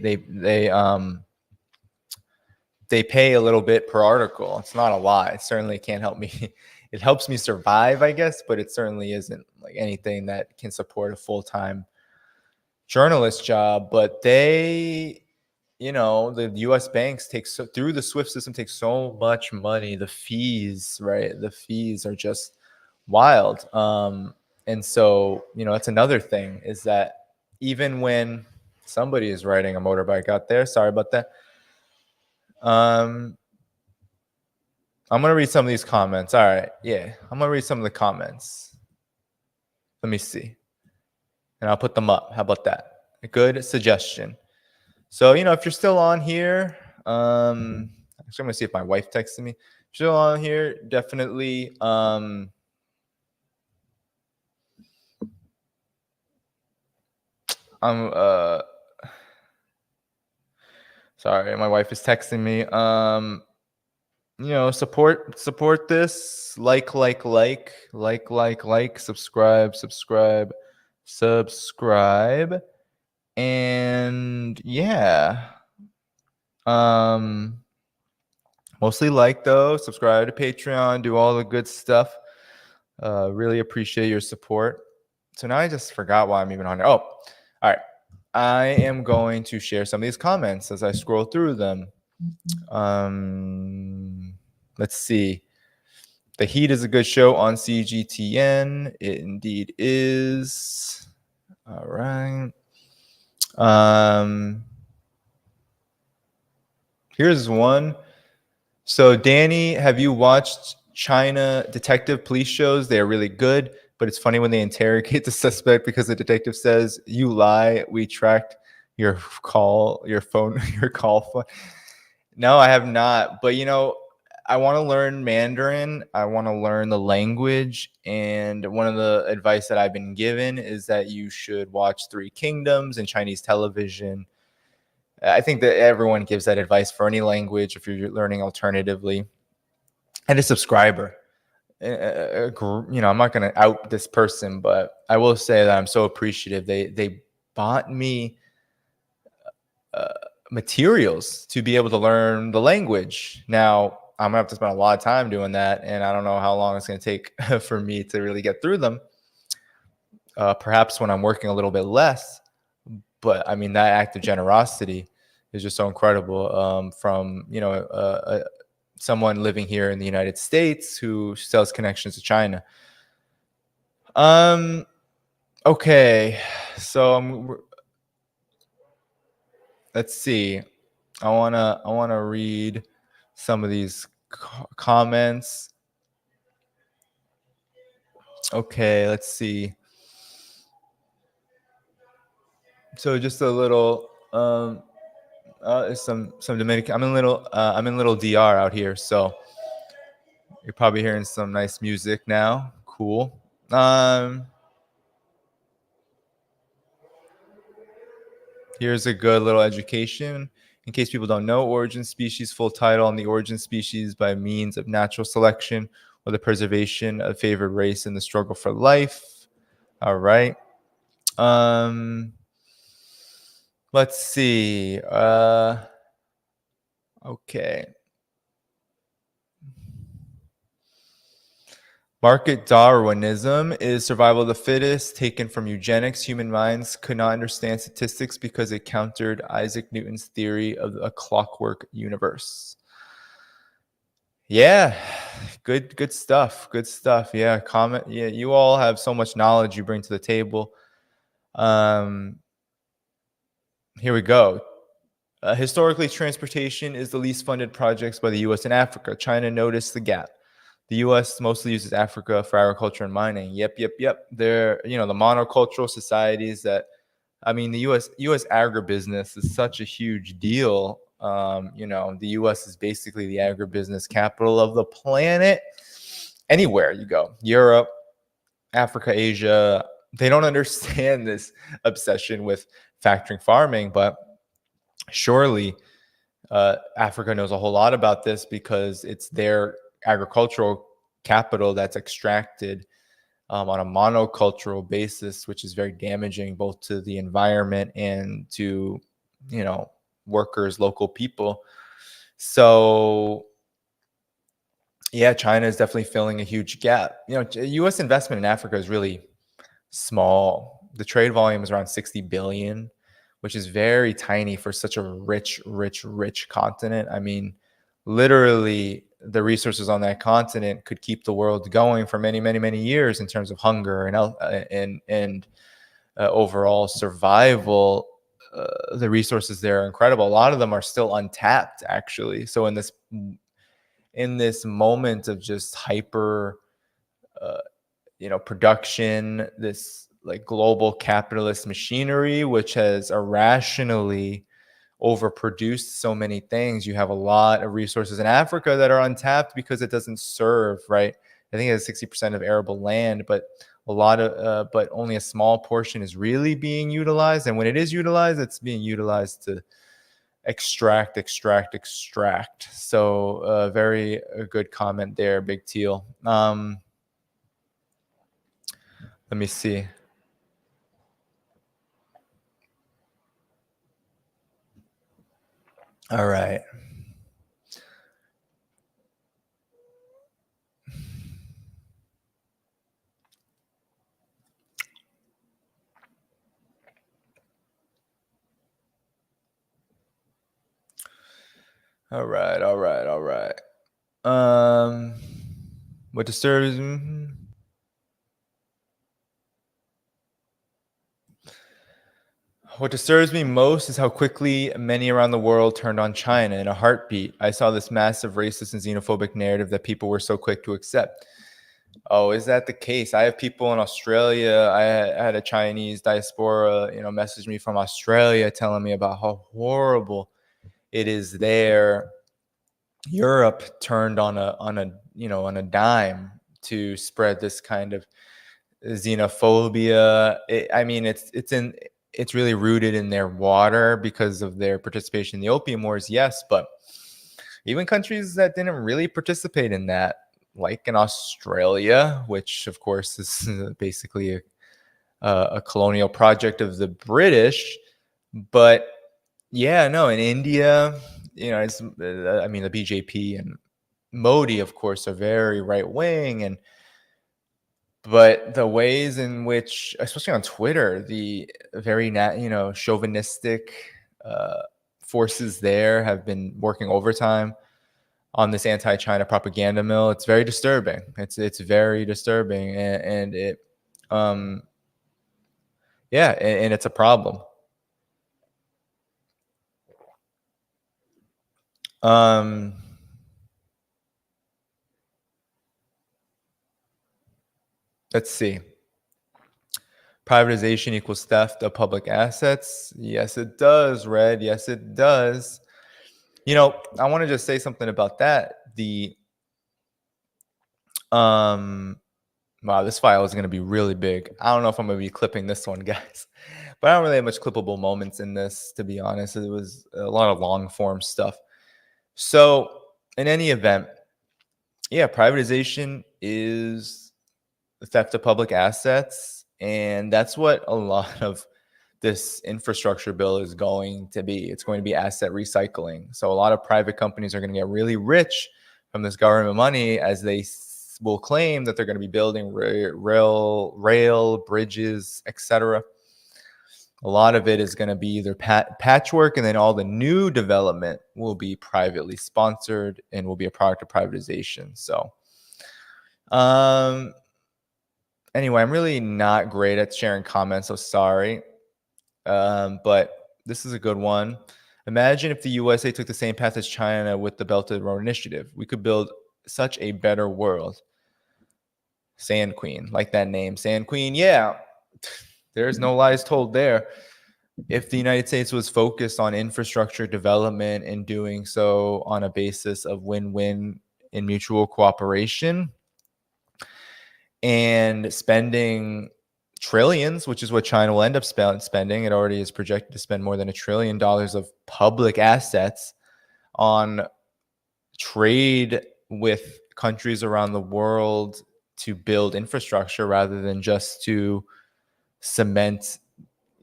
they pay a little bit per article. It's not a lot. It certainly can't help me. It helps me survive, I guess, but it certainly isn't like anything that can support a full-time journalist job. But they, the US banks through the Swift system take so much money. The fees, right? The fees are just wild. And so, that's another thing, is that even when somebody is riding a motorbike out there, sorry about that. I'm going to read some of these comments. All right. Yeah. I'm going to read some of the comments. Let me see. And I'll put them up. How about that? A good suggestion. So, if you're still on here, actually, I'm going to see if my wife texted me. If you're still on here, definitely, sorry, my wife is texting me. Support this. Like, subscribe. And yeah. Mostly like, though. Subscribe to Patreon, do all the good stuff. Really appreciate your support. So now I just forgot why I'm even on here. Oh, all right. I am going to share some of these comments as I scroll through them. Let's see. The Heat is a good show on CGTN. It indeed is. All right. Here's one. So, Danny, have you watched China detective police shows? They are really good, but it's funny when they interrogate the suspect because the detective says, "You lie. We tracked your call, your phone, your call phone." No, I have not. But I want to learn Mandarin. I want to learn the language. And one of the advice that I've been given is that you should watch Three Kingdoms and Chinese television. I think that everyone gives that advice for any language if you're learning alternatively. And a subscriber. I'm not going to out this person, but I will say that I'm so appreciative. They bought me uh, materials to be able to learn the language. Now, I'm gonna have to spend a lot of time doing that, and I don't know how long it's gonna take for me to really get through them. Perhaps when I'm working a little bit less, but I mean that act of generosity is just so incredible. From someone living here in the United States who sells connections to China. Okay, so let's see. I wanna read some of these comments. Okay, let's see. So just a little some Dominican. I'm in little DR out here, so you're probably hearing some nice music now. Cool. Um Here's a good little education. In case people don't know, origin species full title on the origin species by means of natural selection or the preservation of favored race in the struggle for life. All right. Um let's see. Okay. Market Darwinism is survival of the fittest, taken from eugenics. Human minds could not understand statistics because it countered Isaac Newton's theory of a clockwork universe. Yeah, good stuff. Good stuff. Yeah, comment. Yeah, you all have so much knowledge you bring to the table. Um, Here we go. Historically, transportation is the least funded projects by the U.S. in Africa. China noticed the gap. The U.S. mostly uses Africa for agriculture and mining. Yep. They're the monocultural societies that, I mean, the U.S. agribusiness is such a huge deal. The U.S. is basically the agribusiness capital of the planet. Anywhere you go, Europe, Africa, Asia, they don't understand this obsession with factoring farming, but surely Africa knows a whole lot about this because it's their agricultural capital that's extracted on a monocultural basis, which is very damaging both to the environment and to, workers, local people. So, yeah, China is definitely filling a huge gap. U.S. investment in Africa is really small. The trade volume is around 60 billion, which is very tiny for such a rich continent. I mean, literally the resources on that continent could keep the world going for many years in terms of hunger and overall survival. The resources there are incredible. A lot of them are still untapped, actually. So in this moment of just hyper uh, production, this like global capitalist machinery, which has irrationally overproduced so many things. You have a lot of resources in Africa that are untapped because it doesn't serve, right? I think it has 60% of arable land, but but only a small portion is really being utilized. And when it is utilized, it's being utilized to extract. So, very a good comment there, Big Teal. Let me see. All right. All right, all right, all right. Um, what disturbs me? What disturbs me most is how quickly many around the world turned on China in a heartbeat. I saw this massive racist and xenophobic narrative that people were so quick to accept. Oh, is that the case? I have people in Australia. I had a Chinese diaspora, message me from Australia telling me about how horrible it is there. Europe turned on a dime to spread this kind of xenophobia. I mean, it's really rooted in their water because of their participation in the Opium Wars, yes, but even countries that didn't really participate in that, like in Australia, which of course is basically a colonial project of the British, but yeah, no, in India, I mean, the BJP and Modi, of course, are very right wing, but the ways in which, especially on Twitter, the very chauvinistic uh, forces there have been working overtime on this anti-China propaganda mill. It's very disturbing. It's very disturbing, and it, um, yeah, and it's a problem. Um, let's see. Privatization equals theft of public assets. Yes, it does, Red. Yes, it does. I want to just say something about that. The Wow, this file is going to be really big. I don't know if I'm going to be clipping this one, guys, but I don't really have much clippable moments in this, to be honest. It was a lot of long form stuff. So, in any event, yeah, privatization is the theft of public assets, and that's what a lot of this infrastructure bill is going to be. It's going to be asset recycling. So a lot of private companies are going to get really rich from this government money, as they will claim that they're going to be building rail bridges, etc. A lot of it is going to be either patchwork, and then all the new development will be privately sponsored and will be a product of privatization. So, um, anyway, I'm really not great at sharing comments, so sorry. But this is a good one. Imagine if the USA took the same path as China with the Belt and Road Initiative. We could build such a better world. Sand Queen, like that name, Sand Queen. Yeah, there's no lies told there. If the United States was focused on infrastructure development and doing so on a basis of win-win in mutual cooperation and spending trillions, which is what China will end up spending. It already is projected to spend more than $1 trillion of public assets on trade with countries around the world to build infrastructure rather than just to cement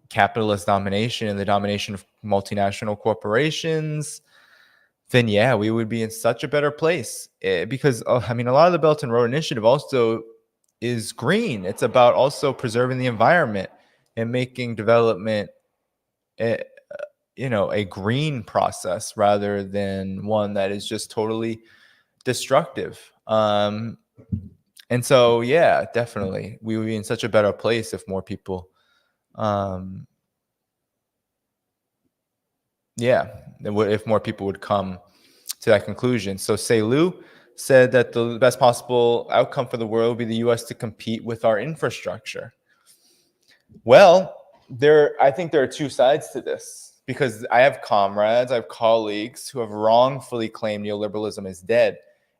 capitalist domination and the domination of multinational corporations. Then yeah, we would be in such a better place. Because I mean, a lot of the Belt and Road Initiative also is green. It's about also preserving the environment and making development a green process rather than one that is just totally destructive. And so yeah, definitely we would be in such a better place if more people if more people would come to that conclusion. So Seilu said that the best possible outcome for the world would be the US to compete with our infrastructure. Well, I think there are two sides to this, because I have comrades, I have colleagues who have wrongfully claimed neoliberalism is dead.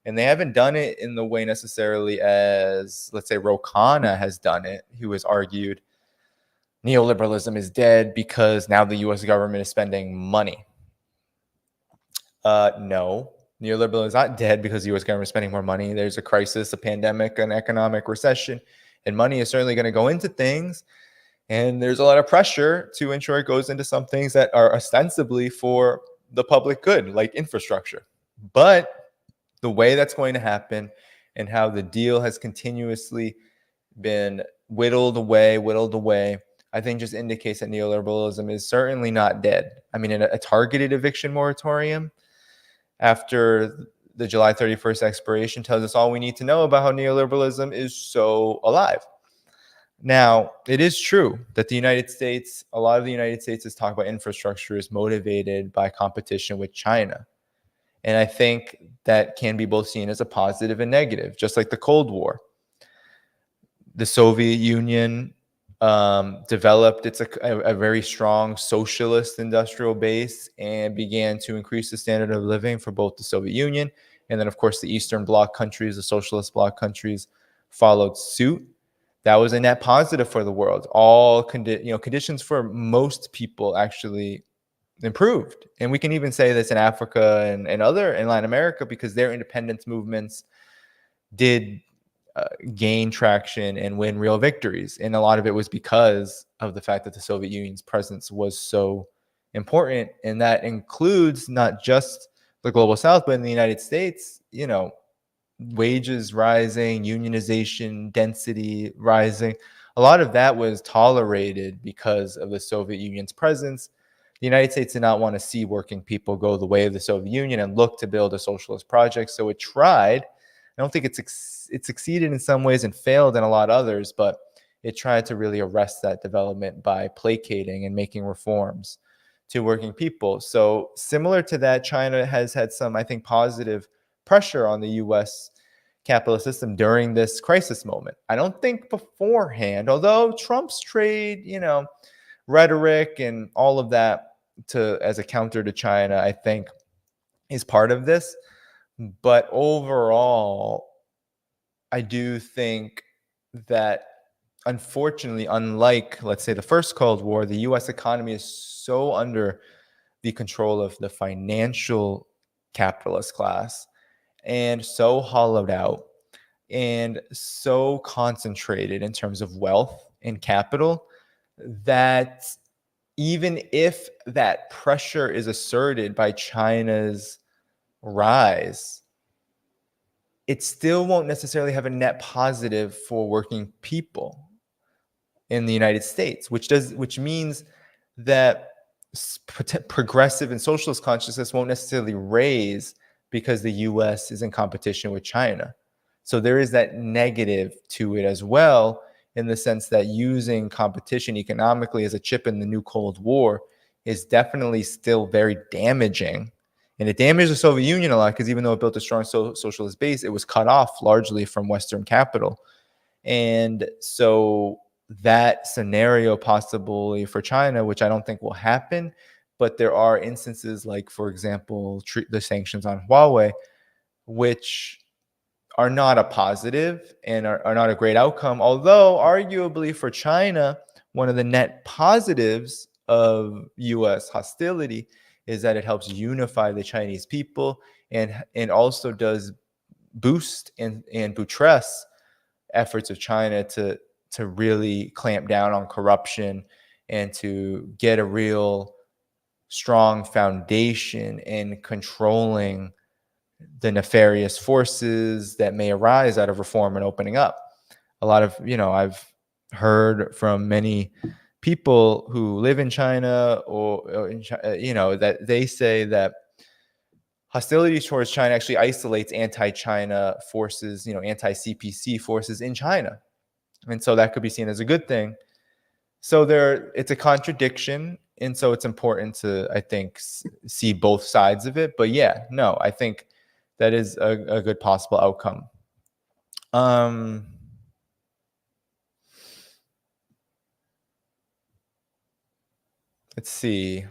And they haven't done it in the way necessarily as, let's say, Ro Khanna has done it, who has argued neoliberalism is dead because now the US government is spending money. No, neoliberalism is not dead because the US government is spending more money. There's a crisis, a pandemic, an economic recession, and money is certainly going to go into things. And there's a lot of pressure to ensure it goes into some things that are ostensibly for the public good, like infrastructure. But the way that's going to happen and how the deal has continuously been whittled away, I think just indicates that neoliberalism is certainly not dead. I mean, a targeted eviction moratorium, after the July 31st expiration tells us all we need to know about how neoliberalism is so alive. Now, it is true that a lot of the United States' talk about infrastructure is motivated by competition with China. And I think that can be both seen as a positive and negative, just like the Cold War. The Soviet Union developed a very strong socialist industrial base and began to increase the standard of living for both the Soviet Union and then, of course, the Eastern Bloc countries, the socialist bloc countries followed suit. That was a net positive for the world. All conditions for most people actually improved, and we can even say this in Africa and in Latin America because their independence movements did gain traction and win real victories. And a lot of it was because of the fact that the Soviet Union's presence was so important. And that includes not just the global South, but in the United States, wages rising, unionization, density rising. A lot of that was tolerated because of the Soviet Union's presence. The United States did not want to see working people go the way of the Soviet Union and look to build a socialist project. So it tried. I don't think it succeeded in some ways and failed in a lot of others, but it tried to really arrest that development by placating and making reforms to working people. So similar to that, China has had some, I think, positive pressure on the U.S. capitalist system during this crisis moment. I don't think beforehand, although Trump's trade, rhetoric and all of that as a counter to China, I think is part of this. But overall, I do think that unfortunately, unlike, let's say, the first Cold War, the U.S. economy is so under the control of the financial capitalist class and so hollowed out and so concentrated in terms of wealth and capital that even if that pressure is asserted by China's rise, it still won't necessarily have a net positive for working people in the United States, which means that progressive and socialist consciousness won't necessarily raise because the US is in competition with China. So there is that negative to it as well, in the sense that using competition economically as a chip in the new Cold War is definitely still very damaging. And it damaged the Soviet Union a lot because even though it built a strong socialist base, it was cut off largely from Western capital. And so that scenario possibly for China, which I don't think will happen, but there are instances like, for example, the sanctions on Huawei, which are not a positive and are not a great outcome. Although arguably for China, one of the net positives of U.S. hostility is that it helps unify the Chinese people and also does boost and buttress efforts of China to really clamp down on corruption and to get a real strong foundation in controlling the nefarious forces that may arise out of reform and opening up. A lot of, I've heard from many people who live in China or in China, that they say that hostility towards China actually isolates anti-China forces, anti-CPC forces in China. And so that could be seen as a good thing. So it's a contradiction. And so it's important to, I think, see both sides of it. But yeah, no, I think that is a good possible outcome. Let's see.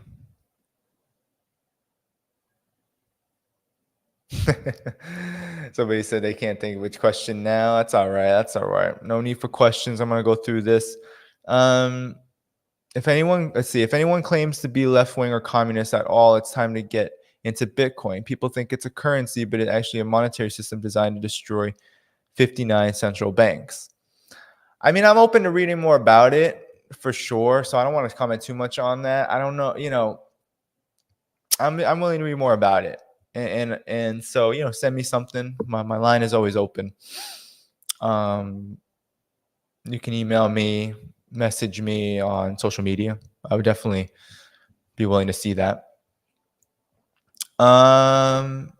Somebody said they can't think of which question now. That's all right. That's all right. No need for questions. I'm going to go through this. If anyone claims to be left-wing or communist at all, it's time to get into Bitcoin. People think it's a currency, but it's actually a monetary system designed to destroy 59 central banks. I mean, I'm open to reading more about it for sure. So I don't want to comment too much on that. I don't know. I'm willing to read more about it. And so, send me something. My line is always open. You can email me, message me on social media. I would definitely be willing to see that. Um,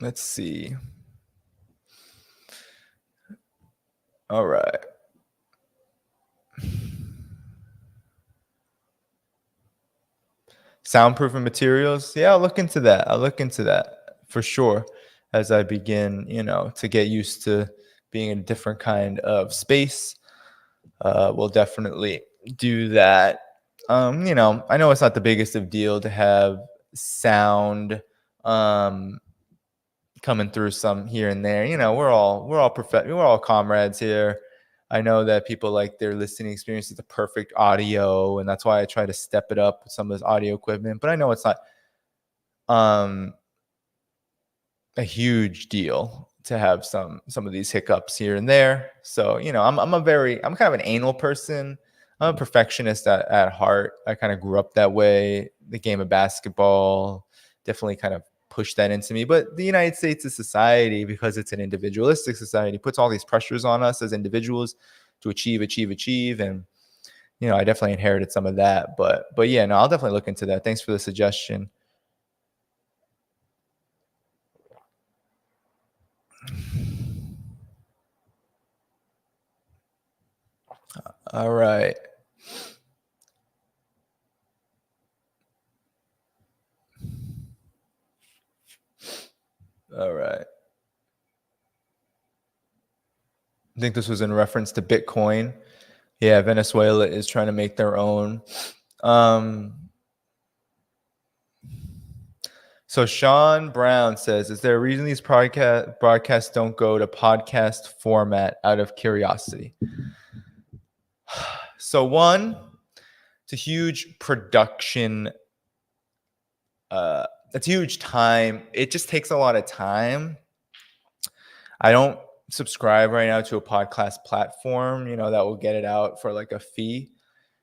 let's see. All right. Soundproofing materials. Yeah, I'll look into that. I'll look into that for sure as I begin, to get used to being in a different kind of space. We'll definitely do that. I know it's not the biggest of deal to have sound coming through some here and there. We're all comrades here. I know that people like their listening experience is the perfect audio, and that's why I try to step it up with some of this audio equipment. But I know it's not um a huge deal to have some of these hiccups here and there. So, I'm kind of an anal person. I'm a perfectionist at heart. I kind of grew up that way. The game of basketball definitely kind of pushed that into me. But the United States is society, because it's an individualistic society, puts all these pressures on us as individuals to achieve, achieve, achieve. And, I definitely inherited some of that. But yeah, no, I'll definitely look into that. Thanks for the suggestion. All right. All right. I think this was in reference to Bitcoin. Yeah, Venezuela is trying to make their own. Um, so Sean Brown says, "Is there a reason these broadcasts don't go to podcast format out of curiosity?" So one, it's a huge production. It's huge time. It just takes a lot of time. I don't subscribe right now to a podcast platform, that will get it out for like a fee.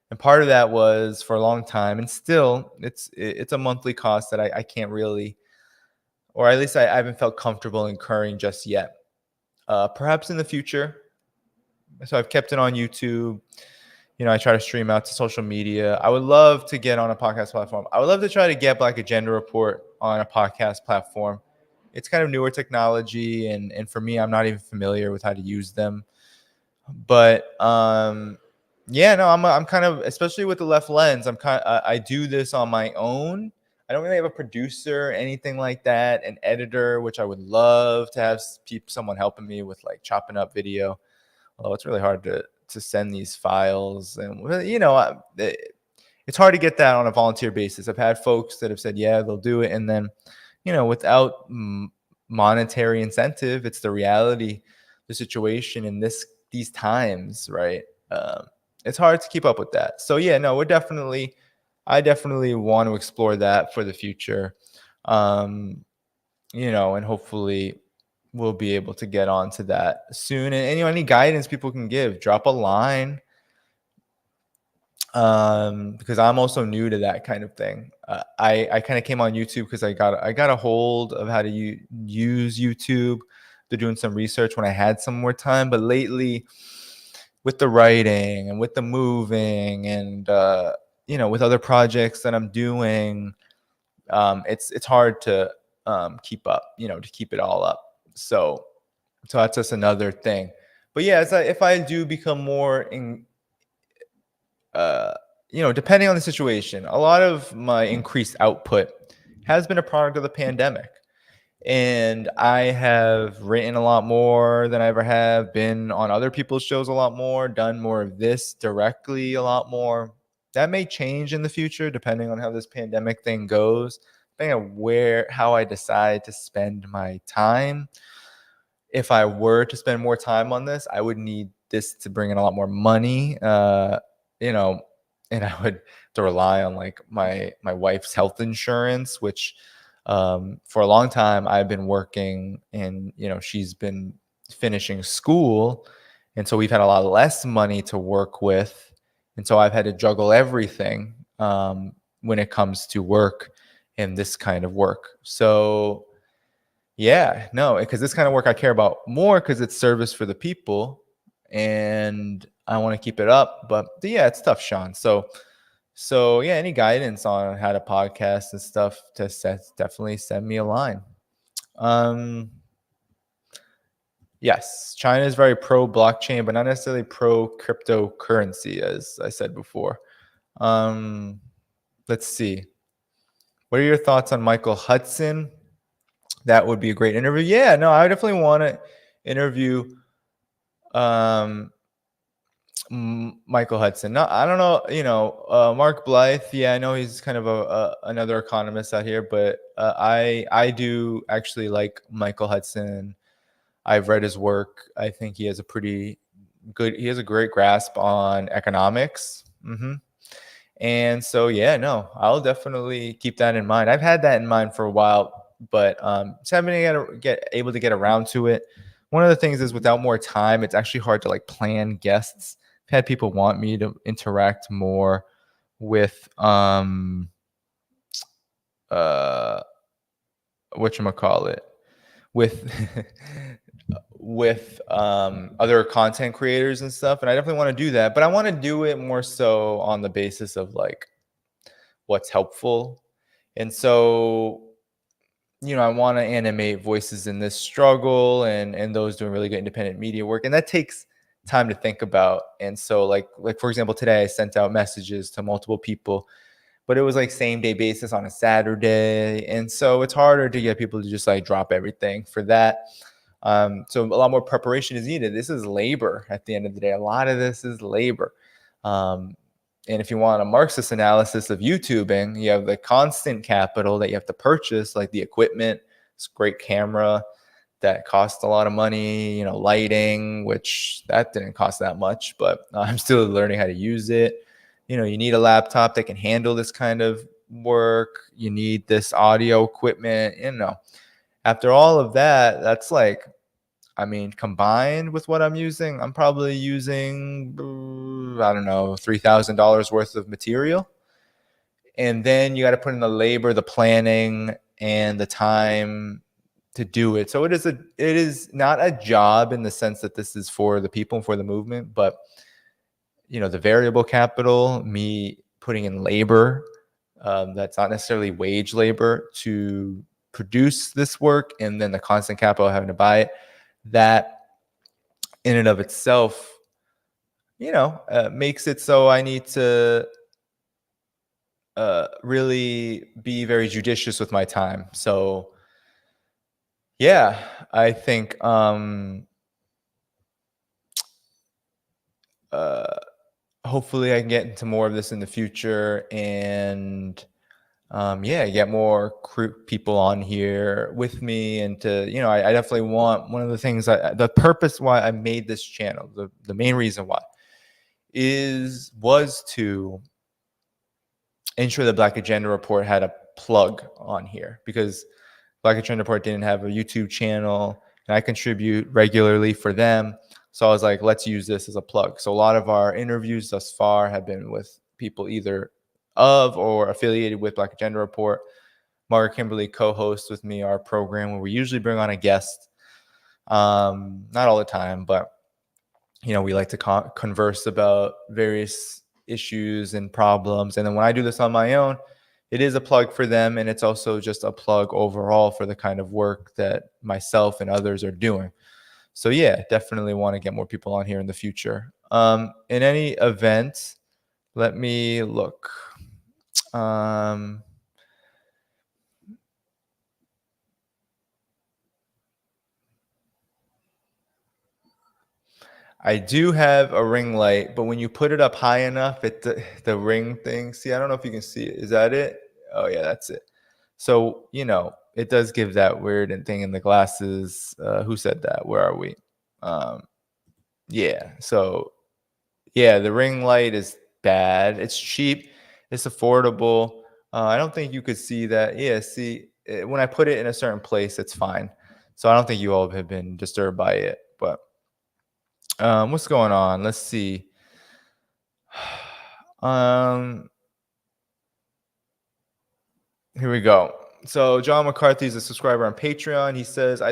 And part of that was for a long time, and still it's a monthly cost that I can't really, or at least I haven't felt comfortable incurring just yet. Perhaps in the future. So I've kept it on YouTube. I try to stream out to social media. I would love to get on a podcast platform. I would love to try to get like a gender report on a podcast platform. It's kind of newer technology, and for me, I'm not even familiar with how to use them. But yeah, no, I'm kind of, especially with the left lens, I do this on my own. I don't really have a producer, anything like that, an editor, which I would love to have someone helping me with like chopping up video. Although it's really hard to send these files, and it's hard to get that on a volunteer basis. I've had folks that have said, yeah, they'll do it, and then without monetary incentive, it's the reality, the situation in these times, right? It's hard to keep up with that. So yeah, no, I definitely want to explore that for the future. And hopefully we'll be able to get onto that soon. And any guidance people can give, drop a line. Because I'm also new to that kind of thing. I kind of came on YouTube because I got a hold of how to use YouTube. To doing some research when I had some more time, but lately, with the writing and with the moving and with other projects that I'm doing, it's hard to keep up, to keep it all up. So that's just another thing. But yeah, if I do become more depending on the situation, a lot of my increased output has been a product of the pandemic. And I have written a lot more than I ever have, been on other people's shows a lot more, done more of this directly a lot more. That may change in the future depending on how this pandemic thing goes, depending on how I decide to spend my time. If I were to spend more time on this, I would need this to bring in a lot more money, and I would have to rely on like my wife's health insurance, which for a long time I've been working, and she's been finishing school, and so we've had a lot less money to work with, and so I've had to juggle everything when it comes to work and this kind of work. So yeah, no, because this kind of work I care about more because it's service for the people, and I want to keep it up. But yeah, it's tough, Sean. So So yeah, any guidance on how to podcast and stuff, definitely send me a line. Yes, China is very pro blockchain, but not necessarily pro cryptocurrency, as I said before. Let's see. What are your thoughts on Michael Hudson? That would be a great interview. Yeah, no, I definitely want to interview um, Michael Hudson. No, I don't know. Mark Blythe. Yeah, I know he's kind of another economist out here, but I do actually like Michael Hudson. I've read his work. I think he has a great grasp on economics. And so, yeah, no, I'll definitely keep that in mind. I've had that in mind for a while, but just haven't been able to get around to it. One of the things is without more time, it's actually hard to like plan guests. I've had people want me to interact more with whatchamacallit, with with other content creators and stuff, and I definitely want to do that, but I want to do it more so on the basis of like what's helpful. And so, I want to animate voices in this struggle and those doing really good independent media work, and that takes time to think about. And so like for example, today I sent out messages to multiple people, but it was like same day basis on a Saturday, and so it's harder to get people to just like drop everything for that. So a lot more preparation is needed. This is labor at the end of the day. A lot of this is labor. And if you want a Marxist analysis of YouTubing, you have the constant capital that you have to purchase, like the equipment. It's a great camera that cost a lot of money, lighting, which that didn't cost that much, but I'm still learning how to use it. You need a laptop that can handle this kind of work. You need this audio equipment, After all of that, that's like, combined with what I'm using, I'm probably using, I don't know, $3,000 worth of material. And then you got to put in the labor, the planning, and the time to do it. So it is not a job in the sense that this is for the people and for the movement, but the variable capital, me putting in labor, that's not necessarily wage labor to produce this work, and then the constant capital having to buy it, that in and of itself, makes it so I need to really be very judicious with my time. So yeah, I think hopefully I can get into more of this in the future, and get more people on here with me, and to I definitely want, one of the things, the purpose why I made this channel, the main reason why was to ensure the Black Agenda Report had a plug on here, because Black Agenda Report didn't have a YouTube channel, and I contribute regularly for them. So I was like, let's use this as a plug. So a lot of our interviews thus far have been with people either of or affiliated with Black Agenda Report. Margaret Kimberly co-hosts with me our program where we usually bring on a guest. Not all the time, but we like to converse about various issues and problems. And then when I do this on my own, it is a plug for them, and it's also just a plug overall for the kind of work that myself and others are doing. So yeah, definitely want to get more people on here in the future. In any event, let me look. I do have a ring light, but when you put it up high enough, the ring thing. See, I don't know if you can see it. Is that it? Oh yeah, that's it. So it does give that weird thing in the glasses. Who said that? Where are we? Yeah. So yeah, the ring light is bad. It's cheap. It's affordable. I don't think you could see that. Yeah. See, when I put it in a certain place, it's fine. So I don't think you all have been disturbed by it, but. What's going on? Let's see. Here we go. So John McCarthy is a subscriber on Patreon. He says, I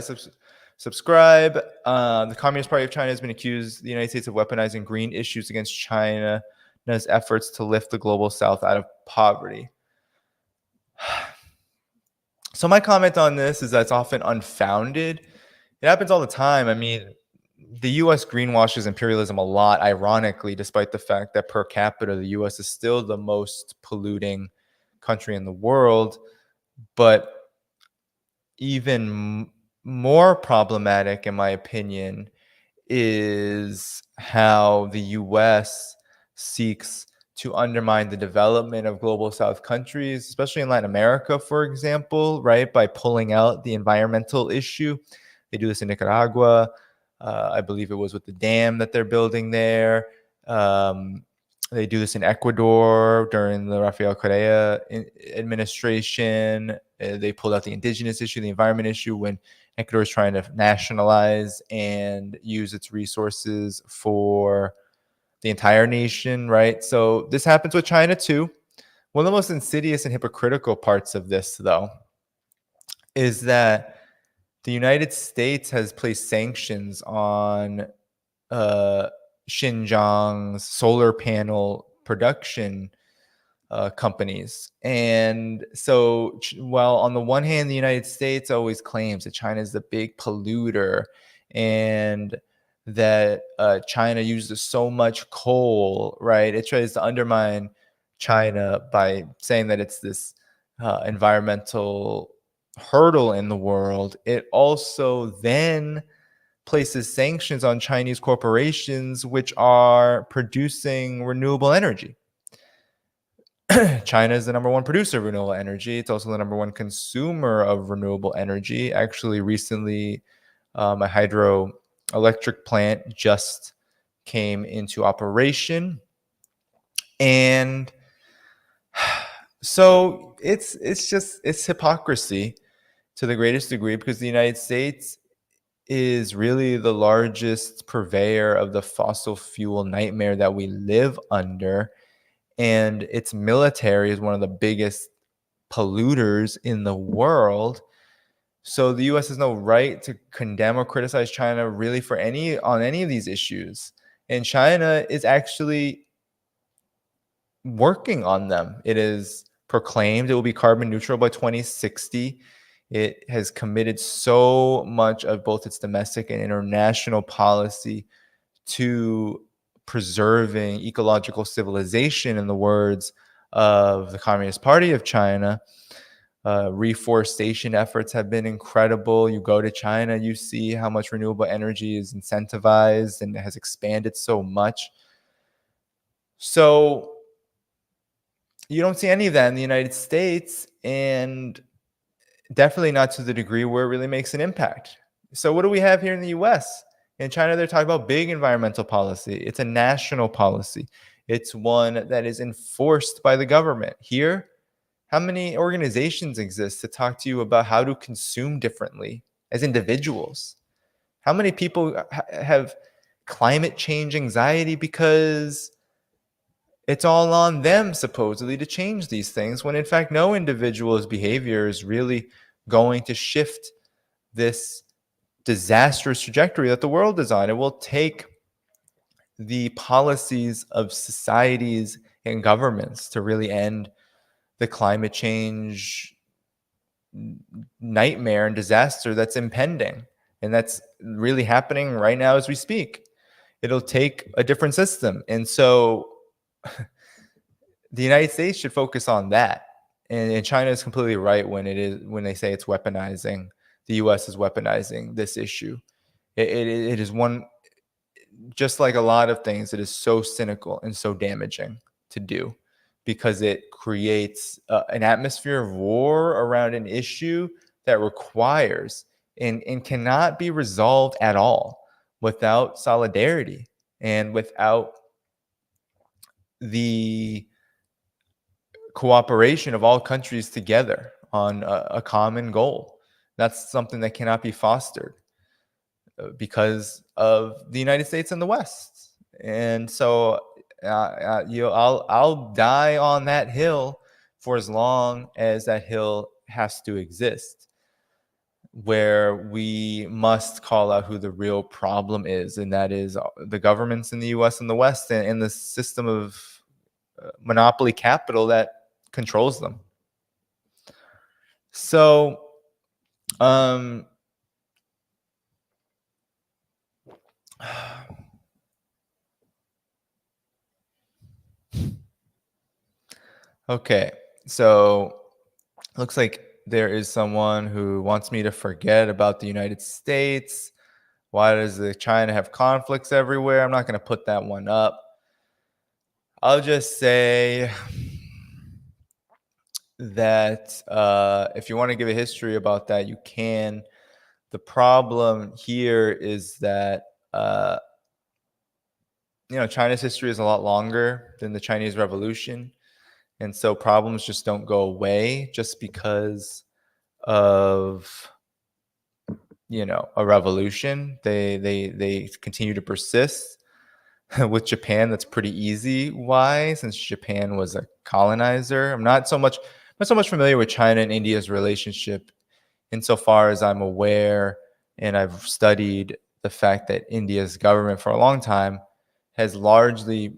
subscribe. The Communist Party of China has been accused the United States of weaponizing green issues against China China's efforts to lift the global south out of poverty. So my comment on this is that it's often unfounded. It happens all the time. I mean, the US greenwashes imperialism a lot, ironically, despite the fact that per capita, the US is still the most polluting country in the world. But even more problematic, in my opinion, is how the US seeks to undermine the development of global South countries, especially in Latin America, for example, right? By pulling out the environmental issue. They do this in Nicaragua. I believe it was with the dam that they're building there. Um, they do this in Ecuador during the Rafael Correa administration. They pulled out the indigenous issue, the environment issue, when Ecuador is trying to nationalize and use its resources for the entire nation, right? So this happens with China too. One of the most insidious and hypocritical parts of this, though, is that the United States has placed sanctions on uh, Xinjiang's solar panel production companies. And so, while on the one hand, the United States always claims that China is the big polluter and that China uses so much coal, right? It tries to undermine China by saying that it's this environmental hurdle in the world. It also then places sanctions on Chinese corporations which are producing renewable energy. China is the number one producer of renewable energy. It's also the number one consumer of renewable energy. Actually, recently, a hydroelectric plant just came into operation, and so it's hypocrisy to the greatest degree, because the United States is really the largest purveyor of the fossil fuel nightmare that we live under. And its military is one of the biggest polluters in the world. So the US has no right to condemn or criticize China really for any of these issues. And China is actually working on them. It is proclaimed it will be carbon neutral by 2060. It has committed so much of both its domestic and international policy to preserving ecological civilization, in the words of the Communist Party of China. Reforestation efforts have been incredible. You go to China, you see how much renewable energy is incentivized and has expanded so much. So you don't see any of that in the United States, and definitely not to the degree where it really makes an impact. So what do we have here in the US? In China, they're talking about big environmental policy. It's a national policy. It's one that is enforced by the government. Here, how many organizations exist to talk to you about how to consume differently as individuals? How many people have climate change anxiety because it's all on them supposedly to change these things, when in fact no individual's behavior is really going to shift this disastrous trajectory that the world is on? It will take the policies of societies and governments to really end the climate change nightmare and disaster that's impending, and that's really happening right now as we speak. It'll take a different system. And so the United States should focus on that. And China is completely right when they say it's weaponizing. The U.S. is weaponizing this issue. It is one, just like a lot of things, it is so cynical and so damaging to do, because it creates an atmosphere of war around an issue that requires and cannot be resolved at all without solidarity and without the cooperation of all countries together on a common goal. That's something that cannot be fostered because of the United States and the West. And so I'll die on that hill for as long as that hill has to exist, where we must call out who the real problem is, and that is the governments in the US and the West, and the system of monopoly capital that controls them. So, um, okay, so looks like there is someone who wants me to forget about the United States. Why does China have conflicts everywhere? I'm not going to put that one up. I'll just say that if you want to give a history about that, you can. The problem here is that China's history is a lot longer than the Chinese Revolution, and so problems just don't go away just because of a revolution. They continue to persist. With Japan, that's pretty easy. Why? Since Japan was a colonizer. I'm not so much familiar with China and India's relationship, insofar as I'm aware, and I've studied the fact that India's government for a long time has largely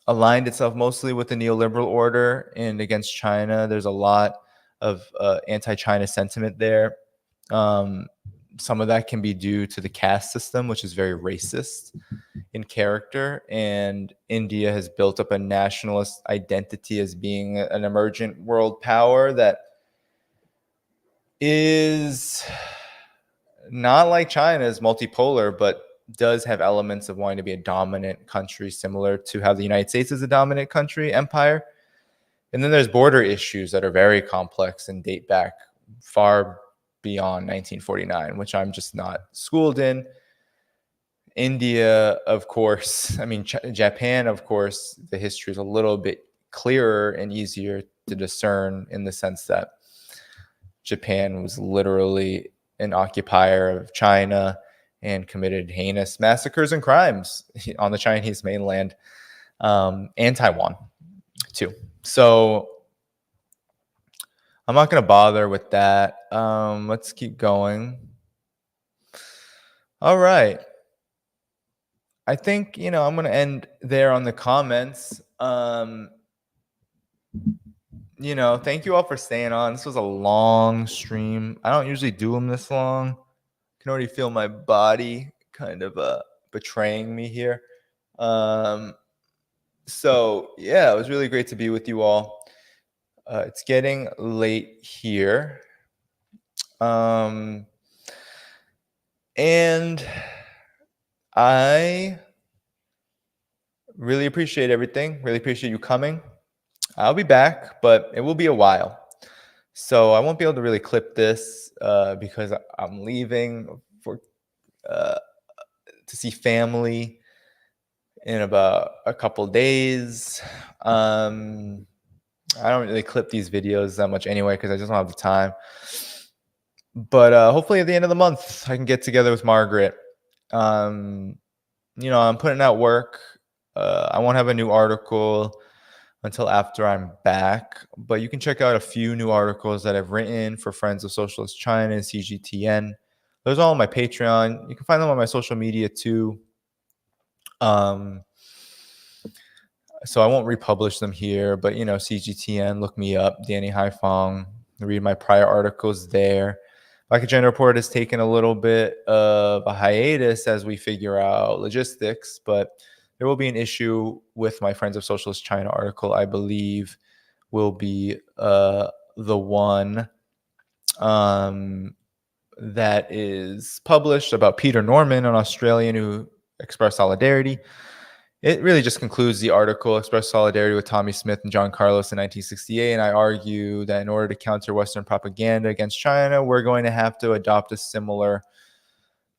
aligned itself mostly with the neoliberal order and against China. There's a lot of anti-China sentiment there. Some of that can be due to the caste system, which is very racist in character, and India has built up a nationalist identity as being an emergent world power that is not like China's multipolar, but does have elements of wanting to be a dominant country, similar to how the United States is a dominant country, empire. And then there's border issues that are very complex and date back far beyond 1949, which I'm just not schooled in. India, of course, Japan, of course, the history is a little bit clearer and easier to discern, in the sense that Japan was literally an occupier of China and committed heinous massacres and crimes on the Chinese mainland, and Taiwan too. So I'm not going to bother with that. Let's keep going. All right. I think, I'm going to end there on the comments. Thank you all for staying on. This was a long stream. I don't usually do them this long. I can already feel my body kind of betraying me here. So yeah, it was really great to be with you all. It's getting late here. And I really appreciate everything. Really appreciate you coming. I'll be back, but it will be a while. So I won't be able to really clip this because I'm leaving to see family in about a couple days. I don't really clip these videos that much anyway because I just don't have the time. But hopefully at the end of the month, I can get together with Margaret. I'm putting out work. I won't have a new article until after I'm back, but you can check out a few new articles that I've written for Friends of Socialist China and CGTN. Those are all on my Patreon. You can find them on my social media too. So I won't republish them here, but CGTN, look me up, Danny Haiphong, read my prior articles there. Black Agenda Report has taken a little bit of a hiatus as we figure out logistics, but there will be an issue with my Friends of Socialist China article. I believe will be the one that is published about Peter Norman, an Australian who expressed solidarity. It really just concludes the article, expressed solidarity with Tommy Smith and John Carlos in 1968. And I argue that in order to counter Western propaganda against China, we're going to have to adopt a similar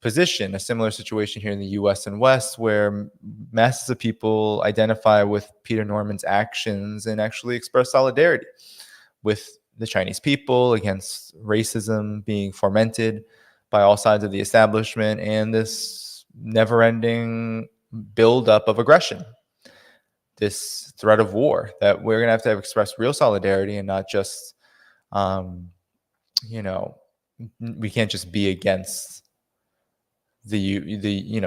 position, a similar situation here in the US and West, where masses of people identify with Peter Norman's actions and actually express solidarity with the Chinese people against racism being fomented by all sides of the establishment and this never-ending buildup of aggression, this threat of war, that we're going to have express real solidarity and not just, we can't just be against the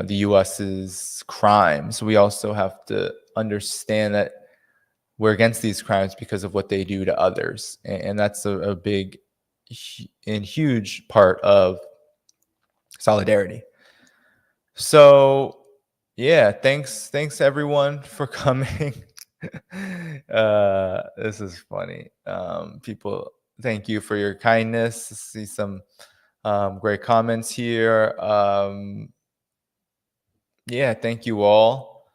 U.S.'s crimes. We also have to understand that we're against these crimes because of what they do to others, and that's a big and huge part of solidarity. So yeah, thanks everyone for coming. This is funny. People, thank you for your kindness. See some great comments here. Yeah, thank you all.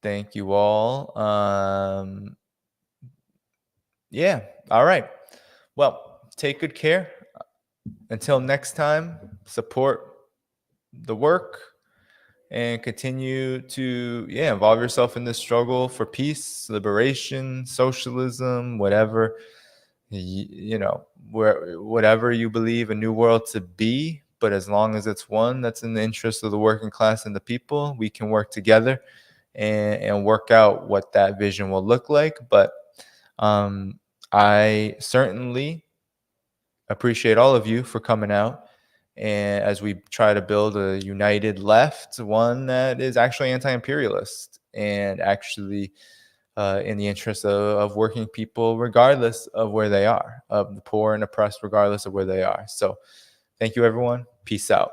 Thank you all. Yeah, all right. Well, take good care. Until next time, support the work and continue to involve yourself in this struggle for peace, liberation, socialism, whatever whatever you believe a new world to be. But as long as it's one that's in the interest of the working class and the people, we can work together and work out what that vision will look like. But I certainly appreciate all of you for coming out, and as we try to build a united left, one that is actually anti-imperialist and actually in the interest of working people, regardless of where they are, of the poor and oppressed, regardless of where they are. So thank you, everyone. Peace out.